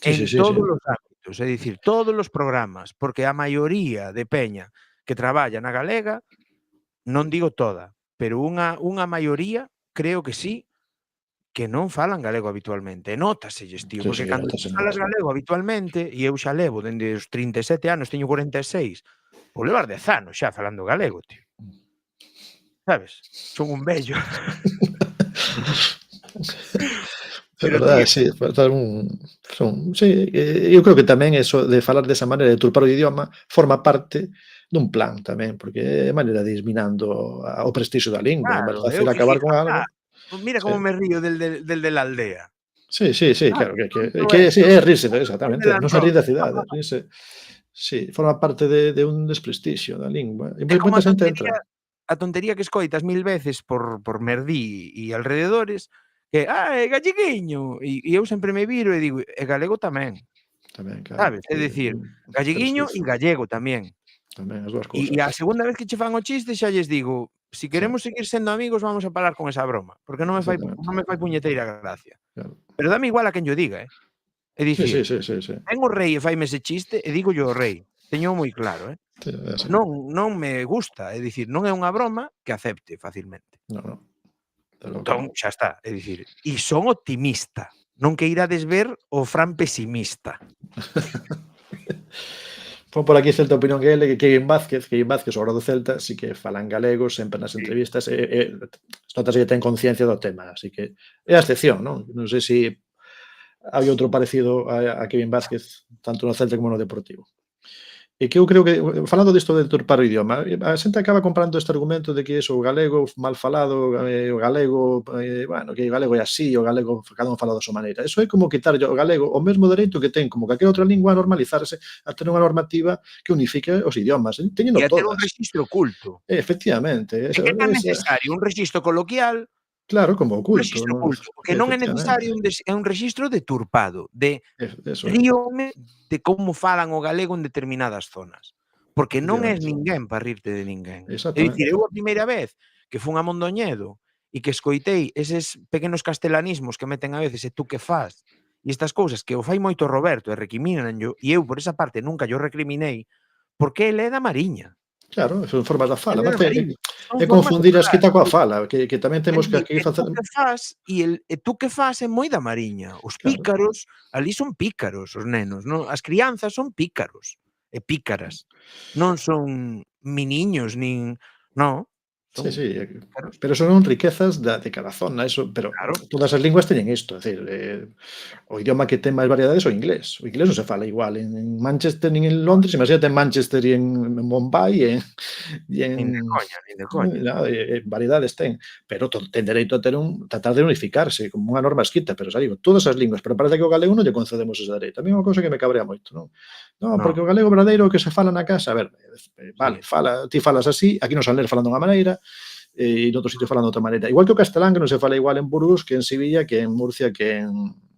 Sí, sí, en sí, sí. todos os ámbitos, é dicir, todos os programas, porque a maioría de peña que traballa na galega, non digo toda, pero unha maioría, creo que sí, que non falan galego habitualmente. E nótaselles, tío, Sí, sí, porque cando notase, falas notase. galego habitualmente, e eu xa levo dende os 37 anos, teño 46, vou levar 10 anos xa falando galego, tío. Sabes? Son un vello. É Pero, verdade, tío, sí, sí, eu creo que tamén eso de falar desa maneira, de turpar o idioma, forma parte dun plan tamén, porque é maneira de ir minando o prestixio da lingua, é máis claro, fácil eu acabar fixei con algo. mira Sí, como me río del de la aldea. sí, sí, sí, claro, Sabes? Pronto sí, é rirse, el de exactamente, Land non se rí Rover. da cidade, rirse, sí, forma parte de un desprestixio da lingua, e É como moita xente entra. a tontería que escoitas 1000 veces por Merdí e alrededores, que: é galleguiño", e eu sempre me viro e digo: "E galego tamén", Tamén, claro, sabes? É dicir, pero sí, galleguiño e gallego tamén. tamén as dúas E cousas. a segunda vez que che fan o chiste xa lles digo: "Si Sí, queremos seguir sendo amigos vamos a parar con esa broma, porque exactamente, non me fai puñeteira gracia". claro. Pero dame igual a quen llo diga, É Sí, sí, dicir, sí, sí, sí, ven o rei e faime ese chiste e dígollo ao rei. Teño moi claro, sí, é así. Non me gusta, é dicir, non é unha broma que acepte facilmente. No, no, de logo que Entón, non. xa está, é dicir, e son optimista, non que irades ver o Fran pesimista. Pon por aquí Celta Opinión GL que Kevin Vázquez, o do Celta, sí que fala en galego sempre nas Sí. entrevistas notase que ten conciencia do tema, así que é a excepción, non? Non sei se hai outro parecido a Kevin Vázquez, tanto no Celta como no Deportivo. E que eu creo que, falando disto de turpar o idioma, a xente acaba comprando este argumento de que o galego mal falado, o galego, bueno, que o galego é así, o galego cada un fala da súa maneira. Eso é como quitarlle ao galego o mesmo dereito que ten como calquera outra lingua a normalizarse, a ter unha normativa que unifique os idiomas. E Teñeno a ter un todas. rexistro oculto. Efectivamente. É que é tan necesario un rexistro coloquial, Claro, como un oculto, rexistro non? oculto, porque non é Efectivamente. necesario é un rexistro deturpado, Eso é. ríome de como falan o galego en determinadas zonas. Porque non és Efectivamente. ninguén para rirte de ninguén. É dicir, Exactamente. eu a primeira vez que fun a Mondoñedo e que escoitei eses pequenos castelanismos que meten a veces e tú que fas, e estas cousas que o fai moito Roberto e recrimínanllo, e eu por esa parte nunca llo recriminei, porque ele é da Mariña. Claro, son formas da fala. Ele é da Aparte, Mariña. Son é formas de confundir a falar. escrita coa fala, que tamén É temos que dicir, aquí facer. tú que fas é moi da Mariña. Os Claro. pícaros, ali son pícaros os nenos, non? As crianzas son pícaros e pícaras. Non son miniños nin non. Sí, sí, claro, pero son riquezas de cada zona, eso, pero claro. todas as linguas teñen isto, é dicir, o idioma que ten máis variedades é o inglés. O inglés non se fala igual en Manchester nin en Londres, imagínate en Manchester e en Bombay Nin de en coña, nin de coña. no, variedades ten, pero ten dereito a ter tratar de unificarse como unha norma escrita, pero xa digo, todas as linguas, pero parece que o galego non lle concedemos ese dereito. A mí é unha cousa que me cabrea moito, non? Non, porque No, o galego verdadeiro é o que se fala na casa, a ver, vale, sí. ti falas así, aquí non saben ler falando dunha maneira, e noutro sitio falan de outra maneira. Igual que o castelán, que non se fala igual en Burgos que en Sevilla, que en Murcia, que en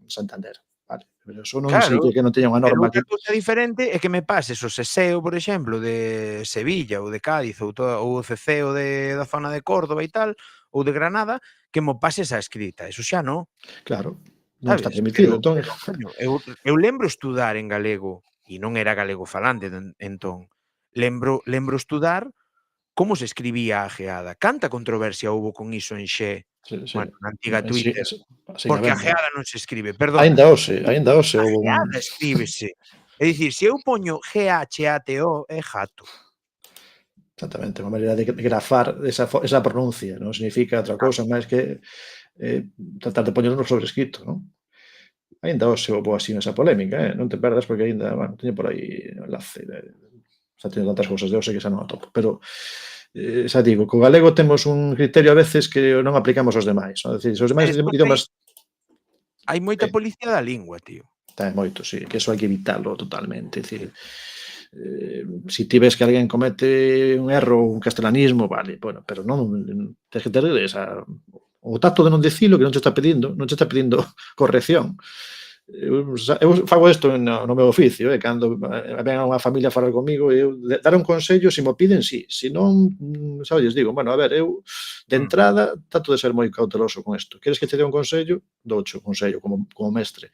Santander. Vale, pero eso non Claro, significa que non teña unha pero norma outra aquí. cousa diferente é que me pases o seseo, por exemplo, de Sevilla ou de Cádiz ou o ceceo da zona de Córdoba e tal, ou de Granada, que mo pases a escrita. Eso xa non, Claro, non está sabes? permitido. Entón, Coño, eu lembro estudar en galego, e non era galego falante entón. Lembro estudar como se escribía a geada. Canta controversia houbo con iso en Xe, sí, sí, bueno, na antiga sí, Twitter, sigue porque a habendo. geada non se escribe, perdona. Aínda hoxe A houbo un geada escríbese. É dicir, se eu poño GHATO é jato. exactamente, unha maneira de grafar esa pronuncia, non significa outra cousa máis que tratar de poñerlo sobre escrito, non? Aínda hoxe houbo así esa polémica, non te perdas porque aínda, bueno, teño por aí o enlace xa teño tantas cousas de hoxe que xa non o topo, pero xa digo, co galego temos un criterio a veces que non aplicamos aos demais, non? É dicir, se os E demais despois idiomas hai moita policía da lingua, tío. ten moito, sí, que eso hai que evitalo totalmente, é dicir, Sí. si ti ves que alguén comete un erro ou un castelanismo, vale, bueno, pero non tens que ter o tacto de non dicilo que non che está pedindo corrección. Eu fago isto no meu oficio, cando ven a unha familia a falar comigo, eu dar un consello, se mo piden, sí, se non, xa lles digo, bueno, a ver, eu de entrada trato de ser moi cauteloso con isto. Queres que te dé un consello? Douche o consello como mestre.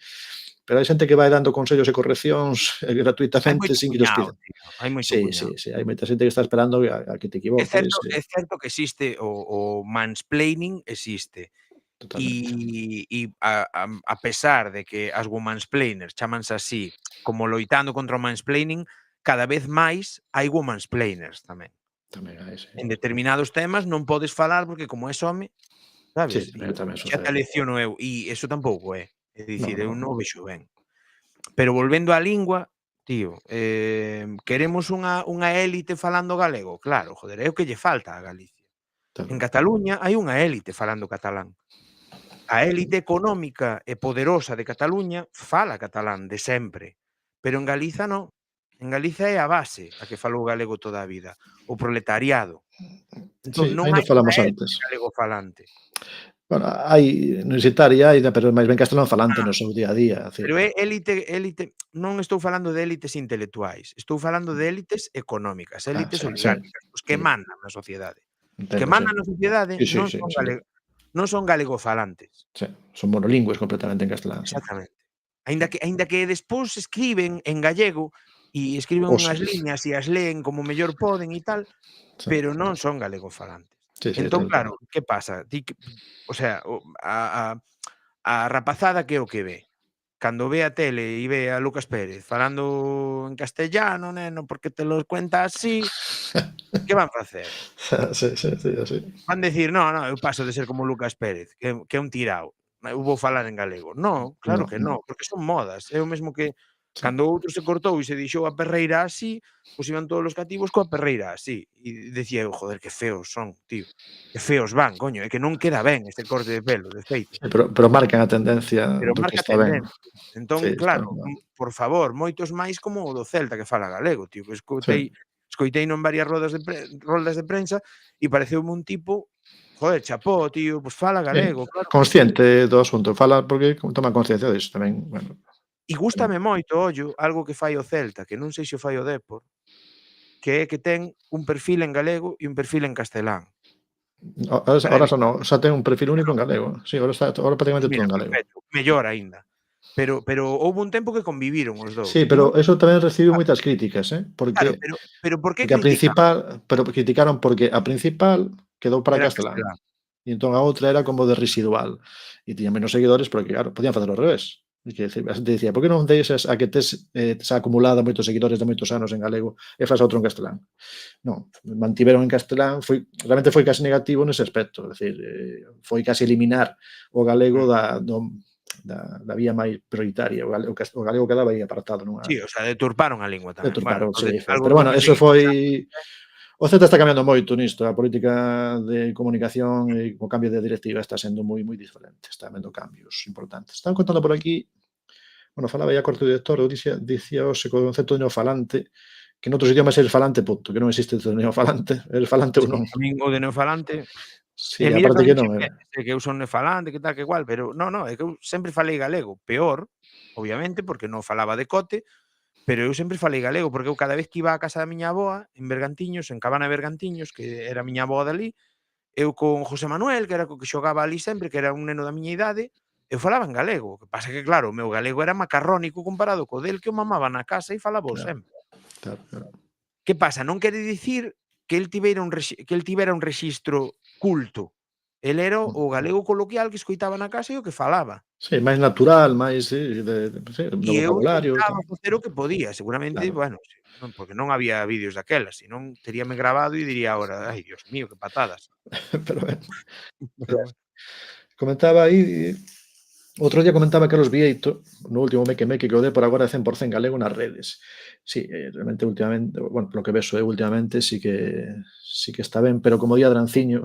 Pero hai xente que vai dando consellos e correccións Hai gratuitamente moito sin que llos cuñado, pidan. tío, hai moito Sí, cuñado. sí, sí, hai moita xente que está esperando a que te equivoques, É certo que existe o mansplaining existe. totalmente. A pesar de que as womansplainers chámanse así, como loitando contra o mansplaining, cada vez máis hai womansplainers tamén. Tamén hai, sí. En determinados temas non podes falar porque como és home, Sí, sabes? tamén Xa te sucede. lecciono eu, e iso tampouco é. É No, dicir, eu no. non o vexo ben. Pero volvendo á lingua, tío, queremos unha élite falando galego? Claro, joder, é o que lle falta a Galicia. En Cataluña hai unha élite falando catalán. A élite económica e poderosa de Cataluña fala catalán de sempre, pero en Galiza non. En Galiza é a base a que falou galego toda a vida, o proletariado. Entón Sí, non aínda hai unha falamos élite antes. galego falante. Bueno, hai universitaria, pero máis ben castelán falante no seu día a día, é dicir, Pero é élite, non estou falando de élites intelectuais, estou falando de élites económicas, élites sí, sí, oligárquicas, os que sí, mandan na sociedade. Os que entendo, sí. mandan na sociedade Sí, sí, sí, sí, non son galegofalantes. sí, son monolingües completamente en castelán, sí. Exactamente. Aínda que despois escriben en gallego e escriben Os unhas liñas e as leen como mellor poden e tal, sí, pero non son galegofalantes. sí, sí, Entón, tal cual. claro, que pasa? Ti que o sea, a rapazada que é o que ve? Cando ve a tele e ve a Lucas Pérez falando en castellano, neno, porque te lo cuenta así, que van facer? Sí, sí, sí, así. Van decir: "No, eu paso de ser como Lucas Pérez, que é un tirao, eu vou falar en galego". No, claro No, que no, non, porque son modas. É o mesmo que sí. cando outro se cortou e se deixou a perreira así, pois iban todos os cativos coa perreira así. E decía eu: "Joder, que feos son, tío, que feos van, coño, é que non queda ben este corte de pelo, de feito". Sí, pero marcan a tendencia Pero do que marca está ben. tendencia. Sí, Entón, está claro, ben. por favor, moitos máis como o do Celta que fala galego, tío, que Sí. escoiteino en varias roldas de prensa e pareceume un tipo, joder, chapó, tío, pois fala Sí, galego, claro que sí. consciente do asunto, fala porque toma conciencia diso tamén, bueno. E gústame moito, ollo, algo que fai o Celta, que non sei se o fai o Dépor, que é que ten un perfil en galego e un perfil en castelán. Ahora Previo. xa non, xa ten un perfil único en galego. Sí, ahora prácticamente todo Mira, en galego. perfecto, mellor aínda. Pero houbo un tempo que conviviron os dous. Sí, Non pero eso tamén recibiu moitas críticas, claro, porque pero por que porque critican? criticaron porque a principal quedou para Era castelán, castelán. e entón a outra era como de residual, e tiña menos seguidores porque, claro, podían facer ao revés. Que a xente dicía, por que non deixas a que tes acumulada moitos seguidores de moitos anos en galego e fas outro en castelán? Non, mantiveron en castelán, realmente foi case negativo nese aspecto, é dicir, foi case eliminar o galego da vía máis prioritaria, o galego quedaba aí apartado nunha Sí, o sea, deturparon a lingua tamén. deturparon, Bueno, sí, algo pero bueno, que eso seguimos foi o Celta está cambiando moito nisto, a política de comunicación e o cambio de directiva está sendo moi diferente, está habendo cambios importantes. Están contando por aquí, bueno, falaba aí a corte director, dicía hoxe co concepto de neofalante, que noutros idiomas eres falante, punto, que non existe o neofalante, eres falante ou sí, non. a min o de neofalante Sí, mira que aparte os que non, enxeñetes, que eu son neofalante, que tal, que igual, pero non, é que eu sempre falei galego, peor, obviamente, porque non falaba de cote, pero eu sempre falei galego, porque eu cada vez que iba á casa da miña avoa, en Bergantiños, en Cabana de Bergantiños, que era a miña avoa dali, eu con José Manuel, que era co que xogaba ali sempre, que era un neno da miña idade, eu falaba en galego. O que pasa que, claro, o meu galego era macarrónico comparado co del que eu mamaba na casa e falaba claro, sempre. claro. Que pasa? Non quere dicir que el tivera un rexistro culto. El era o galego coloquial que escoitaba na casa e o que falaba. Sí, máis natural, máis, sí, do E eu vocabulario, intentaba tal. facer o que podía, seguramente, Claro. bueno, porque non había vídeos daquelas, senón teríame grabado e diría agora: "Ai, Dios mío, que patadas". Pero ben, Pero bueno. comentaba aí, outro día comentaba Carlos Vieito, no último Meque que o Dépor agora é 100% galego nas redes. Sí, realmente últimamente, bueno, polo que vexo últimamente sí que está ben, pero como di Adranciño,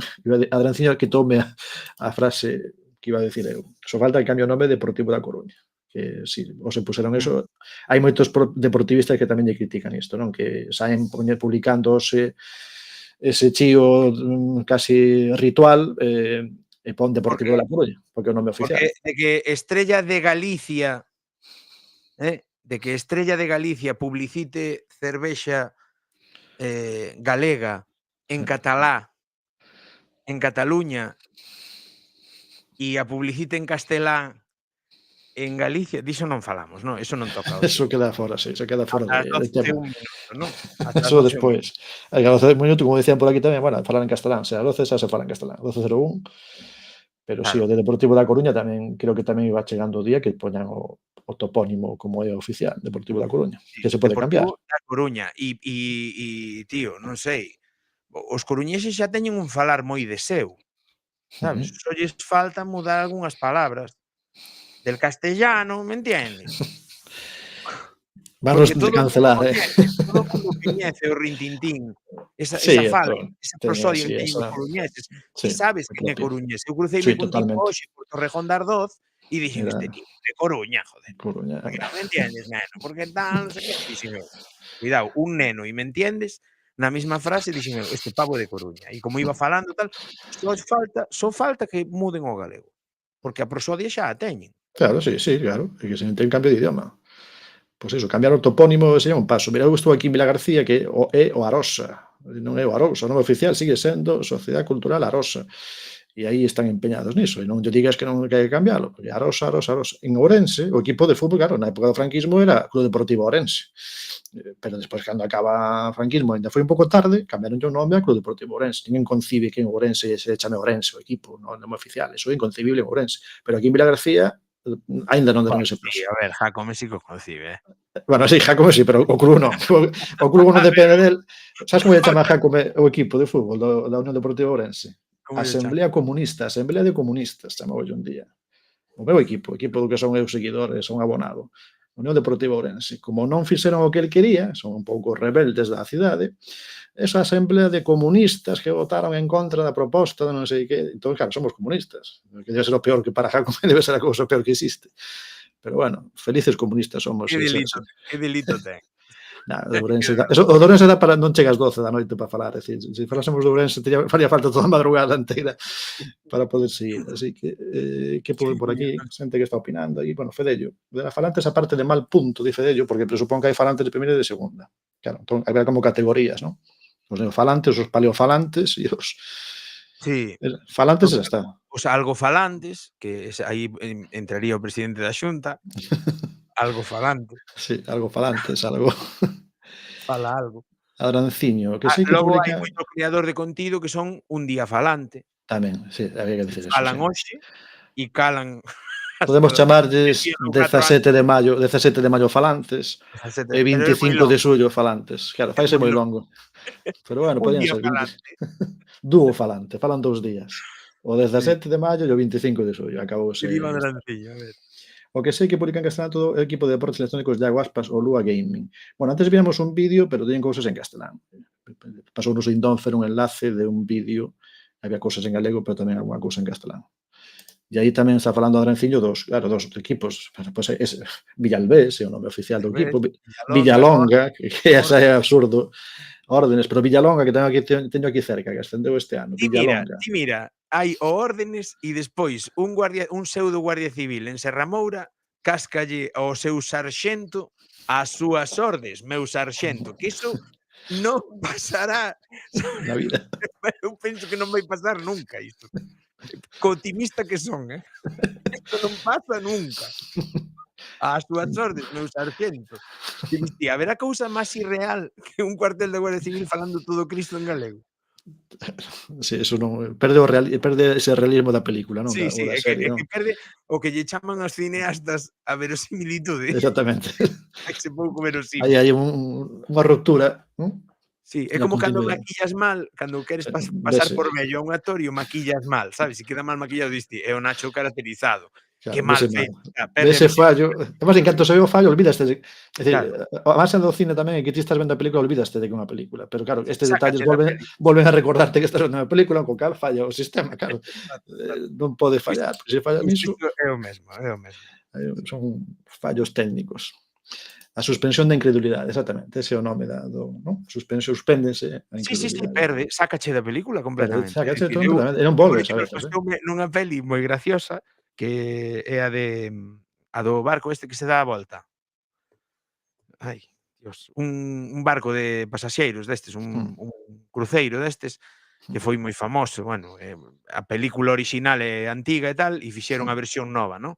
Adranciño quitoume a frase que iba a decir eu. Só falta que cambie o nome Deportivo da Coruña. Que si, ou se puseron eso, hai moitos deportivistas que tamén lle critican isto, non? Que saen publicando ese chío casi ritual, e pon Deportivo da Coruña, porque é o nome oficial. Porque de que Estrella de Galicia, de que Estrella de Galicia publicite cervexa galega en catalá, en Cataluña, e a publicite en castelán en Galicia, diso non falamos, non? Eso non toca hoxe. Eso queda fora, sí, se queda fora Ata as del 12 tema. e 1 minuto, non? Ata as Eso 12 e 1 minuto. despois. A las 12 minutos, como decían por aquí tamén, bueno, falar en castelán, se a 12 xa se fala en castelán, 12:01, pero sí, o de Deportivo da Coruña tamén, creo que tamén iba chegando o día que poñan o topónimo como é oficial, Deportivo da Coruña, que se pode cambiar. Deportivo da Coruña. Tío, non sei, os coruñeses xa teñen un falar moi de seu, sabes? Só lles falta mudar algunhas palabras del castellano, ¿me entiendes? Vanos Porque cancelar, todo mundo coñece o rintintín, esa Sí, fala, eso, esa teñen prosodia así, que teñen os esa coruñeses. sí, Ti sabes moi quen é propia. coruñés. Eu cruceime Sí, cun tipo totalmente. hoxe por Torrejón de Ardoz e dixen: Era "Este tipo de Coruña, joder, Coruña. porque non me entiendes, neno, porque tal, non sei que". Dixen eu: "Cuidado, un neno e me entiendes", na mesma frase dixen eu: "Este pavo é de Coruña". E como iba falando tal, só falta que muden o galego, porque a prosodia xa a teñen. Claro, sí, claro, é que se ten cambio de idioma. Pois iso, cambiar o topónimo sería un paso. Mira, eu estou aquí en Vilagarcía, que é o Arosa, non é o Arousa, o nome oficial sigue sendo Sociedade Cultural Arosa. E aí están empeñados niso, e non te digas que non hai que cambialo, porque Arosa. En Ourense, o equipo de fútbol, claro, na época do franquismo era Club Deportivo Ourense, pero despois, cando acaba o franquismo, ainda foi un pouco tarde, cambiaron o nome a Club Deportivo Ourense. Ninguén concibe que en Ourense se chame Ourense o equipo, no nome oficial, eso é inconcebible en Ourense. Pero aquí en Vilagarcía, aínda non deron ese paso. Sí, a ver, Jacome sí que o concibe, Bueno, sí, Jacome sí, pero o club non. O club non depende del. Sabes como lle chama Jacome o equipo de fútbol da Unión Deportiva Ourense? Como lle Asamblea Comunista, Asamblea de Comunistas, chamaba un día. O meu equipo do que son eu seguidor, son abonado. Unión Deportiva Ourense. Como non fixeron o que el quería, son un pouco rebeldes da cidade, esa asamblea de comunistas que votaron en contra da proposta de non sei que, entón, claro, somos comunistas. Que debe ser o peor que para Jacome, debe ser a cousa peor que existe. Pero bueno, felices comunistas somos. Que delito ten. De Ourense, o de Ourense dá para non chega ás 12 da noite para falar, é dicir, se falásemos de Ourense faría falta toda a madrugada inteira para poder seguir, así que por aquí, xente que está opinando aí, bueno, Fedello, de la falantes a parte de mal punto, di Fedello, porque presupón que hai falantes de primeira e de segunda, claro, entón hai como categorías, non? Os neofalantes, os paleofalantes e os falantes xa está. Os algofalantes, que aí entraría o presidente da Xunta, algofalante. Sí, algofalantes, algo. Fala algo. Adranciño, que sí que logo publica. hai moito creador de contido que son un día falante. Tamén, sí, había que dicir eso. Falan hoxe e calan Podemos chamarlles Sí, no, 4 anos, 17 de maio falantes 17, e pero é moi 25 de longo, xullo falantes. Claro, é faise moi moi longo. longo. Pero bueno, Un podían día ser 20. falante. Dúo falante, falan 2 días. O Sí, 17 de maio e o 25 de xullo. Acabouse. sería unha granciña, a ver. O que sei que publica en castelán todo o equipo de deportes electrónicos de Aguaspas o Lua Gaming. Bueno, antes víamos un vídeo, pero teñen cousas en castelán. Pasounos en Donfer un enlace de un vídeo, había cousas en galego, pero tamén alguna cousa en castelán. E aí tamén está falando Adrenciño dos equipos. Pois é Villalbés, é o nome oficial do Ves, equipo, Villalonga, Villalonga, que esa é Órdenes. absurdo. Órdenes, pero Villalonga, que teño aquí cerca, que ascendeu este ano. Villalonga. Ti mira, hai o Órdenes e despois un pseudo guardia civil en Serramoura cáscalle ao seu sarxento as súas ordes, meu sarxento, que iso non pasará. Na vida. Eu penso que non vai pasar nunca isto. Co optimista que son, isto non pasa nunca. Ás túas ordes, meu sarxento. E diste, haberá cousa máis irreal que un cuartel da Guardia Civil falando todo Cristo en galego? Sí, eso non perde ese realismo da película, non? Sí, O da é serie, que non? perde o que lle chaman aos cineastas a verosimilitude. Exactamente. Ese pouco verosímil. Aí hai unha ruptura, non? Sí, é Na como cando continuidade. maquillas mal, cando queres pasar Vese. por vello a un actor e o maquillas mal, sabes? Se queda mal maquillado, diste, é o Nacho caracterizado. Claro, Que mal vese feito. Vese fallo. Además, en canto se ve o fallo, olvidaste de. É dicir, Claro. a base do cine tamén é que ti estás vendo a película, olvidaste de que é unha película. Pero claro, estes detalles Sácache da peli. volven a recordarte que estás vendo unha película, co cal falla o sistema, claro. Non pode fallar, porque se falla niso, É o mesmo, é o mesmo. son fallos técnicos. A suspensión da incredulidade, exactamente, ese é o nome non? Suspéndense a Sí, incredulidade. perde, sácache da película completamente. Sácache É dicir, completamente, e non por volves a exemplo, veces, pasoume nunha peli moi graciosa que é a do barco este que se dá a volta. Ai, Dios, un barco de pasaxeiros destes, un cruceiro destes, que foi moi famoso, bueno, a película orixinal é antiga e tal, e fixeron a versión nova, non?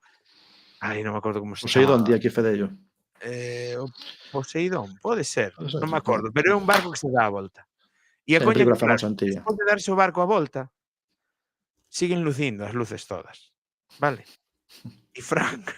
Ai, non me acordo como se Poseidón, chamaba. di aquí Fedello. O Poseidón, pode ser, Pode ser, non me acordo, pero é un barco que se dá a volta. E a Ten coña película que, claro, famosa antiga. despois de darse o barco a volta, siguen lucindo as luces todas, vale? E Frank,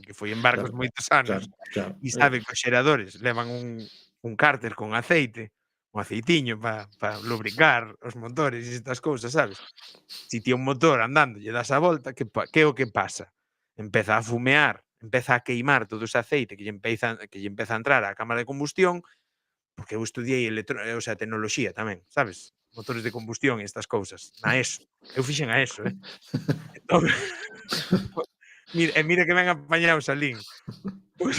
que foi en barcos Claro, moitos anos, claro. e sabe que os xeradores levan un cárter con aceite, un aceitiño para lubricar os motores e estas cousas, sabes? Si ti un motor andando lle das a volta, que é o que pasa? Empeza a fumear, empeza a queimar todo ese aceite que lle empeza a entrar á cámara de combustión, porque eu estudiei tecnoloxía tamén, sabes? Motores de combustión e estas cousas, na ESO. Eu fixen a ESO, Entón, mira que ben apañado salín. Pois,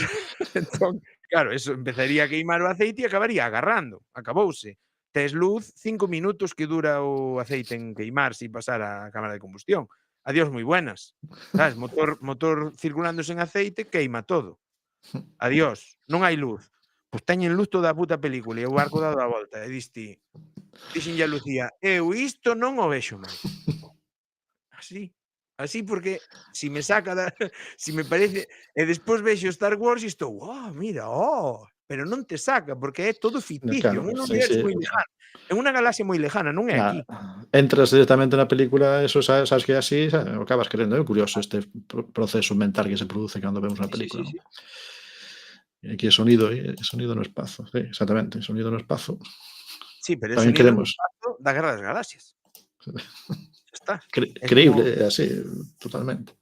entón, claro, eso empezaría a queimar o aceite e acabaría agarrando. Acabouse. Tes luz 5 minutos que dura o aceite en queimarse e pasar á cámara de combustión. Adiós, moi buenas. Sabes, motor circulando sen aceite, queima todo. Adiós, non hai luz. Pois teñen luz toda a puta película e o barco dado a volta. E diste, dixenlle a Lucía, eu isto non o vexo máis. Así porque si me saca si me parece, e despois vexo Star Wars e estou, mira, pero non te saca porque é todo ficticio, Claro, é un sí, universo sí. moi lejano, é unha galaxia moi lejana, non é aquí. Entras directamente na película, eso sabes que é así, o acabas querendo. É curioso este proceso mental que se produce cando vemos unha película. Sí. E aquí é sonido no espazo. Sí, exactamente, sonido no espazo. Sí, pero é Tamén sonido no queremos. espazo da Guerra das Galaxias. Está. Creíble, é así, totalmente.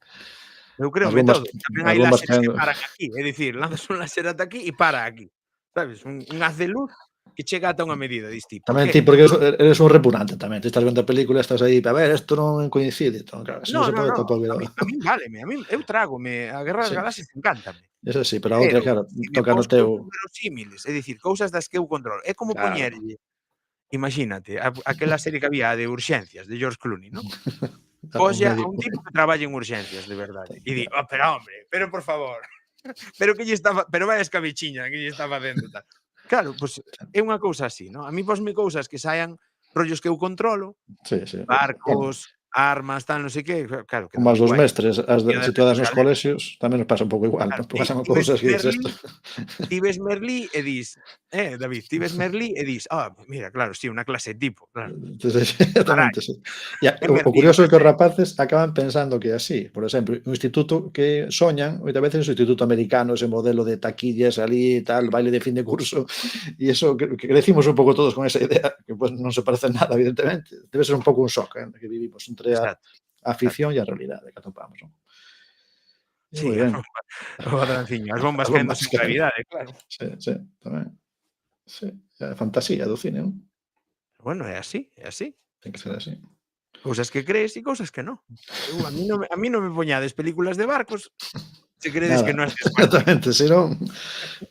Eu creo As que bombas- todo. Tamén as hai bombas láseres que caendo. paran aquí, é dicir, lanzas un láser ata aquí e para aquí. Sabes? Un haz de luz que chega ata unha medida, dis ti. Por Tamén qué? ti, porque eres un repugnante tamén. Ti estás vendo a película, estás aí, a ver, isto non coincide. Entón, claro, se non se pode tampouco. A min váleme, eu trágome, a Guerra das Sí. Galaxias encántame. Eso sí, pero a outra, claro, toca no teu. Verosímiles, é dicir, cousas das que eu controlo. É como Claro. poñerlle, imagínate, aquela serie que había de Urxencias, de George Clooney, non? Poxa a un tipo que traballa en urxencias, de verdade. E di, pero hombre, pero por favor. Pero vai a escabechiña que lle está facendo tal. Claro, pois é unha cousa así, non? A mí posme cousas que saian rollos que eu controlo, Sí. barcos, armas, tal, non sei que, claro, queda Como as moi dos guai. mestres, as Día da situadas nos galega. colexios, tamén nos pasa un pouco igual, Claro, non? Pasan cousas que dices isto. ti ves Merlí e dis, David, ti ves Merlí e dis, mira, claro, sí, unha clase tipo, claro. Exactamente, sí. E É o Merlí, curioso o é que os que sei. rapaces acaban pensando que é así. Por exemplo, o instituto que soñan, moitas veces o instituto americano, ese modelo de taquillas ali e tal, baile de fin de curso, e iso que crecimos un pouco todos con esa idea, que pues non se parece en nada, evidentemente. Debe ser un pouco un shock, que vivimos entre a Exacto, exacto. ficción e a realidade que atopamos, non? E Sí, moi ben. o Adranciño, as bombas As caendo bombas sen caen. gravidade, claro. Sí, sí, tamén. Sí, é a fantasía do cine, non? Bueno, é así, é así. Ten que ser así. Cousas que crees e cousas que non. A mí non me poñades películas de barcos se credes que Nada, non as despois moi. exactamente, senón,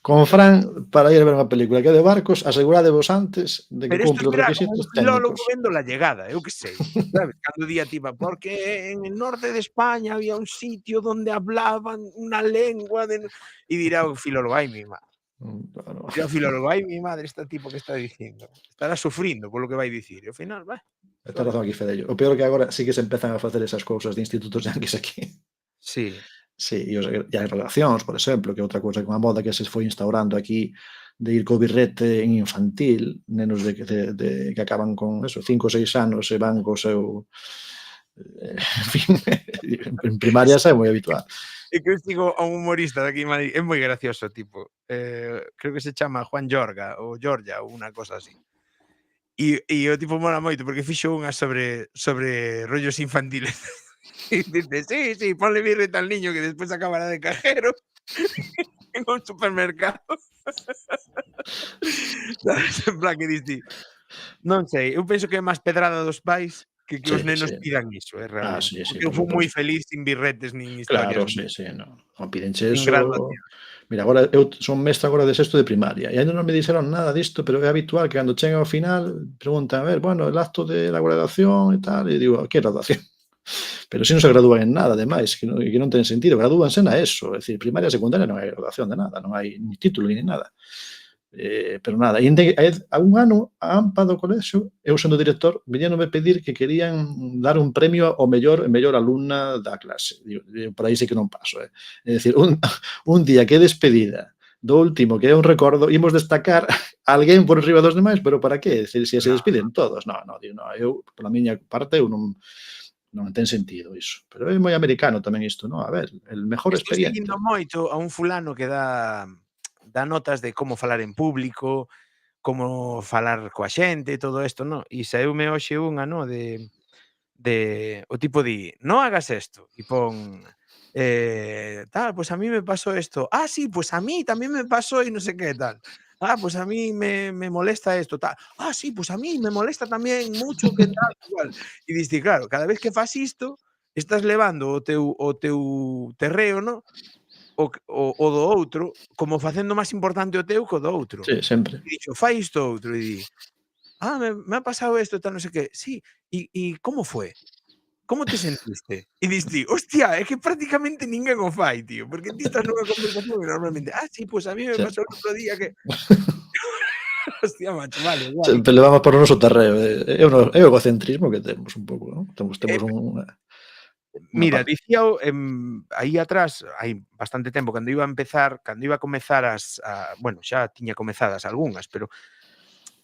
con Fran, para ir a ver unha película que é de barcos, asegurádevos antes de que Pero isto cumple os será como un requisitos filólogo técnicos. vendo La Llegada, eu que sei, sabes? Cando día tipa, porque en el norte de España había un sitio donde hablaban una lengua de no e dirá o filólogo, ai mi madre. Claro. Dirá o filólogo, ai mi madre, esta tipo que está dicindo. Estará sufrindo polo que vai dicir. E ao final, Tes razón aquí, Fedello. O peor é que agora sí que se empezan a facer esas cousas de institutos yanquis aquí. sí. Sí, e as relacións, por exemplo, que é outra cousa que unha moda que se foi instaurando aquí de ir co birrete en infantil, nenos que acaban con eso, 5 ou 6 anos e van co seu en fin, en primaria xa é moi habitual. É que eu sigo a un humorista de aquí en Madrid, é moi gracioso, tipo, creo que se chama Juan Yorga ou Giorgia ou unha cosa así. E o tipo mola moito porque fixo unha sobre rollos infantiles. E dice, sí, ponle birrete al niño que despois acabará de cajero en un supermercado. Sabes, en plan que dis ti, non sei, eu penso que é máis pedrada dos pais que Sí, os nenos sí. pidan iso, realmente. Sí, sí, Porque eu por fui moi suposto. feliz sin birretes nin historias Claro, sí, sí, no. Non pídenche nin eso. graduación. Mira, agora eu son mestre agora de sexto de primaria e aínda non me dixeron nada disto, pero é habitual que cando chega ao final preguntan, a ver, bueno, el acto de la graduación e tal, e digo, que graduación? Pero se non se gradúan en nada, ademais, que non ten sentido, gradúanse na ESO, é dicir, primaria e secundaria non hai graduación de nada, non hai ni título ni nada. Pero nada, e a un ano, a AMPA do colexio, eu sendo director, viñéronme pedir que querían dar un premio ao mellor alumna da clase. Digo, por aí sí que non paso, É dicir, un día que é despedida do último, que é un recordo, imos destacar a alguén por riba dos demais, pero para que? É dicir, se se despiden todos. Digo, eu, pola miña parte, eu non ten sentido iso. Pero é moi americano tamén isto, non? A ver, el mejor Estou expediente. seguindo moito a un fulano que dá notas de como falar en público, como falar coa xente e todo isto, non? E saeume hoxe unha, non, de o tipo di, no hagas esto, y pon, tal, pues a mí me pasó esto. Ah, sí, pues a mí también me pasó y no sé qué tal. Ah, pues a mí me molesta esto, tal. Ah, sí, pues a mí me molesta tamén mucho que tal, igual. E diste, claro, cada vez que fas isto, estás levando o teu terreo, no? O do outro, como facendo máis importante o teu que o do outro. Sí, sempre. E dixo, fai isto outro, e di, me ha pasado esto, tal, no sé qué. Sí, ¿y cómo fue? ¿Cómo te sentiste? E dis ti, hostia, é que prácticamente ninguén o fai, tío, porque ti estás nunha conversación e normalmente, sí, pues a mí me pasó el outro día que hostia, macho, vale, guai. Sempre levamos por o noso terreo, é o egocentrismo que temos un pouco, non? Temos unha Mira, parte. dicíao aí atrás, hai bastante tempo, cando iba a comezar bueno, xa tiña comezadas algunhas, pero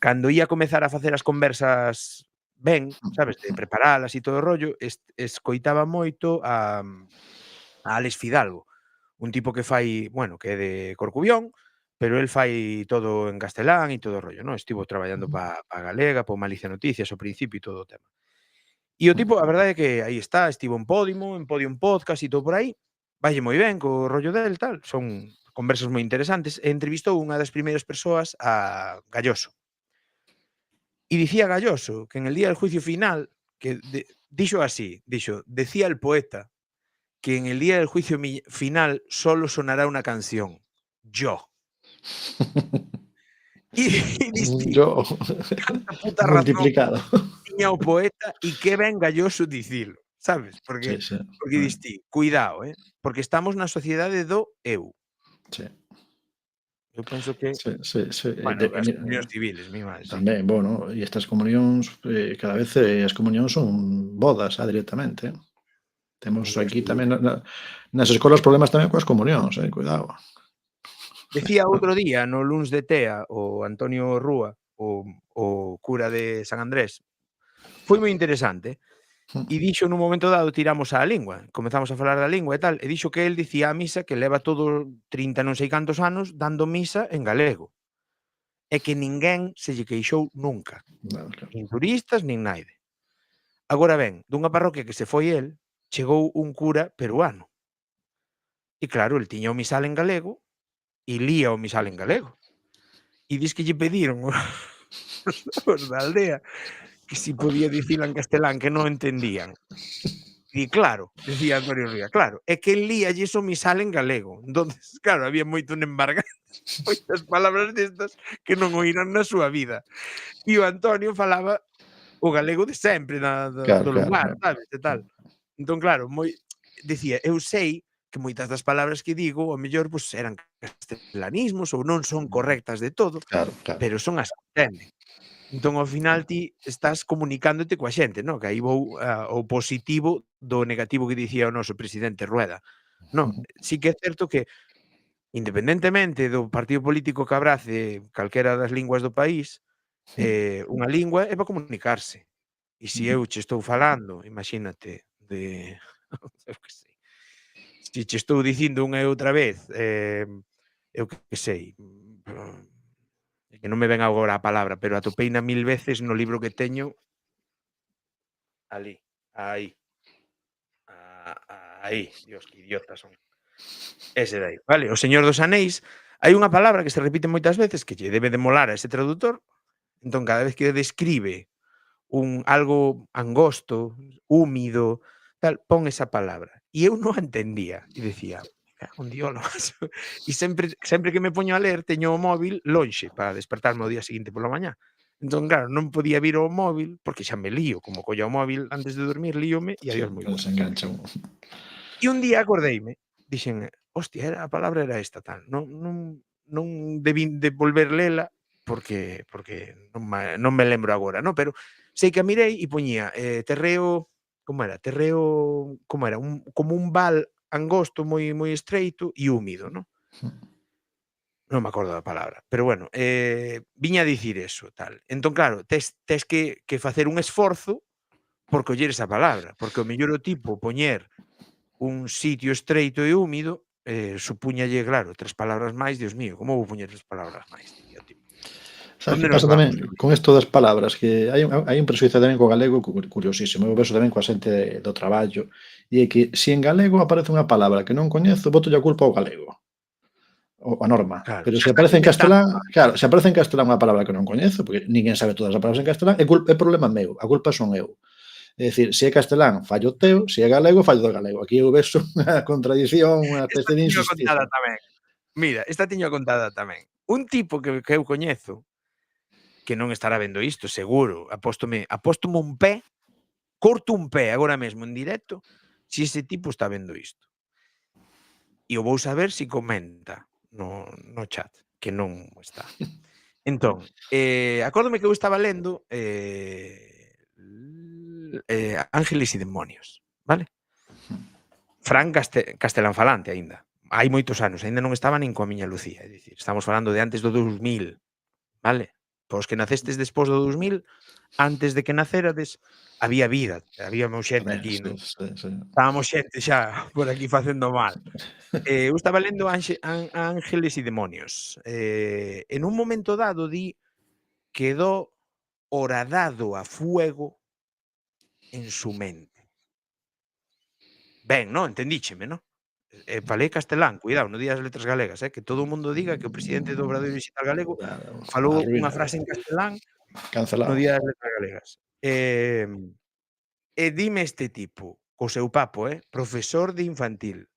cando ia comezar a facer as conversas ben, sabes, de preparalas e todo o rollo, escoitaba moito a Álex Fidalgo, un tipo que fai, bueno, que é de Corcubión, pero el fai todo en castelán e todo o rollo, non? Estivo traballando pa Galega, pa Malicia Noticias ao principio e todo o tema. E o tipo, a verdade é que aí está, estivo en Podimo, en Podium Podcast e todo por aí, vaille moi ben co rollo del, tal, son conversas moi interesantes, e entrevistou unha das primeiras persoas a Galloso. Y decía Galloso que en el día del juicio final, que dixo así, decía el poeta que en el día del juicio final solo sonará una canción, yo. Y diste, Yo, canta puta razón multiplicado. tiña o poeta e que ben Galloso dicilo, sabes? Porque Sí. diste, cuidado, porque estamos na sociedade do eu. Sí. Eu penso que, Sí, sí, sí. bueno, as comunións civiles, mi madre, sí. Tamén, bueno, e estas comunións, cada vez as comunións son bodas directamente. Temos Comunións aquí tamén civiles. nas escolas problemas tamén coas comunións, cuidado. Decía outro día no Luns de Tea o Antonio Rúa, o cura de San Andrés, foi moi interesante, e dixo nun momento dado tiramos á lingua, comezamos a falar da lingua e tal, e dixo que el dicía a misa que leva todo 30 non sei cantos anos dando misa en galego, e que ninguén se lle queixou nunca, Claro, claro. nin turistas nin naide. Agora ben, dunha parroquia que se foi el, chegou un cura peruano. E claro, el tiña o misal en galego e lía o misal en galego. E dis que lle pediron os da aldea que si podía dicilo en castelán, que non entendían. E claro, decía Antonio Ría, claro, é que el líalles o misal en galego. Entonces, claro, había moito nembargante, moitas palabras destas que non oíran na súa vida. E o Antonio falaba o galego de sempre Claro, do claro, lugar, claro. sabes, e tal. Entón, claro, dicía, eu sei que moitas das palabras que digo, ao mellor, pues, eran castelanismos ou non son correctas de todo, Claro, claro. pero son as que entenden. Entón, ao final, ti estás comunicándote coa xente, no? Que aí vou ao positivo do negativo que dicía o noso presidente Rueda. Non, sí que é certo que, independentemente do partido político que abrace calquera das linguas do país, unha lingua é para comunicarse. E se eu che estou falando, imagínate, de eu que sei, se che estou dicindo unha e outra vez, eu que sei, que non me ven agora a palabra, pero atopeina 1000 veces no libro que teño ali, aí, aí, Dios, que idiotas son. Ese de aí, vale? O Señor dos Anéis, hai unha palabra que se repite moitas veces que lle debe de molar a ese traductor, entón cada vez que describe algo angosto, húmido, tal, pon esa palabra. E eu non a entendía, e decía, me cago en Dios, e sempre que me poño a ler teño o móvil lonxe para despertarme o día seguinte pola mañá. Entón, claro, non podía vir ao móvil porque xa me lío, como collo o móvil antes de dormir, líome e Sí, adiós moi se buenas. engancha un. E un día acordeime, dixen, hostia, a palabra era esta tal, non debín de volver lela porque non me lembro agora, no? Pero sei que a mirei e poñía terreo, como era? Terreo, como era? Como un val angosto moi estreito e húmido, no? Non me acordo da palabra, pero bueno, viña a dicir eso, tal. Entón, claro, tes que facer un esforzo por coller esa palabra, porque o mellor o tipo poñer un sitio estreito e húmido, supúñalle, claro, 3 palabras máis, Dios mío, como vou poñer 3 palabras máis, tío? Sabes Onde que nos pasa vamos? tamén con isto das palabras, que hai un prexuízo tamén co galego curiosísimo. Eu vexo tamén coa xente do traballo, e é que se en galego aparece unha palabra que non coñezo, botolle a culpa ao galego, a norma. Claro, Pero xa se están aparece en inventando. castelán, claro, se aparece en castelán unha palabra que non coñezo, porque ninguén sabe todas as palabras en castelán, é problema meu, a culpa son eu. É dicir, se é castelán, fallo teu, se é galego, fallo do galego. Aquí eu vexo unha contradición, unha Esta especie de tiño contada injusticia. tamén. Mira, esta tiño contada tamén. Un tipo que eu coñezo, que non estará vendo isto, seguro, apóstome un pé, corto un pé agora mesmo en directo, se ese tipo está vendo isto. E o vou saber se comenta no chat, que non está. Entón, acórdome que eu estaba lendo Ángeles y Demonios, vale? Fran castelán falante aínda. Hai moitos anos, aínda non estaba nin coa miña Lucía, é dicir, estamos falando de antes do 2000, vale? Pos que nacestes despois do 2000, antes de que nacerades, había vida, habíamos xente Tamén, aquí, sí, non? sí, sí. Estábamos xente xa por aquí facendo mal. Eu estaba lendo Ángeles y Demonios. En un momento dado di quedó horadado a fuego en su mente. Ben, non? Entendícheme, non? Falei castelán, cuidado, non digas letras galegas, que todo o mundo diga que o presidente do Obradoiro Digital Galego falou unha frase en castelán no Cancelado. día das letras galegas. E dime este tipo, co seu papo, profesor de infantil.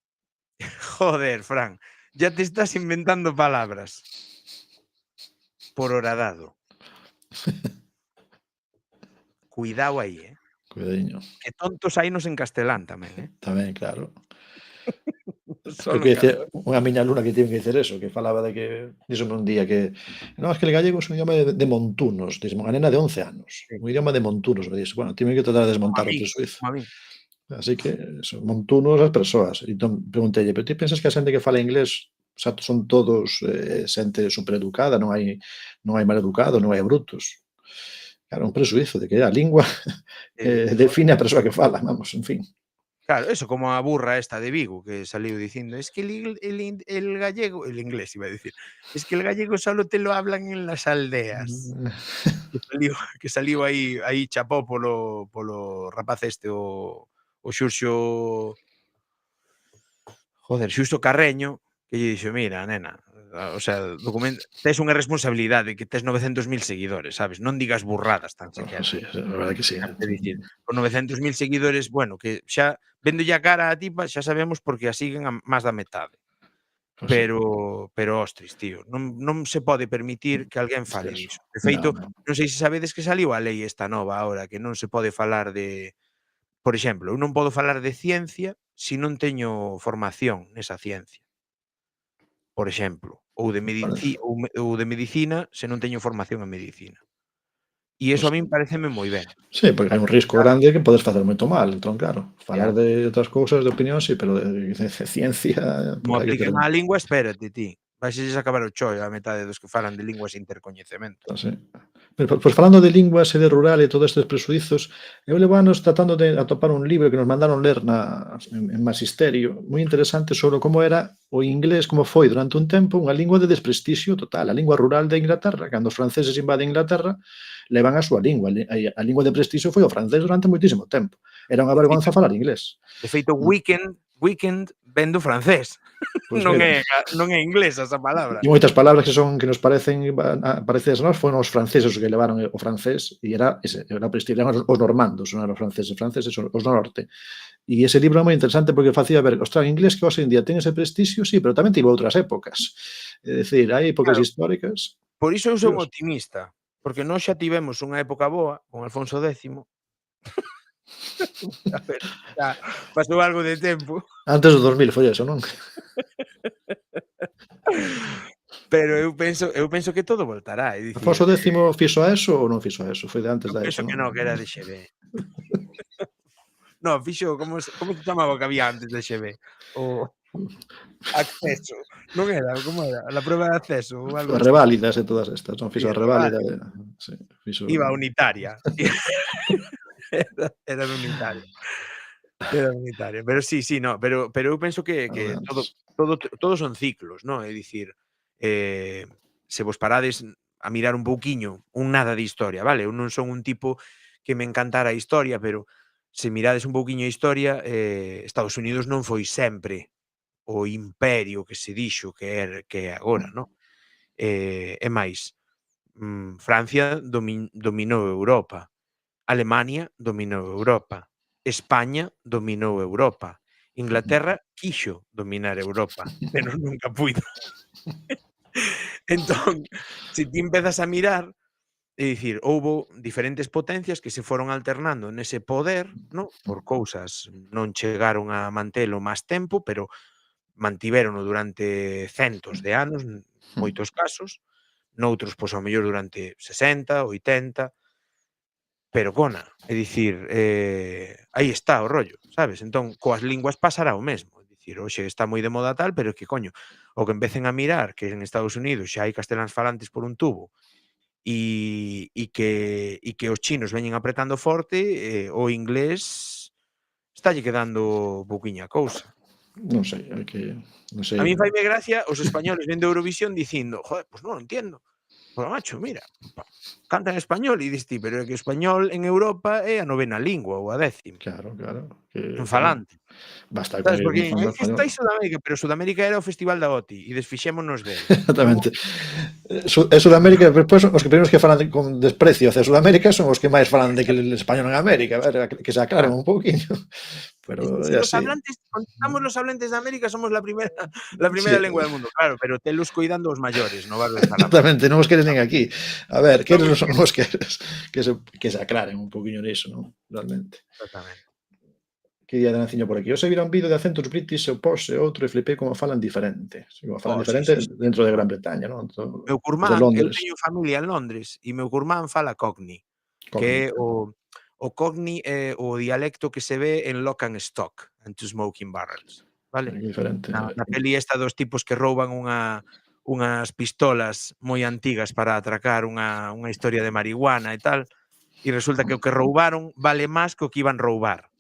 Joder, Fran, ya te estás inventando palabras. Por horadado. Cuidado aí, Cuidadiño. Que tontos hainos en castelán tamén, Tamén, claro. Solo Que en dice, unha miña aluna que tiven que dicer eso, que falaba de que, dixo un día que no, es que el gallego é un idioma de montunos, dixo unha nena de 11 anos, Sí, un idioma de montunos, me dixo, bueno, tiven que tratar de como a desmontar o min, presuizo. como a min. Así que, eso, montunos as persoas. Entón, preguntelle, pero ti pensas que a xente que fala inglés, o sea, son todos xente supereducada, non hai maleducado, non hai brutos. Claro, un presuizo de que a lingua define a persoa que fala, vamos, en fin. Claro, eso como a burra esta de Vigo que saliu dicindo: "Es que el gallego", el inglés iba a decir, "es que el gallego solo te lo hablan en las aldeas". Que saliu aí chapó polo rapaz este, o Xurxo, Xurxo Carreño, que lle dixo: "Mira, nena, o sea, tes unha responsabilidade que tes 900.000 seguidores, sabes? Non digas burradas tan sequera". Sí, a verdade que sí. É dicir, con 900.000 seguidores, bueno, que xa véndolle a cara a tipa xa sabemos porque a siguen a máis da metade. Pues sí. Pero ostras, tío, non se pode permitir que alguén Es que fale eso. diso. De feito, No. non sei se sabedes que saliu a lei esta nova ahora, que non se pode falar de, por exemplo, eu non podo falar de ciencia se non teño formación nesa ciencia, por exemplo, ou de medicina se non teño formación en medicina. E iso Pues a min paréceme moi ben. sí, porque hai un risco grande que podes facer moito mal. Entón, claro, falar de outras cousas, de opinión, sí, pero de ciencia, Como pues hai que ter apliquen á lingua, espérate ti, vaiselles acabar o chollo a metade dos que falan de linguas intercoñecemento. sí. Pero, pues falando de linguas e de rural e todos estes presuizos, eu levo anos tratando de atopar un libro que nos mandaron ler en Magisterio, moi interesante sobre como era o inglés, como foi durante un tempo unha lingua de desprestixio total. A lingua rural de Inglaterra, cando os franceses invaden Inglaterra, levan a súa lingua. A lingua de prestixio foi o francés durante moitísimo tempo. Era unha De feito vergonza falar inglés. de feito weekend ven do francés. Pois Non mira, é inglesa esa palabra. e moitas palabras que nos parecen parecidas a nós foron os franceses os que levaron o francés e era prestixio, eran os normandos, non eran os franceses os do norte. E ese libro é moi interesante porque facía ver, ostras, o inglés que hoxe en día ten ese prestixio, sí, pero tamén tivo outras épocas. É dicir, hai épocas Claro, históricas. por iso eu son Curioso. optimista, porque nós xa tivemos unha época boa con Alfonso X. A ver, xa pasou algo de tempo, Antes do 2000 foi eso, non? pero eu penso que todo voltará, é dicir, Afonso X fixo a eso ou non fixo a eso? Foi de antes eu da penso eso, que non? non, que era de GB. No, fixo como se chamaba o que había antes de GB? O acceso, non era, como era? A prueba de acceso ou algo As así. reválidas e todas estas, non? Sí, Fixo a a reválida, reválida. sí, fixo Iba a unitaria. Era de unitaria. Era de unitaria. Pero sí, no, pero eu penso que as de todo antes. todo son ciclos, non? É dicir, se vos parades a mirar un pouquiño, un nada de historia, vale? Eu non son un tipo que me encantara a historia, pero se mirades un pouquiño a historia, Estados Unidos non foi sempre o imperio que se dixo que é agora, non? É máis, Francia dominou Europa. Alemania dominou Europa, España dominou Europa, Inglaterra quixo dominar Europa, pero nunca puido. Entón, se ti empezas a mirar, é dicir, houbo diferentes potencias que se foron alternando nese poder, no? Por cousas non chegaron a mantelo máis tempo, pero mantivérono durante centos de anos, moitos casos, noutros, pois, ao mellor durante 60, 80, pero cona, é dicir, aí está o rollo, sabes? Entón, coas linguas pasará o mesmo, é dicir, hoxe está moi de moda tal, pero que coño, o que empecen a mirar que en Estados Unidos xa hai casteláns falantes por un tubo e que os chinos veñen apretando forte, o inglés estalle quedando pouquiña cousa. Non sei, hai que non sei. A min faime gracia os españoles vendo Eurovisión dicindo: "Joder, pois non o entiendo". Pero macho, mira, canta en español e dis ti, pero é que o español en Europa é a 9ª lingua ou a 10ª Claro, en falante. basta con Sabes, ir porque falando é que está español. en Sudamérica, pero Sudamérica era o festival da OTI e desfixémonos del. Exactamente. Sudamérica, despois, os que primeiros que falan con desprecio hacia Sudamérica son os que máis falan de que el español en América, a ver, que se aclaren un pouquiño. Pero Si é los así. hablantes, contamos los hablantes de América, somos la primera Sí, lengua del mundo, claro, pero telos cuidando os mayores, no barrio de Salamanca. exactamente, non os queres nin aquí. A ver, Non queres os son os queres que se aclaren un pouquiño niso, non? Realmente. Exactamente. que día de Nanciño por aquí. Hoxe vira un vídeo de acentos british e o pos e outro e flipei como falan diferente. Como falan Sí, diferente sí, sí. dentro de Gran Bretaña, non? Meu De curmán, eu Londres. teño familia en Londres e meu curmán fala Cockney, que é Cognito. o Cockney é o dialecto que se ve en Lock and Stock and Two Smoking Barrels, vale? Diferente. Na peli esta dos tipos que rouban unhas pistolas moi antigas para atracar unha historia de marihuana e tal, e resulta que o que roubaron vale máis que o que iban roubar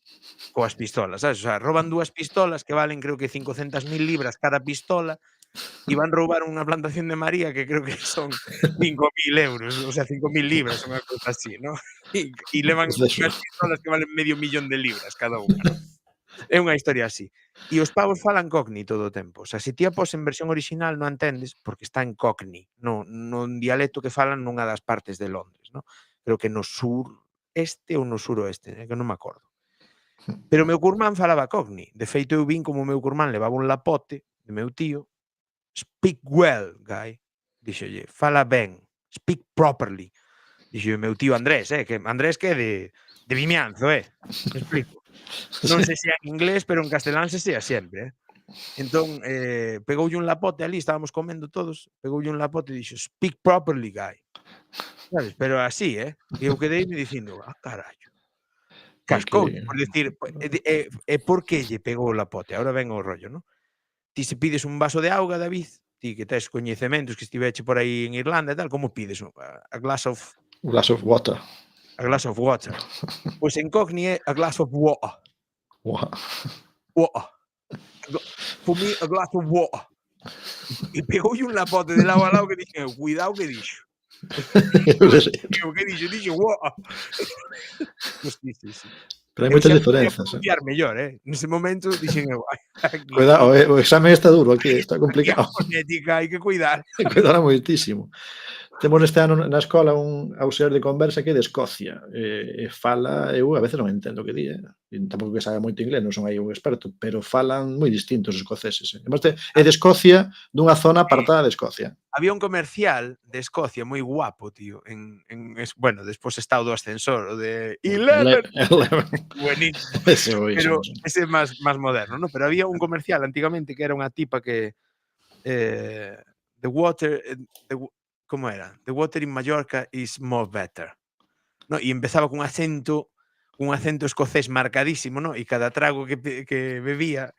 coas pistolas, sabes? O sea, roban 2 pistolas que valen creo que 500.000 libras cada pistola e van roubar unha plantación de María que creo que son 5.000 euros, o sea, 5.000 libras, unha cousa así, ¿no? E levan Pues eso. unhas pistolas que valen medio millón de libras cada unha, ¿no? É unha historia así. E os pavos falan Cockney todo o tempo. O sea, se ti a pos en versión original non entendes porque está en Cockney, nun dialecto que falan nunha das partes de Londres, ¿no? Creo que no sur este ou no suroeste, que non me acordo. Pero o meu curmán falaba Cockney. De feito, eu vin como o meu curmán levaba un lapote de meu tío. Speak well, guy. Dixolle, fala ben. Speak properly. Dixo meu tío Andrés, que Andrés que é de Vimianzo, Me explico. Non sei se é en inglés, pero en castelán se sea sempre, Entón, pegoulle un lapote ali, estábamos comendo todos, pegoulle un lapote e dixo, speak properly, guy. Sabes? Pero así, E eu quedeime dicindo, carallo. Cascou, por decir, por que lle pegou o lapote? Ahora ven o rollo, non? Ti se pides un vaso de auga, David, ti que tes coñecementos, que estiveche por aí en Irlanda e tal, como pides? A glass of water. A glass of water. Pois en Cockney é a glass of water. Wow. Water. For me, a glass of water. E pegoulle un lapote de lado a lado que dixen, cuidado que dixo. Que dixo? Dixo water. Pois sí. Pero hai moitas diferenzas. Pronunciar mellor, Nese momento dixen eu, cuidado, o exame está duro aquí, está complicado. A fonética hai que cuidar. Cuidar moitísimo. Temos este ano na escola un auxiliar de conversa que é de Escocia. Fala, eu a veces non entendo o que di, E tampouco que sabe moito inglés, non son aí un experto, pero falan moi distintos os escoceses. Además, é de Escocia, dunha zona apartada de Escocia. Había un comercial de Escocia moi guapo, tío, bueno, despois está o do ascensor, o de Eleven. Buenísimo. Pero ese é máis moderno, ¿no? Pero había un comercial antigamente que era unha tipa que the water como era? The water in Mallorca is more better. No, e empezaba cun acento escocés marcadísimo, ¿no? E cada trago que bebía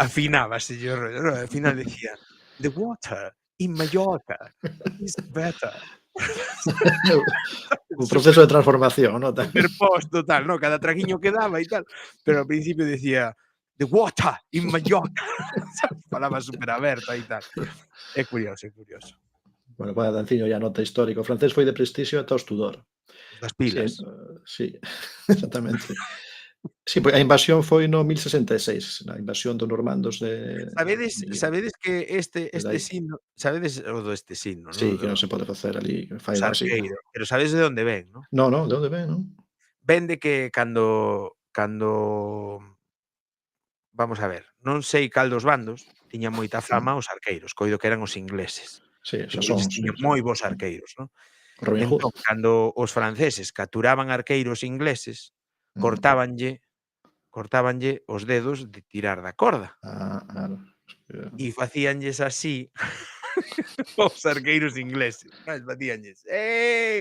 afinábase, ¿no? Al final decía, the water in Mallorca is better. Un proceso de transformación, ¿no? Superpost total, ¿no? Cada traguiño que daba e tal, pero ao principio decía, the water in Mallorca. Falaba super aberta e tal. É curioso. Bueno, para Danciño ya nota histórica. O francés foi de prestixio ata os Tudor. Das pilas. Sí, exactamente. Sí, a invasión foi no 1066, a invasión dos normandos de... Sabedes que este signo, sabedes o do este signo, non? Sí, que non se pode facer ali. Arqueiro. Pero sabedes de onde ven, non? No, de onde ven, non? Ven de que cando vamos a ver, non sei cal dos bandos tiña moita fama os arqueiros, coido que eran os ingleses. Sí, esos son. Tiñan moi bons arqueiros, non? Robin Hood. Entón, cando os franceses capturaban arqueiros ingleses, cortábanlle os dedos de tirar da corda. Claro. E facíanlles así os arqueiros ingleses. Facíanlles,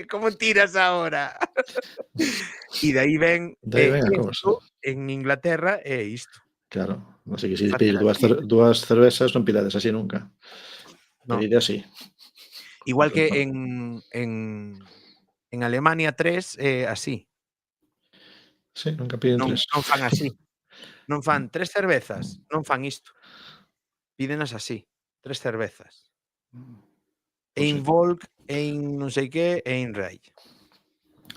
como tiras ahora? E de aí ven isto, en Inglaterra é isto. Claro, así que se pides dúas cervezas non pidades así nunca. Pide así. Igual que en Alemania 3 é así. Sí, nunca piden 3. Non fan así. Non fan 3 cervezas, non fan isto. Pídenas así, 3 cervezas. Ein Volk, ein non sei que, ein Reich.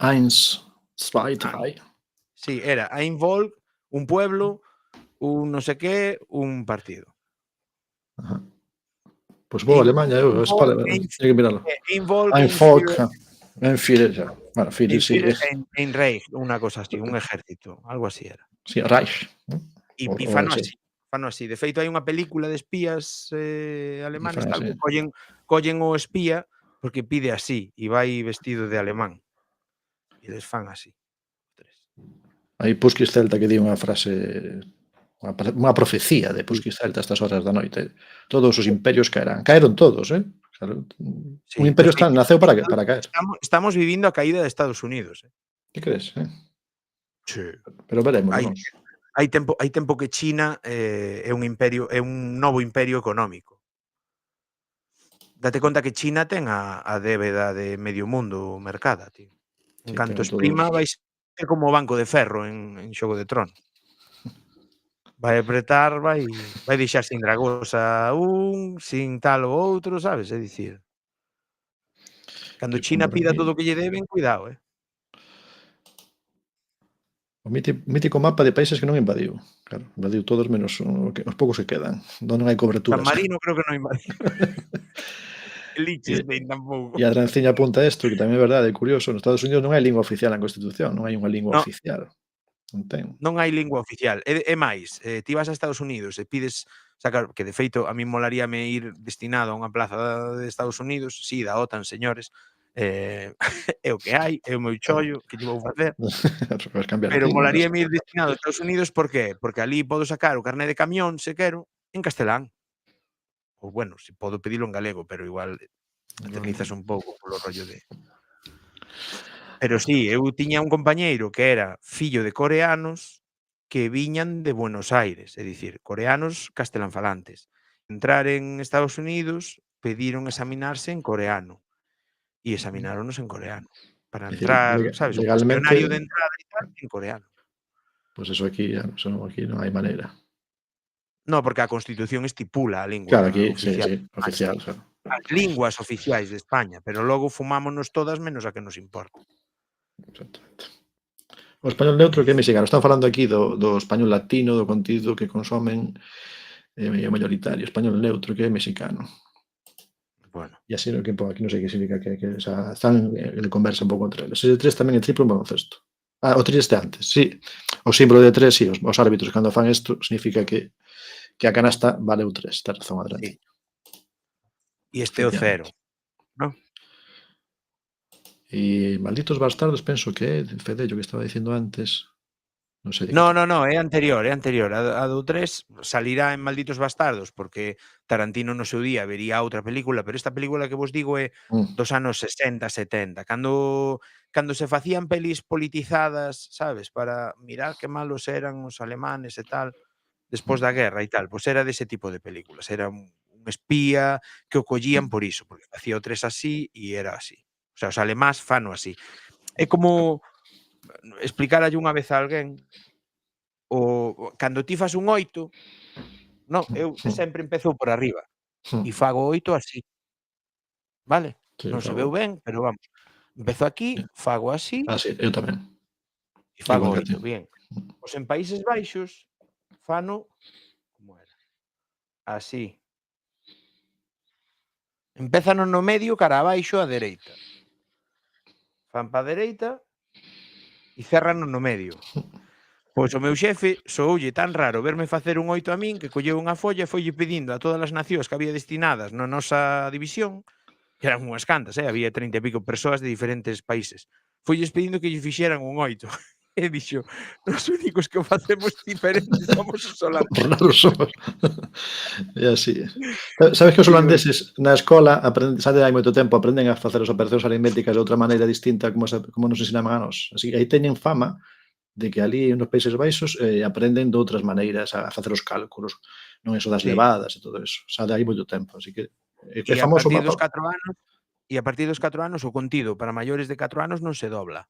Eins, zwei, drei. Sí, era ein Volk, un pueblo, un non sei que, un partido. Ajá. Pois vou a Alemania, teño que mirarlo. Ein Volk, ein Führer. Bueno, Führer, sí. Ein Reich, unha cosa así, un ejército, algo así era. Sí, Reich. E fano así. De feito, hai unha película de espías alemanes tal que collen o espía porque pide así e vai vestido de alemán. E les fan así. Hai Pusquis Celta que di unha frase, unha profecía de Pusquis Celta a estas horas da noite. Todos os imperios caerán. Caeron todos, Claro, un Sí, de imperio feito, naceu para caer. estamos vivindo a caída de Estados Unidos. Que crees, Sí. Pero verémolo, Hai nós. hai tempo que China é un imperio, é un novo imperio económico. Date conta que China ten a débeda de medio mundo mercada, tío. En Sí, canto ten todos. exprima vai ser como o Banco de Ferro en Xogo de Tronos. Vai apretar, vai deixar sin dragóns a un, sin tal o outro, sabes? É dicir, cando Que como China por pida aquí, todo o que lle deben, cuidado, o mítico mapa de países que non invadiu. Claro, invadiu todos menos os poucos que quedan, donde non hai San coberturas. Marino creo que non invadiu. Liechtenstein E tampouco. a Dranciña apunta isto, que tamén é verdade, é curioso, nos Estados Unidos non hai lingua oficial na Constitución, non hai unha lingua No, oficial. Non ten. non hai lingua oficial. É máis, ti vas a Estados Unidos e pides sacar, que de feito a min molaríame ir destinado a unha plaza de Estados Unidos, si, da OTAN, señores, é o que hai, é o meu chollo, que lle vou facer? Podes cambiar Pero aquí, non pasa molaríame ir destinado a Estados Unidos, por qué? Porque alí podo sacar o carné de camión, se quero, en castelán. Ou bueno, si podo pedilo en galego, pero igual eternizas un pouco polo rollo de... Pero sí, eu tiña un compañeiro que era fillo de coreanos que viñan de Buenos Aires, é dicir, coreanos castelanfalantes. Entrar en Estados Unidos, pediron examinarse en coreano e examináronos en coreano. Para É dicir, entrar, sabes, o legalmente, cuestionario de entrada e tal, en coreano. pois eso aquí non hai maneira. No, porque a Constitución estipula a Claro, lingua aquí, sí, oficial. sí, oficial, claro. As linguas oficiais de España, pero logo fumámonos todas menos a que nos importa. Exactamente. O español neutro que é mexicano. Están falando aquí do español latino, do contido que consomen é maioritario. Español neutro que é mexicano. Bueno, E así no que pon aquí non sei que significa o sea, están de conversa un pouco entre eles. Ese 3 tamén é triplo en baloncesto. O 3 este antes, sí. O símbolo de 3, sí, os árbitros cando fan isto significa que a canasta valeu 3. Tes razón, sí. Adrián. E este é o cero, non? E Malditos Bastardos penso que é Fedello que estaba dicindo antes. Non sei de que No, é anterior, é anterior. A do 3 salirá en Malditos Bastardos, porque Tarantino no seu día vería outra película, pero esta película que vos digo é dos anos 60, 70, cando se facían pelis politizadas, sabes, para mirar que malos eran os alemanes e tal, despois da guerra e tal, pois era dese tipo de películas, era un espía que o collían por iso, porque facía o 3 así e era así. O sea, os alemáns fano así. É como explicarlle unha vez a alguén cando ti fas un 8, non, eu sempre empezo por arriba e fago 8 así, vale? Sí, Non se veu ben, pero vamos, empezo aquí, fago así sí, eu tamén. e fago Igual que 8, ti. bien. Pois en Países Baixos fano como era? Así. Empézano no medio cara abaixo á dereita. Fan pa dereita e cerrano no medio. Pois o meu xefe sooulle tan raro verme facer un 8 a min que colleu unha folla e foille pedindo a todas as nacións que había destinadas na nosa división, que eran unhas cantas, había 30 e pico persoas de diferentes países. Foilles pedindo que lle fixeran un 8. E dixo, os únicos que o facemos diferentes somos os holandeses. Raros somos. É así. Sabes que os holandeses na escola xa hai moito tempo aprenden a facer as operacións aritméticas de outra maneira distinta como nos ensinaban a nós. Así que aí teñen fama de que ali nos Países Baixos aprenden de outras maneiras a facer os cálculos, non eso das Sí. levadas e todo eso. Xa de hai moito tempo, así que é E a famoso partir mapa. dos 4 anos, o contido para maiores de 4 anos non se dobla.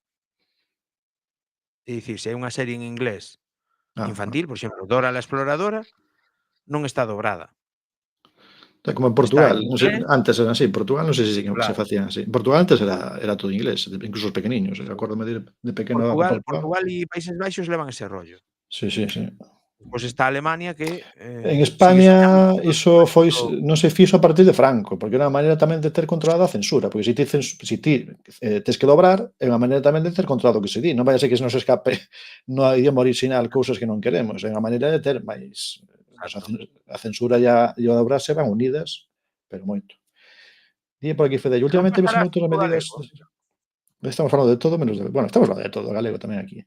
É dicir, se hai unha serie en inglés infantil, por exemplo, Dora la Exploradora, non está dobrada. Como en Está Portugal, en non sei, inglés. antes era así, en Portugal non sei se Claro. facían así. En Portugal antes era todo inglés, incluso os pequeniños, acórdome de pequeno a Portugal. Portugal e Países Baixos levan ese rollo. Sí. Pois está Alemania que En sigue España soñando iso non se fixo a partir de Franco, porque era unha maneira tamén de ter controlada a censura, porque se ti tes que dobrar, é unha maneira tamén de ter controlado o que se di, non vai a ser que se nos escape no idioma original cousas que non queremos, é unha maneira de ter máis a censura e o dobrarse van unidas, pero moito. Dí por aquí Fedello, Non últimamente ves pasará moitas co medidas. galego. Estamos falando de todo menos de, bueno, estamos falando de todo, galego tamén aquí.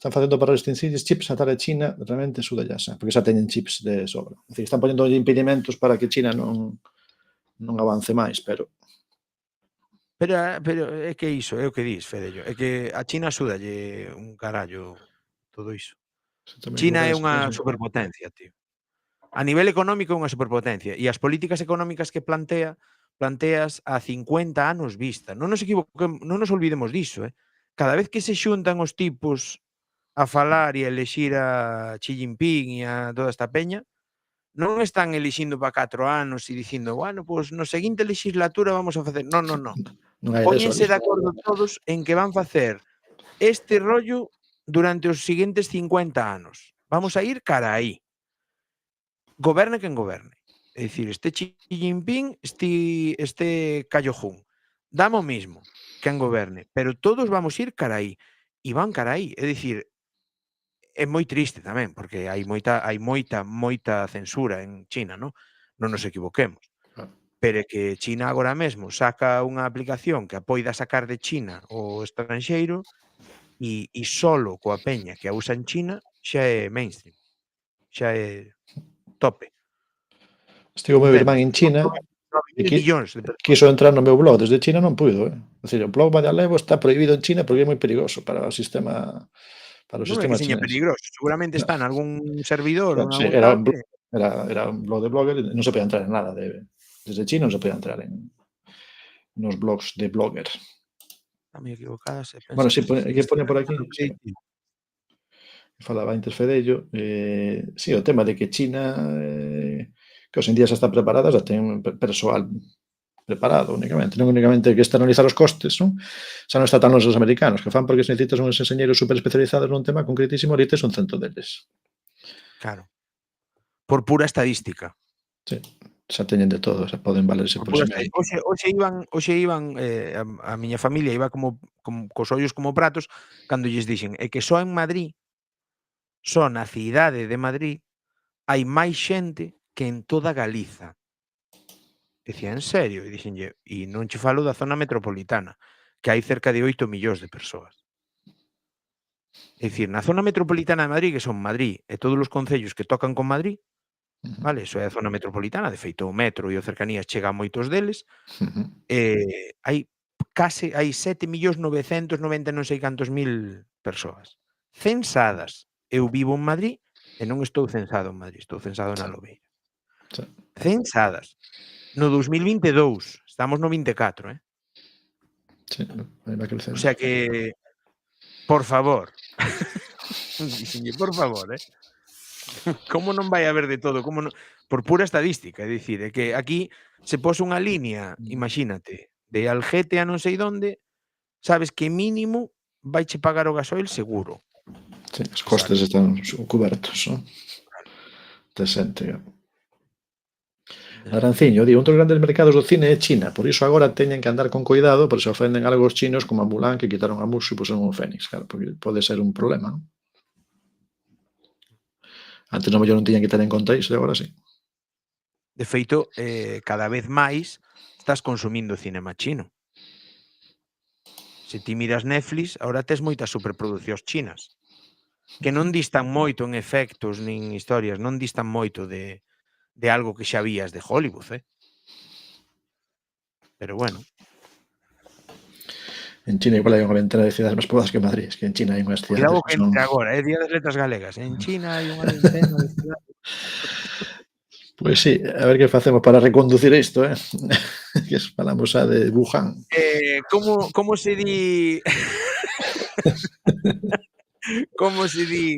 están facendo para restringir chips a tal de China, realmente suda asa, porque xa teñen chips de sobra. É dicir, están poñendo impedimentos para que China non avance máis, pero Pero é que iso, é o que dis, Fedello, é que a China súdalle un carallo todo iso. tamén China é Corea unha superpotencia, tío. A nivel económico é unha superpotencia e as políticas económicas que planteas a 50 anos vista. Non nos olvidemos diso, Cada vez que se xuntan os tipos a falar e a elixir a Xi Jinping e a toda esta peña, non están elixindo para 4 anos e dicindo, bueno, pois no seguinte legislatura vamos a facer. Non. non hai deso Póñense ali. de acordo todos en que van facer este rollo durante os seguintes 50 anos. Vamos a ir cara aí. Goberne quen goberne. É dicir, este Xi Jinping, este Callo Jun. Dame o mismo quen goberne, pero todos vamos ir cara aí. E van cara aí. É dicir, é moi triste tamén, porque hai moita censura en China, non? Non nos equivoquemos. Pero é que China agora mesmo saca unha aplicación que a poida sacar de China o estranxeiro e solo coa peña que a usa en China xa é mainstream. Xa é tope. Estivo meu irmán en China e Millóns de persoas. quiso entrar no meu blog desde China, non puido, É dicir, o blog Vallalevo está prohibido en China porque é moi perigoso para o sistema Non é que seña chinés. peligroso, seguramente está en algún servidor ou en Sí, algún era un blog de blogger, non se podía entrar en nada desde China, non se podía entrar nos blogs de bloggers. Está moi equivocada se pensa Bueno, si, que que pone por aquí, sí. Falaba antes Fedello, sí, o tema de que China, que hoxe en día xa está preparada, xa ten persoal preparado únicamente, non únicamente que externalizar os costes, non? Xa non está tan os americanos, que fan porque se necesitas uns enxeñeiros super especializados nun tema concretísimo, ali tes un cento deles. Claro. Por pura estadística. Sí, xa teñen de todo, xa poden valerse por si mesmo. Hoxe iban a miña familia iba como cos ollos como pratos cando lles dixen é que só en Madrid, só na cidade de Madrid, hai máis xente que en toda Galiza. Dicía, en serio? E dixenlle, e non che falo da zona metropolitana, que hai cerca de 8 millóns de persoas. É dicir, na zona metropolitana de Madrid, que son Madrid e todos os concellos que tocan con Madrid, vale, iso é a zona metropolitana, de feito o metro e o cercanías chega a moitos deles, hai 7.990.000 non sei cantos mil persoas censadas. Eu vivo en Madrid e non estou censado en Madrid, estou censado na Lobeira. Censadas. No 2022, estamos no 24, Sí, aí vai crecer. O sea que, por favor, dixenlle, por favor, como non vai haber de todo? Como non? Por pura estadística, é dicir, é que aquí se pos unha línea, imagínate, de Algete a non sei donde, sabes que mínimo vaiche pagar o gasoil seguro. Sí, os costes están cubertos, non? Decente. Aranciño, un dos grandes mercados do cine é China, por iso agora teñen que andar con cuidado, por se ofenden algo os chinos como a Mulan, que quitaron a Mushu e puseron un Fénix, claro, porque pode ser un problema, non? Antes non mellor non tiñan que ter en conta iso, e agora sí. De feito, cada vez máis estás consumindo cinema chino. Se ti miras Netflix, agora tes moitas superproducións chinas, que non distan moito en efectos nin historias, non distan moito de algo que xa vías de Hollywood, Pero bueno. En China igual hai unha ventana de cidades máis pobladas que Madrid, es que en China hai unhas cidades Cuidado que son... entre agora, Día das Letras Galegas. En China hai unha ventana de cidades. Pois sí, a ver que facemos para reconducir isto, que falamos xa de Wuhan. Como se di... como se di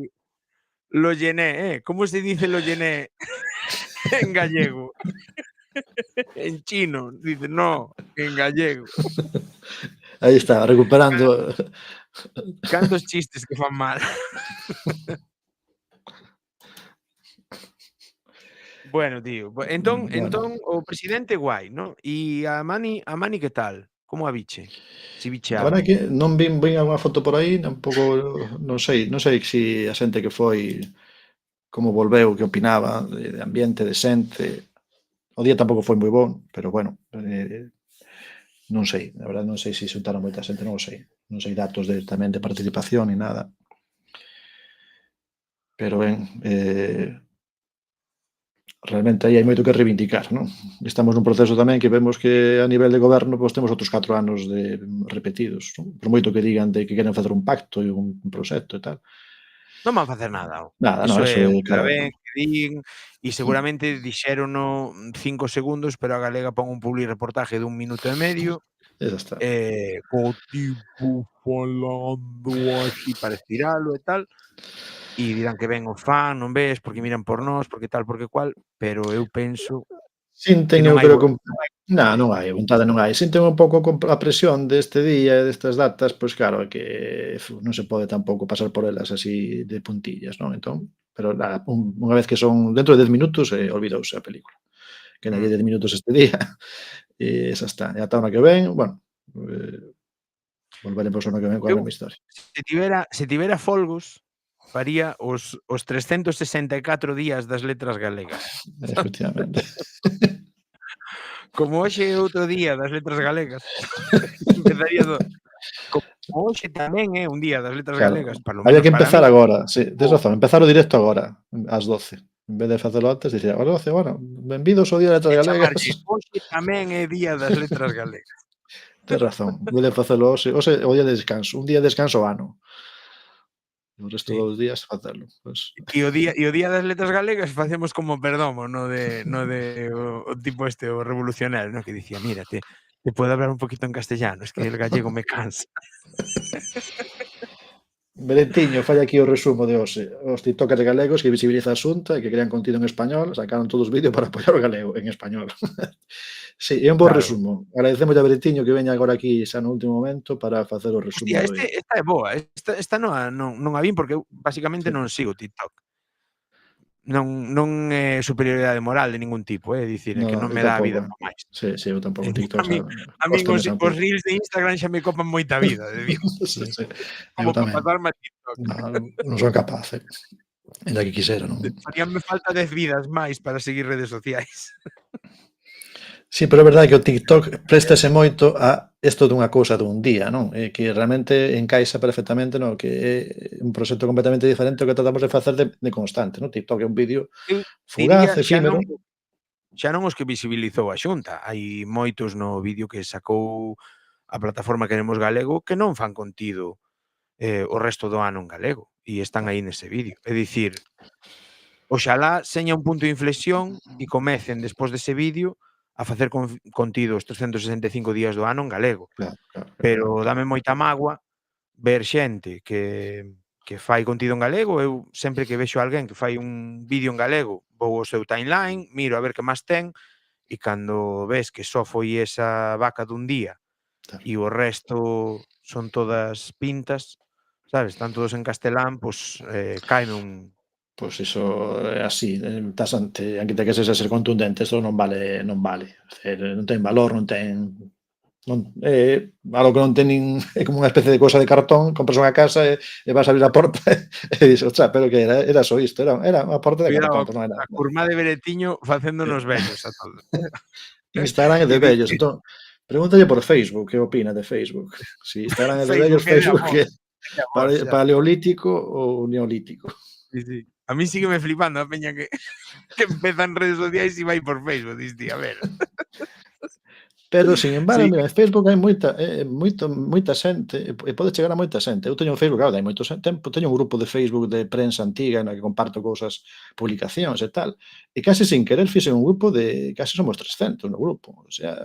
lo llené, Como se dice lo llené en gallego? En chino, dice, no, en gallego. Aí está, recuperando... Cantos chistes que fan mal. Bueno, tío, entón o presidente guai, non? E a Mani que tal? Como a biche? Si biche A algo. verdade que non vin algunha foto por aí, tampouco, non sei se a xente que foi, como volveu, que opinaba, de ambiente, de xente. O día tampouco foi moi bon, pero bueno, non sei, a verdade non sei se xuntaron moita xente, non o sei. Non sei datos tamén de participación ni nada. Pero ben, realmente aí hai moito que reivindicar, non? Estamos nun proceso tamén que vemos que a nivel de goberno pois temos outros 4 anos de repetidos, non? Por moito que digan de que queren facer un pacto e un proxecto e tal. Non van facer nada. Nada, non, Iso eso é é un queda cara ben que din e seguramente dixérono 5 segundos, pero a Galega pon un publireportaje de 1 minuto e medio, xa está. co tipo falando así para estiralo e tal, e dirán que ben o fan, non ves, porque miran por nós, porque tal, porque cual, pero eu penso que Sinten, non eu hai creo que non hai non vontade. hai, vontade non hai. Sinten un pouco a presión deste día e destas datas, pois claro, é que non se pode tampouco pasar por elas así de puntillas, non? Entón, pero nada, unha vez que son dentro de 10 minutos, olvidouse a película. Que nalle 10 minutos este día e xa está. E ata o ano que ven, bueno, volveremos o ano que ven coa Eu, mesma historia. se tivera folgos, faría os 364 días das letras galegas. Efectivamente. Como hoxe é outro día das letras galegas, empezaría como hoxe tamén é un día das letras Claro, galegas, palo había menos que para empezar min, agora, sí, tes o razón, empezar o directo agora, ás 12. En vez de facelo antes, dicía, ás 12, bueno, benvidos ao Día das e Letras Galegas. chamarlle hoxe tamén é día das letras galegas. Tes razón, en vez de facelo hoxe o día de descanso, un día de descanso ao ano. O resto Sí. dos días facelo, pois. E o día das letras galegas facemos como Perdomo, o tipo este, o revolucionario, no, que dicía: "Mira, te puedo hablar un poquito en castellano, es que el gallego me cansa". Berentiño fai aquí o resumo de hoxe. Os tiktokers galegos que visibiliza a Xunta e que crean contido en español, sacaron todos os vídeos para apoiar o galego en español. Sí, é un bo Claro. resumo. Agradecemos a Berentiño que veña agora aquí xa no último momento para facer o Hostia, resumo de esta é boa, esta non a vin porque eu basicamente sí. non sigo TikTok. Non é superioridade moral de ningún tipo, é dicir, é que No, non eu me dá a vida tampouco. para máis. Sí, sí, eu tampouco TikTok, A min a min cóstame xa un os pouco. reels de Instagram xa me copan moita vida, de Dios, Sí, sí, eu como para tamén. pasarme a TikTok. Non son capaz, aínda que quixera, non. Faríanme falta 10 vidas máis para seguir redes sociais. Sí, pero é verdade que o TikTok préstase moito a isto dunha cousa dun día, non? Que realmente encaixa perfectamente no que é un proxecto completamente diferente ao que tratamos de facer de constante, non? TikTok é un vídeo Eu fugaz, diría efímero. xa non os que visibilizou a Xunta, hai moitos no vídeo que sacou a plataforma Queremos Galego que non fan contido o resto do ano en galego e están aí nese vídeo. É dicir, oxalá seña un punto de inflexión e comecen despois dese vídeo a facer contido os 365 días do ano en galego. Claro, claro, Pero claro. dame moita mágoa ver xente que fai contido en galego. Eu sempre que vexo alguén que fai un vídeo en galego, vou ao seu timeline, miro a ver que máis ten e cando ves que só foi esa vaca dun día Claro. e o resto son todas pintas, sabes, están todos en castelán, pois caime un Pois iso é así, estás ante, aínda que sexa ser contundente, isto non vale, non vale. Non ten valor, non ten algo que non ten nin, é como unha especie de cousa de cartón, compras unha casa e vas a abrir a porta e dis, ostras, pero que era só isto, era unha porta de cuidado cartón, non era a curmá de Beretiño facéndonos vellos a todos. Instagram é de E vellos, entón, pregúntalle por Facebook, que opina de Facebook. Si Instagram é de vellos, Facebook é de Facebook amor, é é de amor xa. paleolítico ou neolítico. Sí, sí. A mí sígueme flipando a peña que empeza en redes sociais e vai por Facebook, dis ti, a ver. Pero, sin embargo, Sí. mira, en Facebook hai moita xente, e pode chegar a moita xente. Eu teño un Facebook, claro, hai moito tempo, teño un grupo de Facebook de prensa antiga na que comparto cousas, publicacións e tal, e case sin querer fixen un grupo de, case somos 300 no grupo, o sea,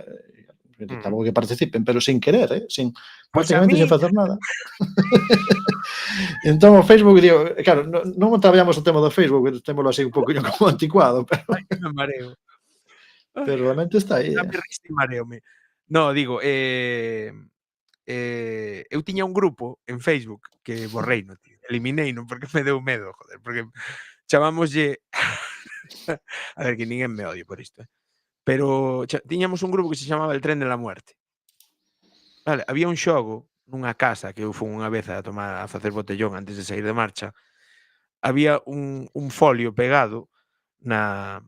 tampouco que participen, pero sin querer, sin, Pois a prácticamente mí sin facer nada. Entón o Facebook, digo, claro, non traballamos o tema do Facebook, témolo así un poquinho como anticuado, ai, que me mareo. pero realmente está aí, Dame risa e mareome. No, digo, eu tiña un grupo en Facebook que borreino, tío, elimineino porque me deu medo, joder, porque chamámoslle a ver, que ninguén me odie por isto, pero tiñamos un grupo que se chamaba El Tren de la Muerte. Vale, había un xogo nunha casa que eu fun unha vez a facer botellón antes de sair de marcha, había un folio pegado na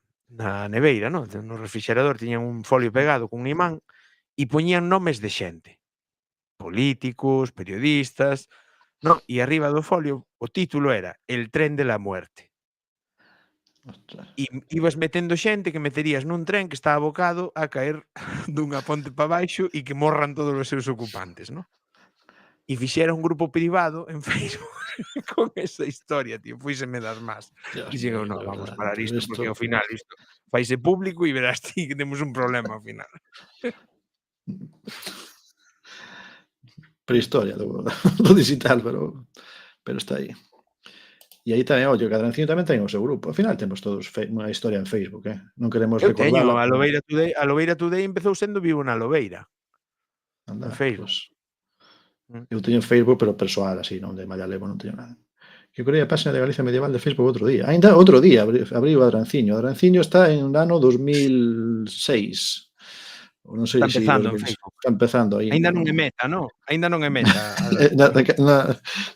neveira, no refrixerador tiñan un folio pegado cun imán e poñían nomes de xente, políticos, periodistas, No, e arriba do folio o título era El tren de la muerte. Ostras. E ibas metendo xente que meterías nun tren que está abocado a caer dunha ponte para baixo e que morran todos os seus ocupantes, no? E fixera un grupo privado en Facebook con esa historia, tío, fuíseme das más. Dios Dixen eu, mío, non, de vamos verdad, parar tío, isto porque esto... ao final isto faise público e verás ti que temos un problema ao final. Prehistoria do digital, pero está aí. E aí tamén, ollo, que Adranciño tamén ten o seu grupo. Ao final temos todos unha historia en Facebook, Non queremos Eu teño recordala. a Lobeira Today empezou sendo Vivo na Lobeira, en Anda, Facebook. pues, Mm. eu teño Facebook, pero persoal, así, non de Mallalevo, non teño nada. Que creei a página de Galicia Medieval de Facebook outro día. Ainda outro día abriu Adranciño. Adranciño está en o ano 2006. Ou non sei Está se empezando en 2000. Facebook. Está empezando aí. Aínda non é meta, no? Aínda non é meta.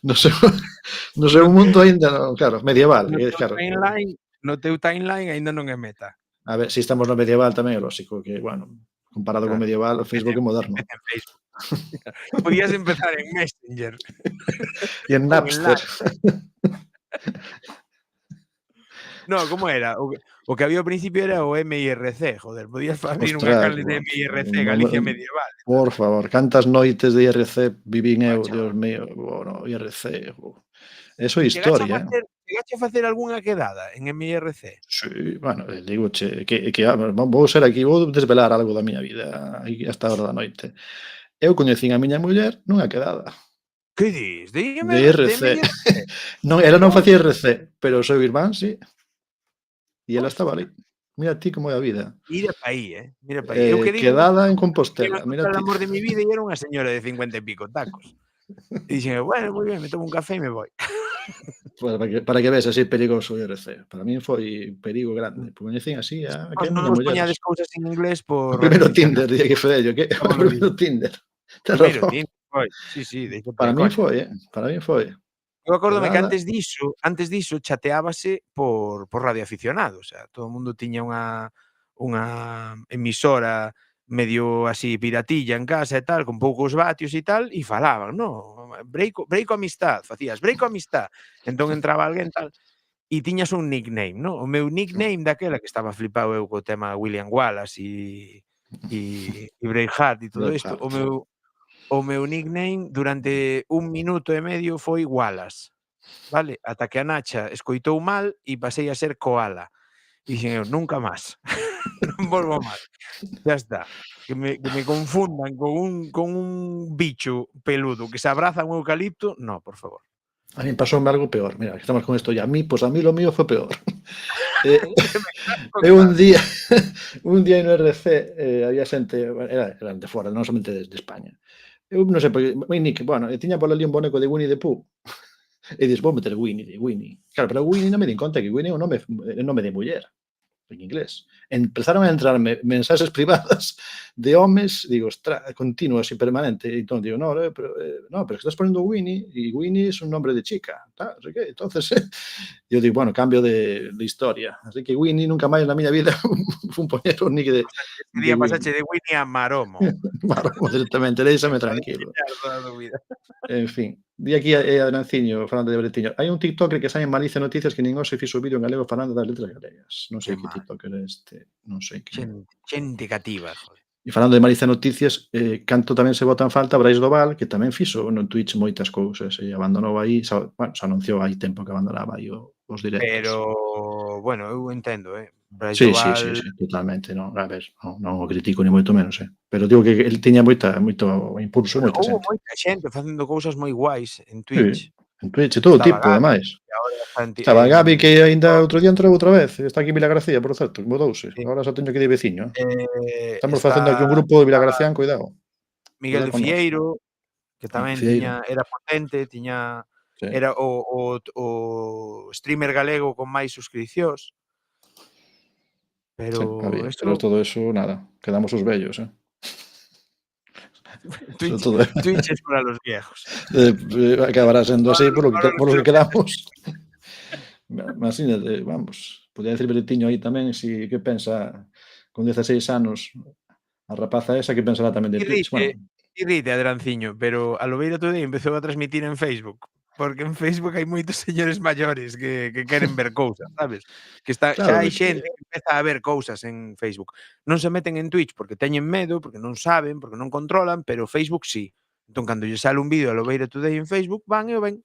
No seu mundo aínda non, claro, medieval, claro. No teu timeline aínda non é meta. A ver, se estamos no medieval tamén é lógico que, bueno, comparado con Claro. medieval, o Facebook é moderno. Empeza en Facebook. Podías empezar en Messenger. E en Ou en Napster. No, como era? O que había ao principio era o MIRC, joder, podías abrir unha Ostras, canle de MIRC, Galicia Medieval. por favor, cantas noites de IRC vivín eu, Macho. Dios mío, bueno, IRC, eso é historia. Chegache a facer algunha quedada en MIRC? Sí, bueno, digoche que vou ser aquí, vou desvelar algo da miña vida aí hasta a hora da noite. Eu coñecín a miña muller nunha quedada. Que dis? De IRC. Non, ela non facía IRC, pero o seu irmán sí. E ela estaba ali. Mira ti como é a vida. Mira pa aí, mira pa aí. Eu que digo, Quedada en Compostela, mira el ti. amor de mi vida e era unha señora de 50 e pico tacos. E dixen, bueno, moi ben, me tomo un café e me voy. Para que ves así perigoso o IRC. Para min foi perigo grande. Coñecín así a que Non miña nos muller. poñades cousas en inglés por... O primeiro Tinder, día que foi ello, que o primeiro Tinder. Primeiro Tinder, foi. Sí, Para min foi, para min foi. Eu acórdome que Quedada. antes diso chateábase por radioaficionado, o sea, todo o mundo tiña unha emisora medio así piratilla en casa e tal, con poucos vatios e tal, e falaban, no, breiko amistad, facías breiko amistad. Entón entraba alguén tal, e tiñas un nickname, no? O meu nickname daquela, que estaba flipado eu co tema William Wallace e Braveheart e todo isto, o meu nickname durante 1 minuto e medio foi Wallace, vale? Ata que a Nacha escoitou mal e pasei a ser Koala. E dixen eu, nunca máis. Non volvo máis. Ya está. Que me confundan con un bicho peludo que se abraza a un eucalipto, no, por favor. A mí pasoume algo peor. Mira, que estamos con isto ya. A mí lo mío foi peor. Eu un día no RC había xente, eran de fora, non somente de España. Eu non sei, porque Nick, bueno, tiña por ali un boneco de Winnie the Pooh. E dis, vou meter Winnie. Claro, pero Winnie non me din conta que Winnie é un nome de muller, en inglés. Empezaron a entrarme mensaxes privadas de homes, digo, continuos e permanente. E entón digo, pero que estás ponendo Winnie, e Winnie é un nombre de chica. Non sei que, entonces, eu digo, bueno, cambio de historia. Así que Winnie nunca máis na miña vida fun poñer un nick de... Ese día pasache de Winnie a Maromo. Maromo directamente, déixame tranquilo. En fin, di aquí a Adranciño, falando de Bretiño. Hai un TikToker que sai en Malicia Noticias que nin hoxe fixo vídeo en galego falando das letras galegas. Non sei que TikToker é este, non sei que. Xente cativa, joder. E falando de Malicia Noticias, canto tamén se bota en falta Brais Doval, que tamén fixo no Twitch moitas cousas e abandonou aí, se anunciou hai tempo que abandonaba aí os directos. Pero, bueno, eu entendo, Brais Sí, Doval... totalmente, non, a ver, non o critico ni moito menos, pero digo que el tiña moito impulso, moita xente. Houve moita xente facendo cousas moi guais en Twitch. Sí, en Twitch, todo tipo, ademais. Estaba Gabi, que aínda outro día entrou outra vez. Está aquí en Vilagarcía, por certo, mudouse. Agora só teño que de veciño. Estamos facendo aquí un grupo de Vilagracián, cuidado. Miguel de Fieiro, que tamén era potente, era o streamer galego con máis suscricións. Pero pero todo eso, nada. Quedamos os vellos, Twitch es para los viejos. Acabará sendo así por lo que quedamos. Imagínate, vamos. Podría decir Bretiño aí tamén, si que pensa con 16 anos a rapaza esa, que pensará tamén de Twitch. Irrite, Adranciño, pero a Lobeira Today empezou a transmitir en Facebook porque en Facebook hai moitos señores maiores que queren ver cousas, sabes? Que está Claro, xa hai xente que empeza a ver cousas en Facebook. Non se meten en Twitch porque teñen medo, porque non saben, porque non controlan, pero Facebook sí. Entón, cando lle sale un vídeo a Lobeira Today en Facebook, van e o ven.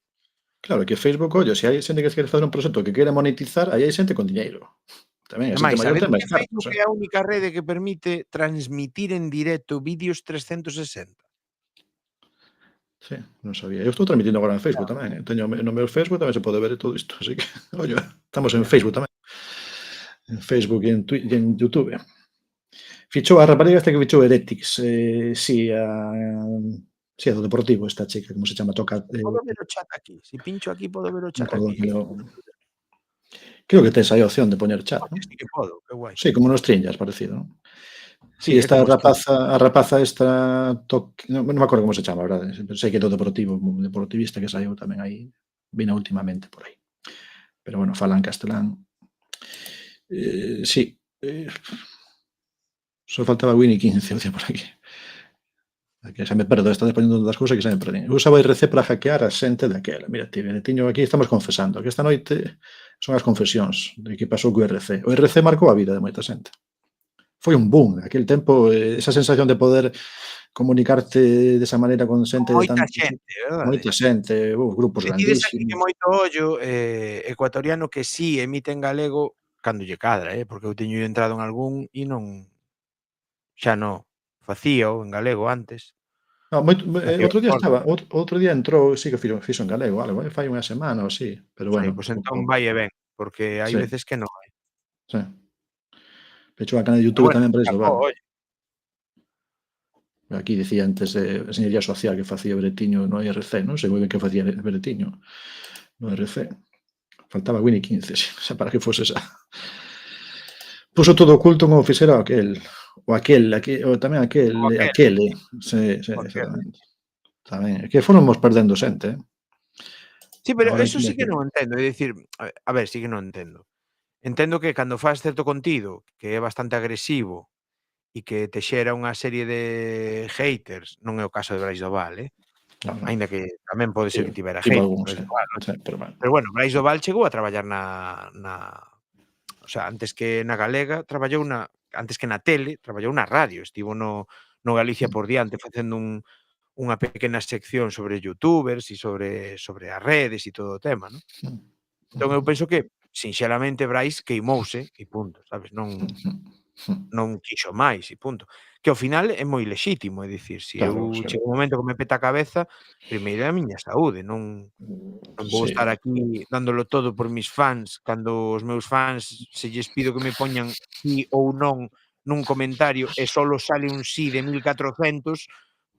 claro, que Facebook, ollo, se hai xente que quere facer un proxecto que quere monetizar, aí hai xente con diñeiro. Tamén, a E xente máis, maior ten sabendo máis que cartos, Facebook é a única rede que permite transmitir en directo vídeos 360. Sí, non sabía. Eu estou transmitindo agora en Facebook tamén. Teño no meu Facebook tamén se pode ver todo isto, así que, ollo, estamos en Facebook tamén. En Facebook e en YouTube. Fichou a rapariga esta que fichou Heretics, si, a do Deportivo, esta chica, como se chama? Toca, Podo ver o chat aquí. Si pincho aquí, podo ver o non me chat acordo aquí. creo que tes aí a opción de poñer chat, non? Sí que podo, que guai. Sí, como no Stringas, parecido, non? Sí, Sí, é esta como rapaza esta non me acordo como se chama, a verdade, pero sei que é do Deportivo, un deportivista que saíu tamén aí, vino últimamente por aí. Pero bueno, fala en castelán. Sí, só faltaba Winnie 15, o por aquí. Que xa me perdo, está dependendo das cousas que xa me perdín. Eu usaba o IRC para hackear a xente daquela. Mira, tiño aquí, estamos confesando, que esta noite son as confesións de que pasou co IRC. O IRC marcou a vida de moita xente. Foi un boom, aquel tempo, esa sensación de poder comunicarte desa maneira con xente de moita tanto, xente, verdade? moita xente, grupos Decides aquí que grandísimos. moito ollo ecuatoriano que sí emite en galego cando lle cadra, porque eu teño entrado en algún e non xa non facíao en galego antes. No, Facía outro día forma. estaba, outro día entrou, sí que fixo en galego algo, fai unha semana ou así, pero Aí, bueno, pois entón pouco, vai e ven, porque hai sí, veces que non. sí. Fechou a canal de Pero YouTube bueno, tamén para iso, chapó, vale. olle. Aquí dicía antes de Enxeñería Social que facía Bretiño no IRC, non sei moi ben que facía Bretiño no IRC. Faltaba Winnie 15, xa para que fose esa. Puso todo oculto como fixera aquel, ou tamén aquele. Sí, exactamente. Tamén, que fomos perdendo xente, Sí, pero Agora eso aquí sí que non entendo, é dicir, a ver, sí que non entendo. Entendo que cando fas certo contido que é bastante agresivo e que te xera unha serie de haters, non é o caso de Brais Doval, non. aínda que tamén pode ser que tivera Tivo haters, algún, Brais sí. Doval, non? Sí, pero bueno. Pero bueno, Brais Doval chegou a traballar o sea, antes que na Galega, traballou antes que na tele, traballou na radio, estivo no Galicia por diante facendo unha pequena sección sobre youtubers e sobre as redes e todo o tema, non? Entón eu penso que, sinxelamente, Brais queimouse e punto, sabes? Non quixo máis e punto. Que ao final é moi lexítimo, é dicir, se Claro, eu sí. chega un momento que me peta a cabeza, primeiro é a miña saúde, non vou Sí. estar aquí dándolo todo por mis fans, cando os meus fans se lles pido que me poñan sí ou non nun comentario e só sale un sí de 1400,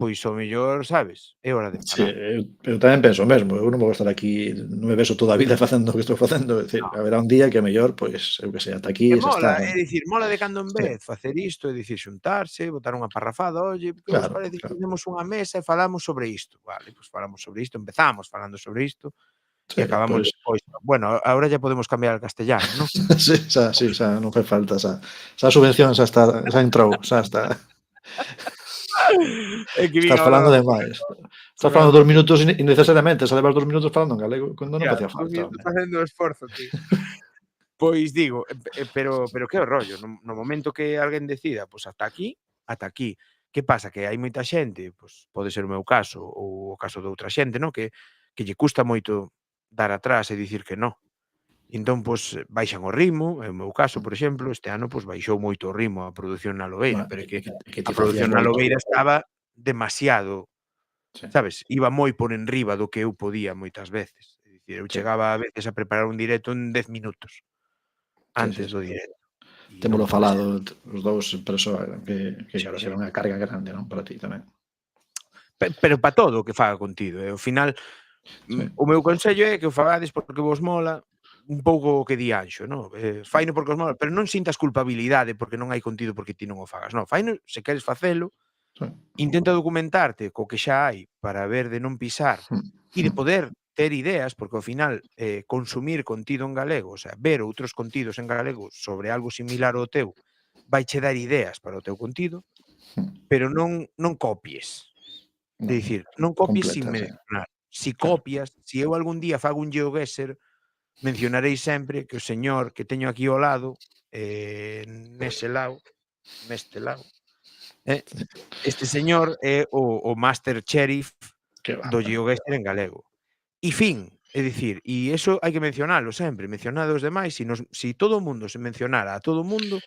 pois ao mellor, sabes, é hora de Sí, parar. eu tamén penso o mesmo, eu non vou estar aquí, non me vexo toda a vida facendo o que estou facendo, é dicir, haberá un día que mellor, pois, eu que sei, ata aquí E xa está. mola, é dicir, mola de cando en Sí, vez facer isto, é dicir, xuntarse, botar unha parrafada, olle, que vos claro, parece que claro. facemos unha mesa e falamos sobre isto? Vale, pois falamos sobre isto, empezamos falando sobre isto Sí, e acabamos pois, despois. Bueno, agora ya podemos cambiar al castellano, non? sí, xa non fai falta, xa subvención xa entrou, xa está. É que vin Estás agora falando no demais. Estás falando 2 minutos innecesariamente, xa levas 2 minutos falando en galego, cando non ya, facía 2 falta, minutos home. facendo o esforzo, tío. Pois digo, pero que o rollo, no momento que alguén decida, pois ata aquí, ata aquí. Que pasa? Que hai moita xente, pois pode ser o meu caso ou o caso de outra xente, non? Que lle custa moito dar atrás e dicir que non. Entón, pois, baixan o ritmo, é o meu caso, por exemplo, este ano, pois, baixou moito o ritmo a produción na Lobeira, Bueno, pero é que que a ti facías produción na moito. Lobeira estaba demasiado, Sí, sabes, iba moi por enriba do que eu podía moitas veces. É dicir, eu sí, chegaba a veces a preparar un directo en 10 minutos sí. antes do directo. E Témolo non pode ser. falado os dous, persoas que Sí, claro, sí. será unha carga grande, non, para ti tamén. Pero para todo o que faga contido, ao final, Sí. o meu consello é que o fagades porque vos mola, un pouco o que di Anxo, non? Faino porque vos mola, pero non sintas culpabilidade porque non hai contido porque ti non o fagas, non, faino se queres facelo, Sí. intenta documentarte co que xa hai para ver de non pisar e de poder ter ideas, porque ao final consumir contido en galego, o sea, ver outros contidos en galego sobre algo similar ao teu, vaiche dar ideas para o teu contido, pero non copies. É dicir, non copies sin Completa, sí. mencionar. Si copias, si eu algún día fago un GeoGuessr, mencionarei sempre que o señor que teño aquí ao lado, neste lado, este señor é o Master Sheriff Que va. do GeoGuessr en galego. E fin, é dicir, e iso hai que mencionalo sempre, mencionado os demais, si todo o mundo se mencionara a todo o mundo,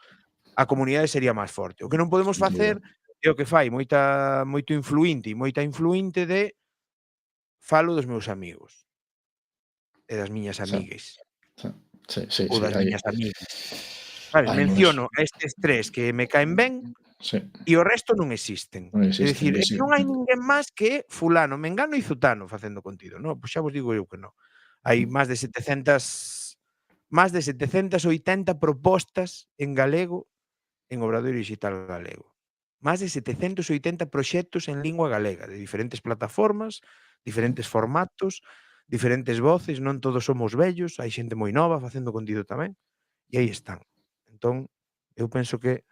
a comunidade sería máis forte. O que non podemos facer é o que fai moito influinte e moita influinte de falo dos meus amigos e das miñas amigues Sí, ou das hai miñas amigas. Sabes, hai menciono a estes tres que me caen ben e o resto non existen. non É existen, dicir, é sí. que non hai ninguén máis que fulano, mengano e zutano facendo contido. No, pois xa vos digo eu que non. Hai máis de 780 propostas en galego en Obradoiro Digital Galego. Máis de 780 proxectos en lingua galega, de diferentes plataformas, diferentes formatos, diferentes voces, non todos somos vellos, hai xente moi nova facendo contido tamén, e aí están. Entón, eu penso que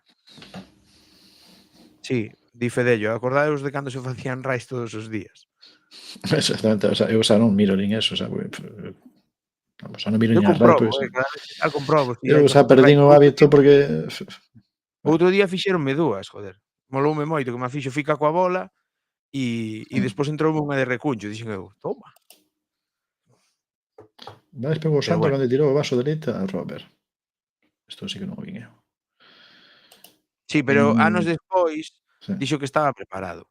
sí, di Fedello, acordadeos de cando se facían rais todos os días. Exactamente, o sea, eu xa non miro nin eso, xa, vamos, xa non miro Eu nin a RAI, comprobo, pois. cada vez que tal comprobo, si Eu hai xa cosas de rais. perdín o hábito porque Outro día fixéronme dúas, joder. Moloume moito que me fixo fica coa bola e despois entroume unha de recuncho, dixen eu, toma. máis pegou o Pero santo bueno. cando tirou o vaso de leite a Robert. Isto sí que non o vin eu. Sí, pero anos despois Sí. dixo que estaba preparado.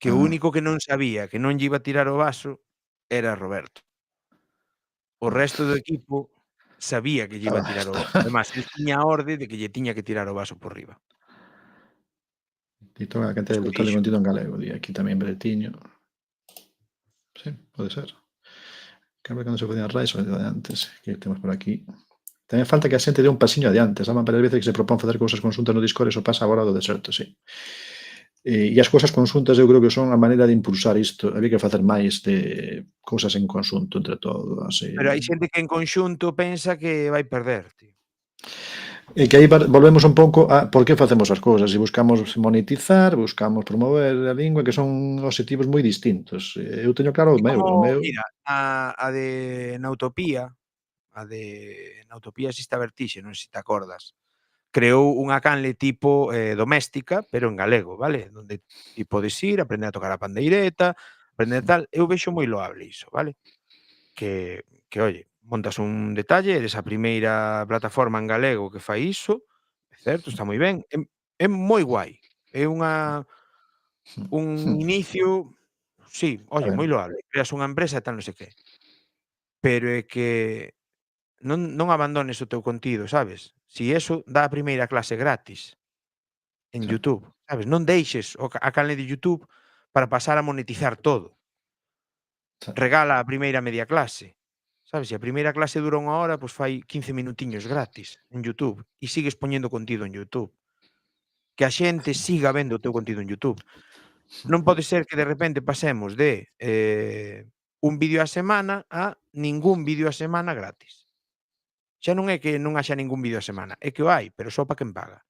Que o único que non sabía que non lle iba a tirar o vaso era Roberto. O resto do equipo sabía que lle iba a tirar o vaso. Además, el tiña a orde de que lle tiña que tirar o vaso por riba. Dito a cantidade Eso brutal de dixo. contido en galego, di aquí tamén Bretiño. Sí, pode ser. Que a ver cando se podían rais, o de antes, que temos por aquí. Tamén falta que a xente dé un pasiño adiante, saben varias veces que se propón facer cousas conxuntas no Discord, eso pasa agora do deserto, sí. E as cousas conxuntas eu creo que son a maneira de impulsar isto, había que facer máis de cousas en conxunto entre todas. Pero hai xente que en conxunto pensa que vai perder, tío. E que aí volvemos un pouco a por que facemos as cousas, e buscamos monetizar, buscamos promover a lingua, que son obxectivos moi distintos. Eu teño claro o meu, Mira, a de Nautopía, existe a Vertixe, non sei se te acordas. Creou unha canle tipo doméstica, pero en galego, vale? Donde ti podes ir, aprender a tocar a pandeireta, aprender tal. Eu vexo moi loable iso, vale? Que oye, montas un detalle, eres a primeira plataforma en galego que fai iso, é certo, está moi ben, é moi guai. É un inicio, sí, oye, moi loable. Creas unha empresa e tal, non sei que. Pero é que non abandones o teu contido, sabes? Si eso dá a primeira clase gratis en YouTube, sabes? Non deixes a canle de YouTube para pasar a monetizar todo. Regala a primeira media clase. Sabes, se a primeira clase dura 1 hora, pois fai 15 minutiños gratis en YouTube e sigues poñendo contido en YouTube. Que a xente siga vendo o teu contido en YouTube. Non pode ser que de repente pasemos de un vídeo á semana a ningún vídeo á semana gratis. Xa non é que non haxa ningún vídeo á semana, é que o hai, pero só para quen paga.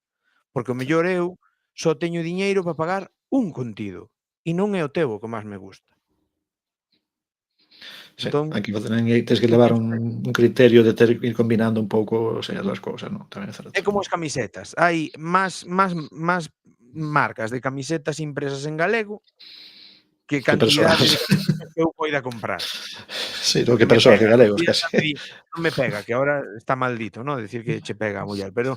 Porque o mellor eu só teño diñeiro para pagar un contido e non é o teu o que máis me gusta. Sí, Entón, aquí tens que levar un criterio de ir combinando un pouco as cousas, non? Tamén é certo. É como as camisetas. Hai máis marcas de camisetas impresas en galego que cantidade de camisetas que eu poida comprar. Sí, que persoas, que galegos, casi. Non me pega, que agora está maldito, ¿no? Decir que che pega a muller, pero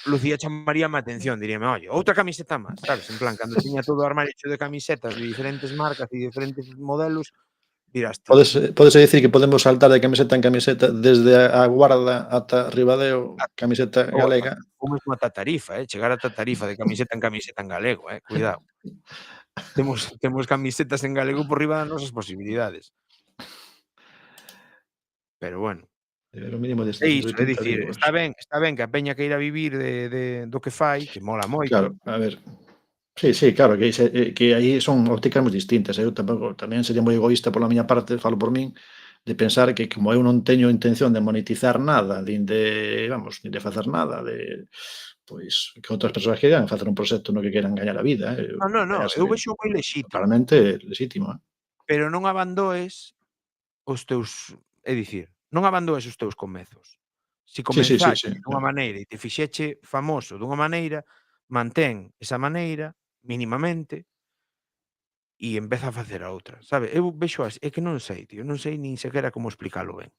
Lucía chamaríame a atención, diríame, oye, outra camiseta máis, sabes? En plan, cando tiña todo o armario hecho de camisetas de diferentes marcas e diferentes modelos, dirás ti. Podes dicir que podemos saltar de camiseta en camiseta desde a Guarda ata Ribadeo, camiseta galega. Ou mesmo ata Tarifa, chegar ata Tarifa de camiseta en galego, cuidado. Temos camisetas en galego por riba das nosas posibilidades. Pero bueno. O mínimo de é iso, é dicir, está ben que a peña queira vivir do que fai, que mola moito. Claro, a ver. Sí, claro, que aí son ópticas moi distintas. Eu tamén sería moi egoísta pola miña parte, falo por min, de pensar que como eu non teño intención de monetizar nada, nin de facer nada, pois que outras persoas queiran facer un proxecto no que queiran gañar a vida. Non, eu vexo moi lexítimo. Totalmente lexítimo. pero non abandoes os teus, é dicir, non abandoes os teus comezos. Se Sí, sí, sí, comenzaste sí. dunha maneira e te fixeche famoso dunha maneira, mantén esa maneira minimamente e empeza a facer a outra, sabe? Eu vexo así, é que non sei, tío, non sei nin sequera como explicalo ben.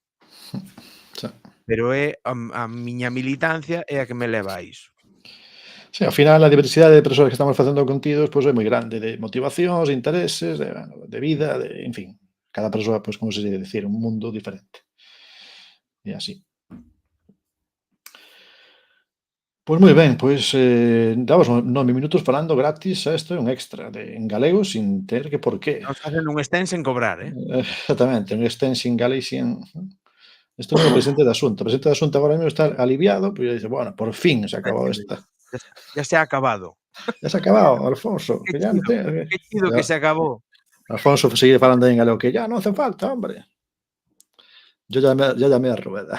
Xa. Pero é a miña militancia é a que me leva a iso. Sí, ao final a diversidade de persoas que estamos facendo contidos pois é moi grande, de motivacións, intereses, de vida, en fin. Cada persoa, pois, como se debe dicir, un mundo diferente. E así. Pois moi ben, pois damos 9 minutos falando gratis, isto é un extra en galego sin ter que por qué. Estamos facendo un sten sen cobrar, Exactamente, un extension Galician. Isto non é o presidente da Xunta. O presidente da Xunta agora mesmo está aliviado, porque dice, bueno, por fin se acabou esta. Ya se ha acabado. Ya se ha acabado, Alfonso, que ya non ten... Que chido que se acabou. Alfonso sigue falando en galego, que ya non hace falta, hombre. Yo ya llamé a Rueda.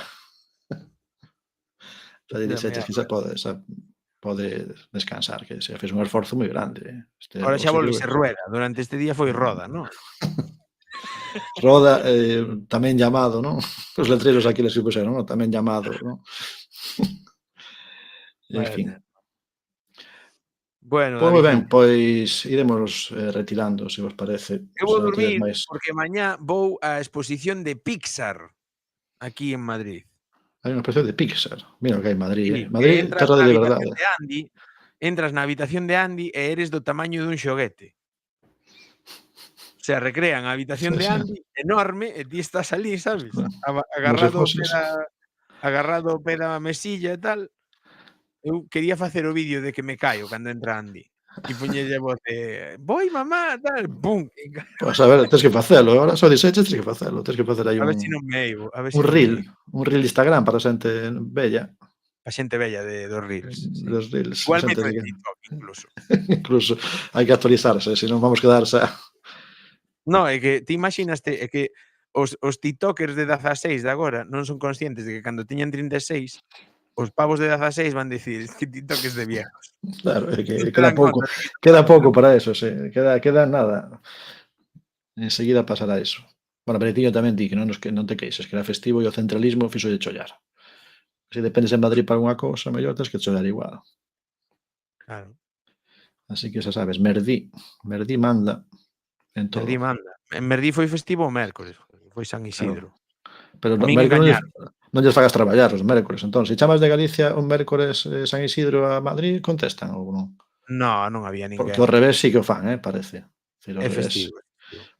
Xa dixeches que pode descansar, que se fez un esforzo moi grande. Ahora xa volve ser Rueda. Durante este día foi Roda, non? Roda, tamén llamado, non? Os letreiros aquí les puxeron, non? Tamén llamado, non? En fin. Bueno, Pois moi ben, David, pois iremos retirando, se vos parece. eu vou Se non tedes dormir máis. porque mañá vou á exposición de Pixar aquí en Madrid. Hai unha expresión de Pixar. Mira o que hai en Madrid, Sí, Madrid, entras terra na de habitación verdade. de Andy, entras na habitación de Andy e eres do tamaño dun xoguete. O sea, recrean a habitación de Andy enorme e ti estás ali, sabes? Agarrado ao pé da mesilla e tal. Eu quería facer o vídeo de que me caio cando entra Andy. E poñelle voz de "Voy, mamá", tal, pum. Pois a ver, tens que facelo. Agora só dixeches, tens que facelo. Tens que facer aí A ver se non me eivo, a ver se un non me reel. eivo. Un reel de Instagram para a xente bella. A xente bella dos reels. Sí. Dos reels. Igual a xente meto en de- TikTok incluso. Incluso hai que actualizarse, senón vamos quedar xa. No, é que ti imaginaste, é que os tiktokers de 16 de agora non son conscientes de que cando tiñan 36, os pavos de 16 van dicir que TikTok es de viejos. Claro, é que Non se queda dan pouco. conta de que Queda pouco para eso, queda nada. Enseguida pasará eso. Bueno, Benetiño tamén di que non te queixes, que era festivo e o centralismo fixolle chollar. Se dependes en Madrid para unha cousa, mellor tens que chollar igual. Claro, Así que xa sabes, Merdí manda en todo. Merdí manda. En Merdí foi festivo o mércores, foi San Isidro. Pero A min engañaron. non lles fagas traballar os mércores. Entón, se chamas de Galicia un mércores San Isidro a Madrid, contestan ou non? No, non había ninguén. Porque ao revés sí que o fan, parece. É festivo.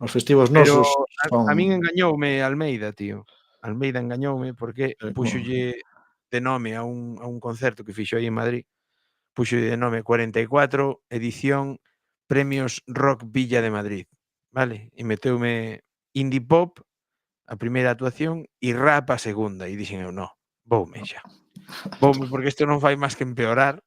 Os festivos Pero nosos son... a min engañoume Almeida, tío. Almeida engañoume porque puxolle de nome a un concerto que fixo aí en Madrid, puxolle de nome 44 edición Premios Rock Villa de Madrid, vale? E meteume indie pop a primeira actuación e rap a segunda. E dixen eu, no, voume xa. Voume porque isto non fai máis que empeorar.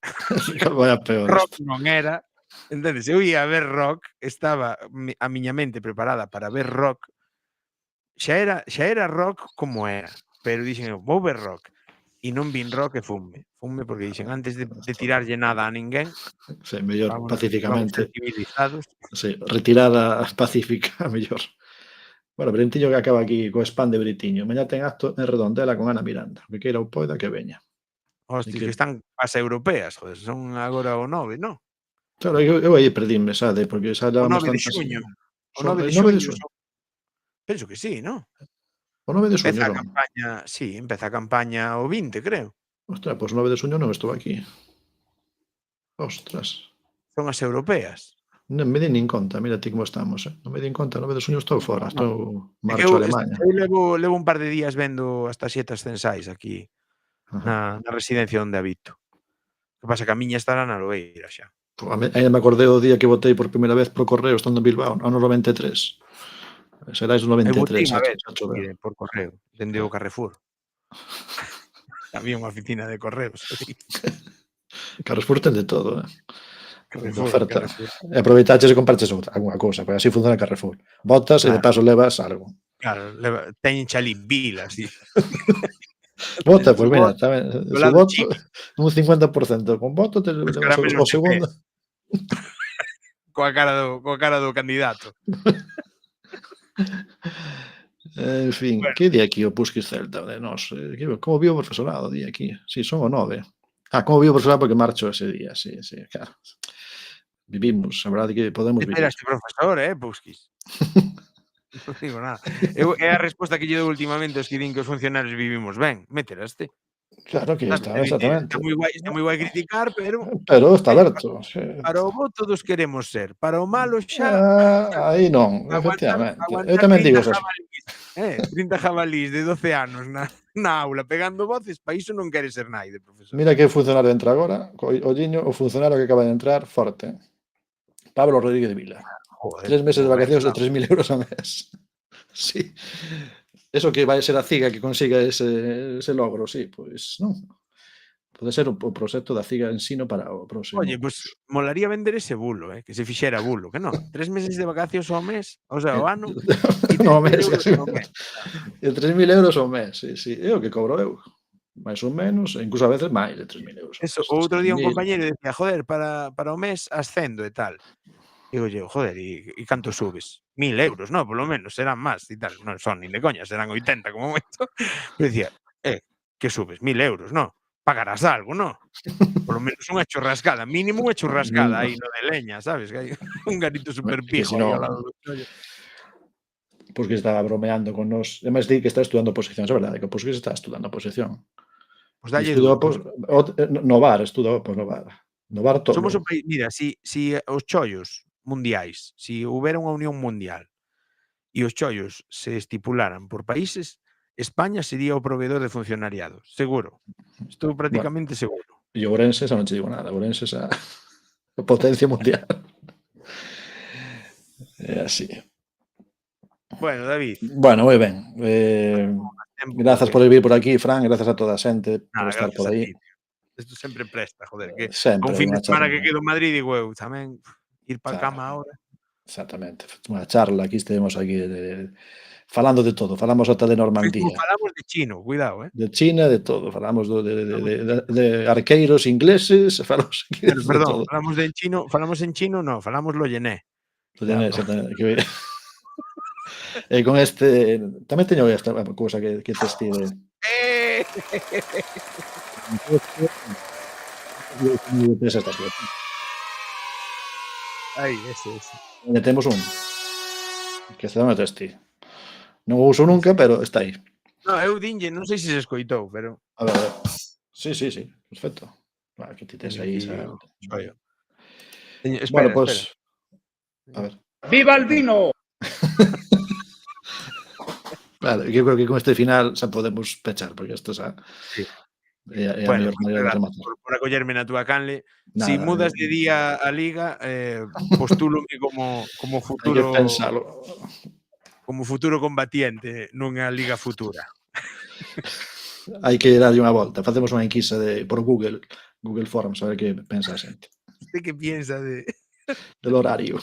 Vaya peor. Rock non era. Entendes? Eu ia a ver rock, estaba a miña mente preparada para ver rock. Xa era rock como era, pero dixen eu, vou ver rock. E non vin rock e fume. Fume porque dixen, antes de tirarlle nada a ninguén, Sí, mellor pacíficamente. Vamos civilizados. Sí, retirada pacífica, mellor. Bueno, Brentiño que acaba aquí co spam de Britiño. Mañá ten acto en Redondela con Ana Miranda. Que queira ou poida que veña. Hostia, que están as europeas, joder, son agora o 9, non? Claro, eu aí perdíme, sabe? Porque xa O levamos 9 de tantas... xuño. O Son 9 de 9 de xuño. xuño. Penso que sí, non? O 9 de xuño. Empeza a Non. campaña, sí, empeza a campaña o 20, creo. Ostras, pois 9 de xuño non estou aquí. Ostras. Son as europeas. Non me di nin conta, mira ti como estamos. Non me di conta, 9 de xuño estou fora. Estou É que marcho a Alemanha. eu levo un par de días vendo as tarxetas censais aquí na residencia onde habito. O que pasa que a miña estará na Loeira xa. Ainda me acordei o día que votei por primeira vez pro correo estando en Bilbao, ano 93. Serais do 93, Eu botei xa choveu. por correo, dende o Carrefour. Había unha oficina de correos. Carrefour ten de todo, Carrefour, oferta. Carrefour. E aproveitaches e compraches algunha cousa, porque así funciona Carrefour. Botas e de paso levas algo. Claro, teñen chalí vilas, sí. Bota, pois mira, tamén, do se lado voto, chico. un 50%, con voto te levas caramelos o segundo. coa cara do candidato. En fin, Bueno, que di aquí o Pusquis Celta de nós? Como viu o profesorado, di aquí. Si, son o 9. Como viu o profesorado porque marcho ese día, sí, claro. Vivimos, a verdade que podemos vivir. este profesor, Pusquis. Non digo nada. É a resposta que lle dou últimamente aos que din que os funcionarios vivimos ben. Méteraste. Claro que está, exactamente. Está moi guai criticar, pero Pero está aberto. para o bo todos queremos ser. Para o malo xa Aí non, efectivamente. Eu tamén digo esas. 30 jabalís de 12 anos na aula pegando voces, para iso non quere ser naide, profesor. Mira que funcionario entra agora, olliño, o funcionario que acaba de entrar forte. Pablo Rodríguez de Vila. Joder, 3 meses de non é vacacións de nada. 3.000 euros ao mes. Sí. Eso que vai ser a CIGA que consiga ese logro, sí, pois non. Pode ser o proxecto da CIGA Ensino para o próximo. Oye, pues molaría vender ese bulo, que se fixera bulo, que non, 3 meses de vacacións ao mes, o sea, ao ano, No mes, 3.000 euros casi. ao mes. E 3.000 euros ao mes, sí. É o que cobro eu. Mais ou menos, incluso a veces máis de 3.000 euros. Eso, o outro día un 6.000. compañeiro decía, joder, para o mes ascendo e tal. Digo yo, joder, e canto subes? 1.000 euros, no, por lo menos, serán máis e tal. Non son nin de coña, serán 80 como momento. Pero decía, que subes? 1.000 euros, no? Pagarás algo, no? Por lo menos unha churrascada, mínimo unha churrascada aí no de leña, sabes? Que hai un garito super pijo aí ao lado do chollo. Pois que estaba bromeando con nos. Además, di que está estudando oposicións, é verdade, que pois que está estudando oposición. Pois dalle Estuda duro. no VAR, estuda no VAR. No VAR todo. Somos o país, mira, si os chollos mundiais, si houbera unha unión mundial e os chollos se estipularan por países, España sería o proveedor de funcionariado, seguro. Estou prácticamente seguro. E Ourense, xa non te digo nada, Ourense xa a potencia mundial. É así. Bueno, David. Bueno, moi ben. Grazas por vir por aquí, Fran, grazas a toda a xente por estar por aí. Isto sempre presta, joder, que sempre, un fin de semana que quedo en Madrid digo eu, tamén ir para cama ahora. Exactamente. Unha charla, aquí estivemos aquí falando de todo, falamos ata de Normandía. Falamos de chino, cuidado, De China, de todo, falamos de arqueiros ingleses, falamos aquí de perdón, todo. falamos en chino, no, falamos lo llené. Lo llené, exactamente. E con este, tamén teño esta cousa que te estive. Aí, ese. Temos un que se dá unha testi. Non o uso nunca, pero está aí. No, eu dinlle, non sei se se escoitou, pero... A ver. Sí, perfecto. Claro, que ti tes aí esa... Espera, pues... A ver. ¡Viva el vino! Claro, eu creo que con este final xa podemos pechar, porque isto xa... Sí. É a bueno, mellor maneira de rematar. por acollerme na túa canle, Nada, si mudas de día a liga, postúlome como futuro... Hai que pensalo. Como futuro combatiente nunha liga futura. Hai que darlle unha volta. Facemos unha enquisa por Google Forms, a ver que pensa a xente. Usted que piensa del horario?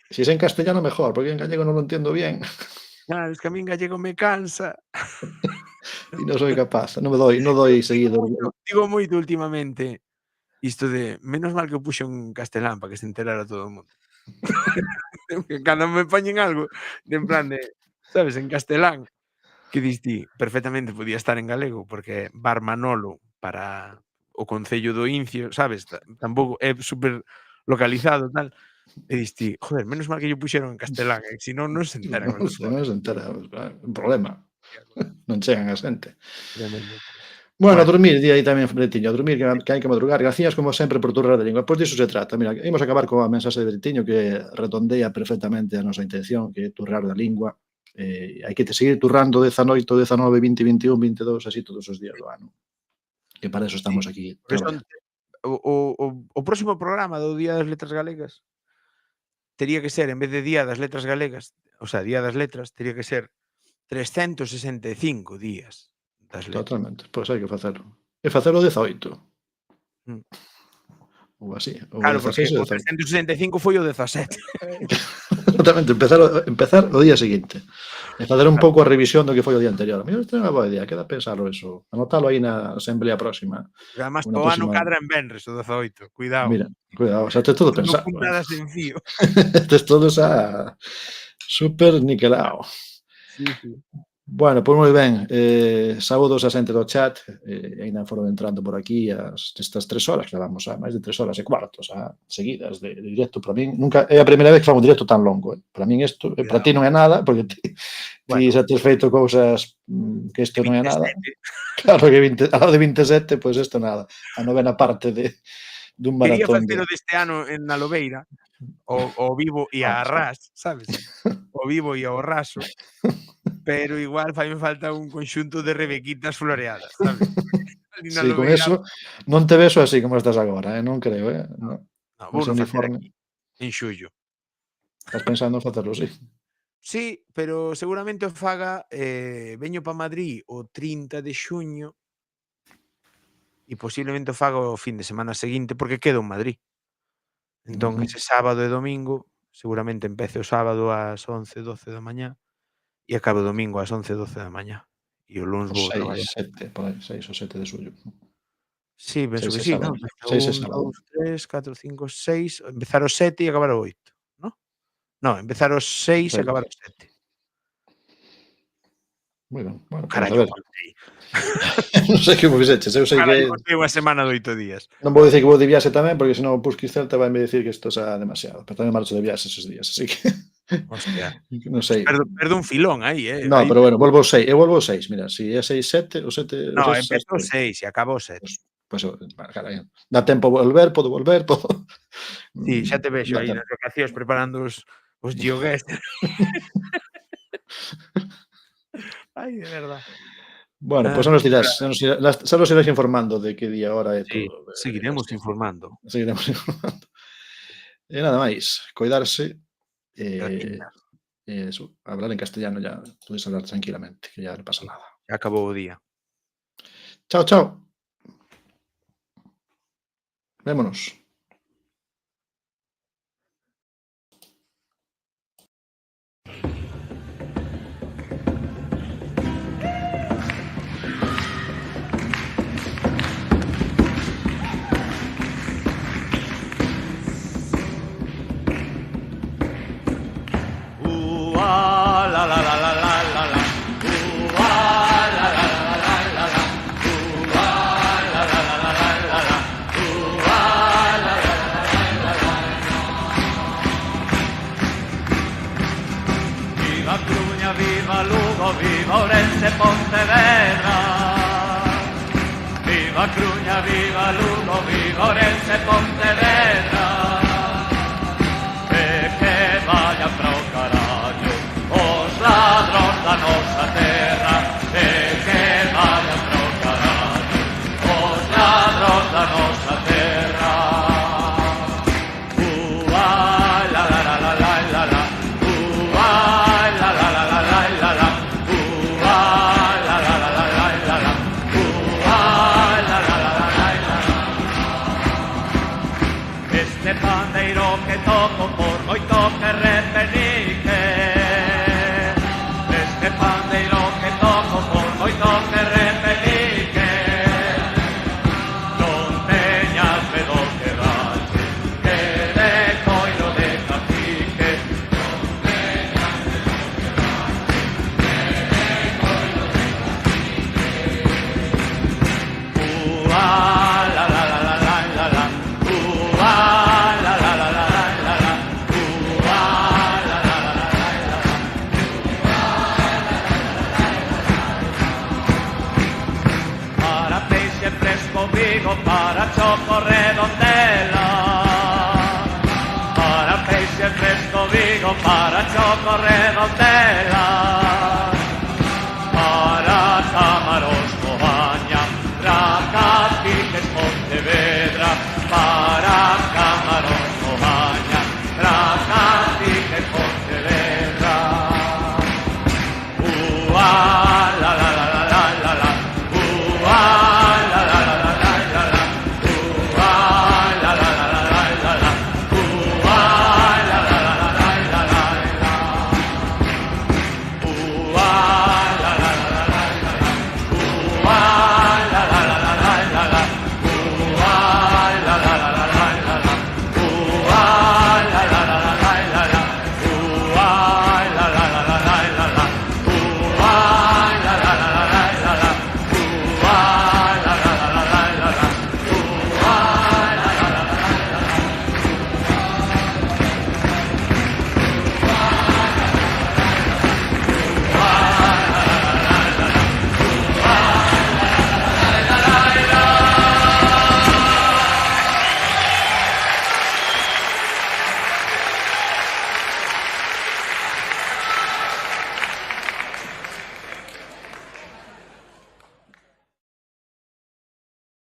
Si es en castellano mejor, porque en gallego non lo entiendo bien. Claro, es que a mí en gallego me cansa. E non soy capaz, non doi seguido. Digo moito últimamente isto de menos mal que o puxo en castelán para que se enterara todo o mundo. Cando me poñen algo en plan de, sabes, en castelán, que diste perfectamente podía estar en galego porque Bar Manolo para o concello do Incio, sabes, tampouco é super localizado tal. E diste, joder, menos mal que yo puxeron en castelán, se non se enteran. Non se enteran, un problema. Non chegan a xente. Bueno, a dormir, di aí tamén Bretiño, a dormir, que hai que madrugar. Gracias, como sempre, por tu rara de lingua. Pois disso se trata. Mira, imos acabar coa mensaxe de Bretiño que redondea perfectamente a nosa intención, que é turrar da lingua. Hai que seguir turrando 18, 19, 20, 21, 22, así todos os días do ano. Que para eso estamos aquí. O próximo programa do Día das Letras Galegas tería que ser, en vez de Día das Letras Galegas, o sea, Día das Letras, tería que ser 365 días das letras. Totalmente, pois hai que facelo. E facelo 18. Ou así. Claro, porque o 365 foi o 17. Totalmente, empezar o día seguinte. E facer un pouco a revisión do que foi o día anterior. Mira, isto é unha boa idea, queda pensarlo eso. Anotalo aí na asamblea próxima. Además, o ano cadra en venres, o 18. Cuidado. Mira, cuidado, xa tes todo pensado. Non puntadas en fío. Tes todo xa Super niquelao. Sí, sí. Bueno, pois moi ben. Saúdos a xente do chat. Ainda foron entrando por aquí estas 3 horas, que levamos a máis de 3 horas e cuarto, seguidas de directo. Para min, nunca é a primeira vez que famo directo tan longo. Para min isto, para ti non é nada, porque ti xa tes feito cousas que isto non é nada. Claro que a lado de 27, pois isto nada. A novena parte dun Quería maratón. facelo deste ano en Alobeira, o vivo e a ras, sabes? O vivo e ao raso. Pero igual fai me falta un conxunto de rebequitas floreadas, sabes? Sí, con eso non te beso así como estás agora, non creo, No, vou non facer aquí, en xullo. Estás pensando en facerlo, sí? Sí, pero seguramente o faga, veño pa Madrid o 30 de xuño e posiblemente o faga o fin de semana seguinte, porque quedo en Madrid. Entón, ese sábado e domingo, seguramente empece o sábado ás 11, 12 da mañá e acabe o domingo ás 11, 12 da mañá. E o luns vou traballar. 6, 7, por aí, 6 ou 7 de xullo. Sí, penso que sí, non? 6 é 1, sábado. 2, 3, 4, 5, 6, empezar o 7 e acabar o 8, non? Non, empezar o 6 e acabar o 7. Moi ben. Bueno, Carallo, contei. Non sei que me fixeches, eu sei que... contei unha semana de 8 días. Non vou dicir que vou de viaxe tamén, porque senón o Pusquis Celta vai me dicir que isto xa demasiado. Pero tamén marcho de viaxe esos días, así que... Hostia. Non sei. Perdo un filón aí, No, pero bueno, volvo o 6. Eu volvo o 6, mira, si é 6, 7, o 7... No, empezou o 6 e acabou o 7. Pois, carai, dá tempo volver, podo... Sí, xa te vexo aí nas vacacións preparando os geoguests. Ai, de verdad. Bueno, pois xa nos irás informando de que día, hora é todo. Seguiremos informando. E nada máis, coidarse eso, hablar en castellano ya podes hablar tranquilamente, que ya non pasa nada. Ya acabou o día. Chao, chao. Vémonos. Viva Ourense, Pontevedra. Viva Cruña, viva Lugo, viva Ourense, Pontevedra. E que vayan pra o carallo os ladróns da nosa terra. E que vayan pra o carallo os ladróns da nosa terra. La la la la la la la. La la la la la la la. Este pandeiro que toco por moito que repenique. Este pandeiro que toco por moito que repenique. Non teñas medo que dalle, que de coiro de cacique. Non teñas medo que dalle, que de coiro de cacique. La la la la la la la. Para peixe fresco Vigo, para choco Redondela. Para peixe fresco Vigo, para choco Redondela.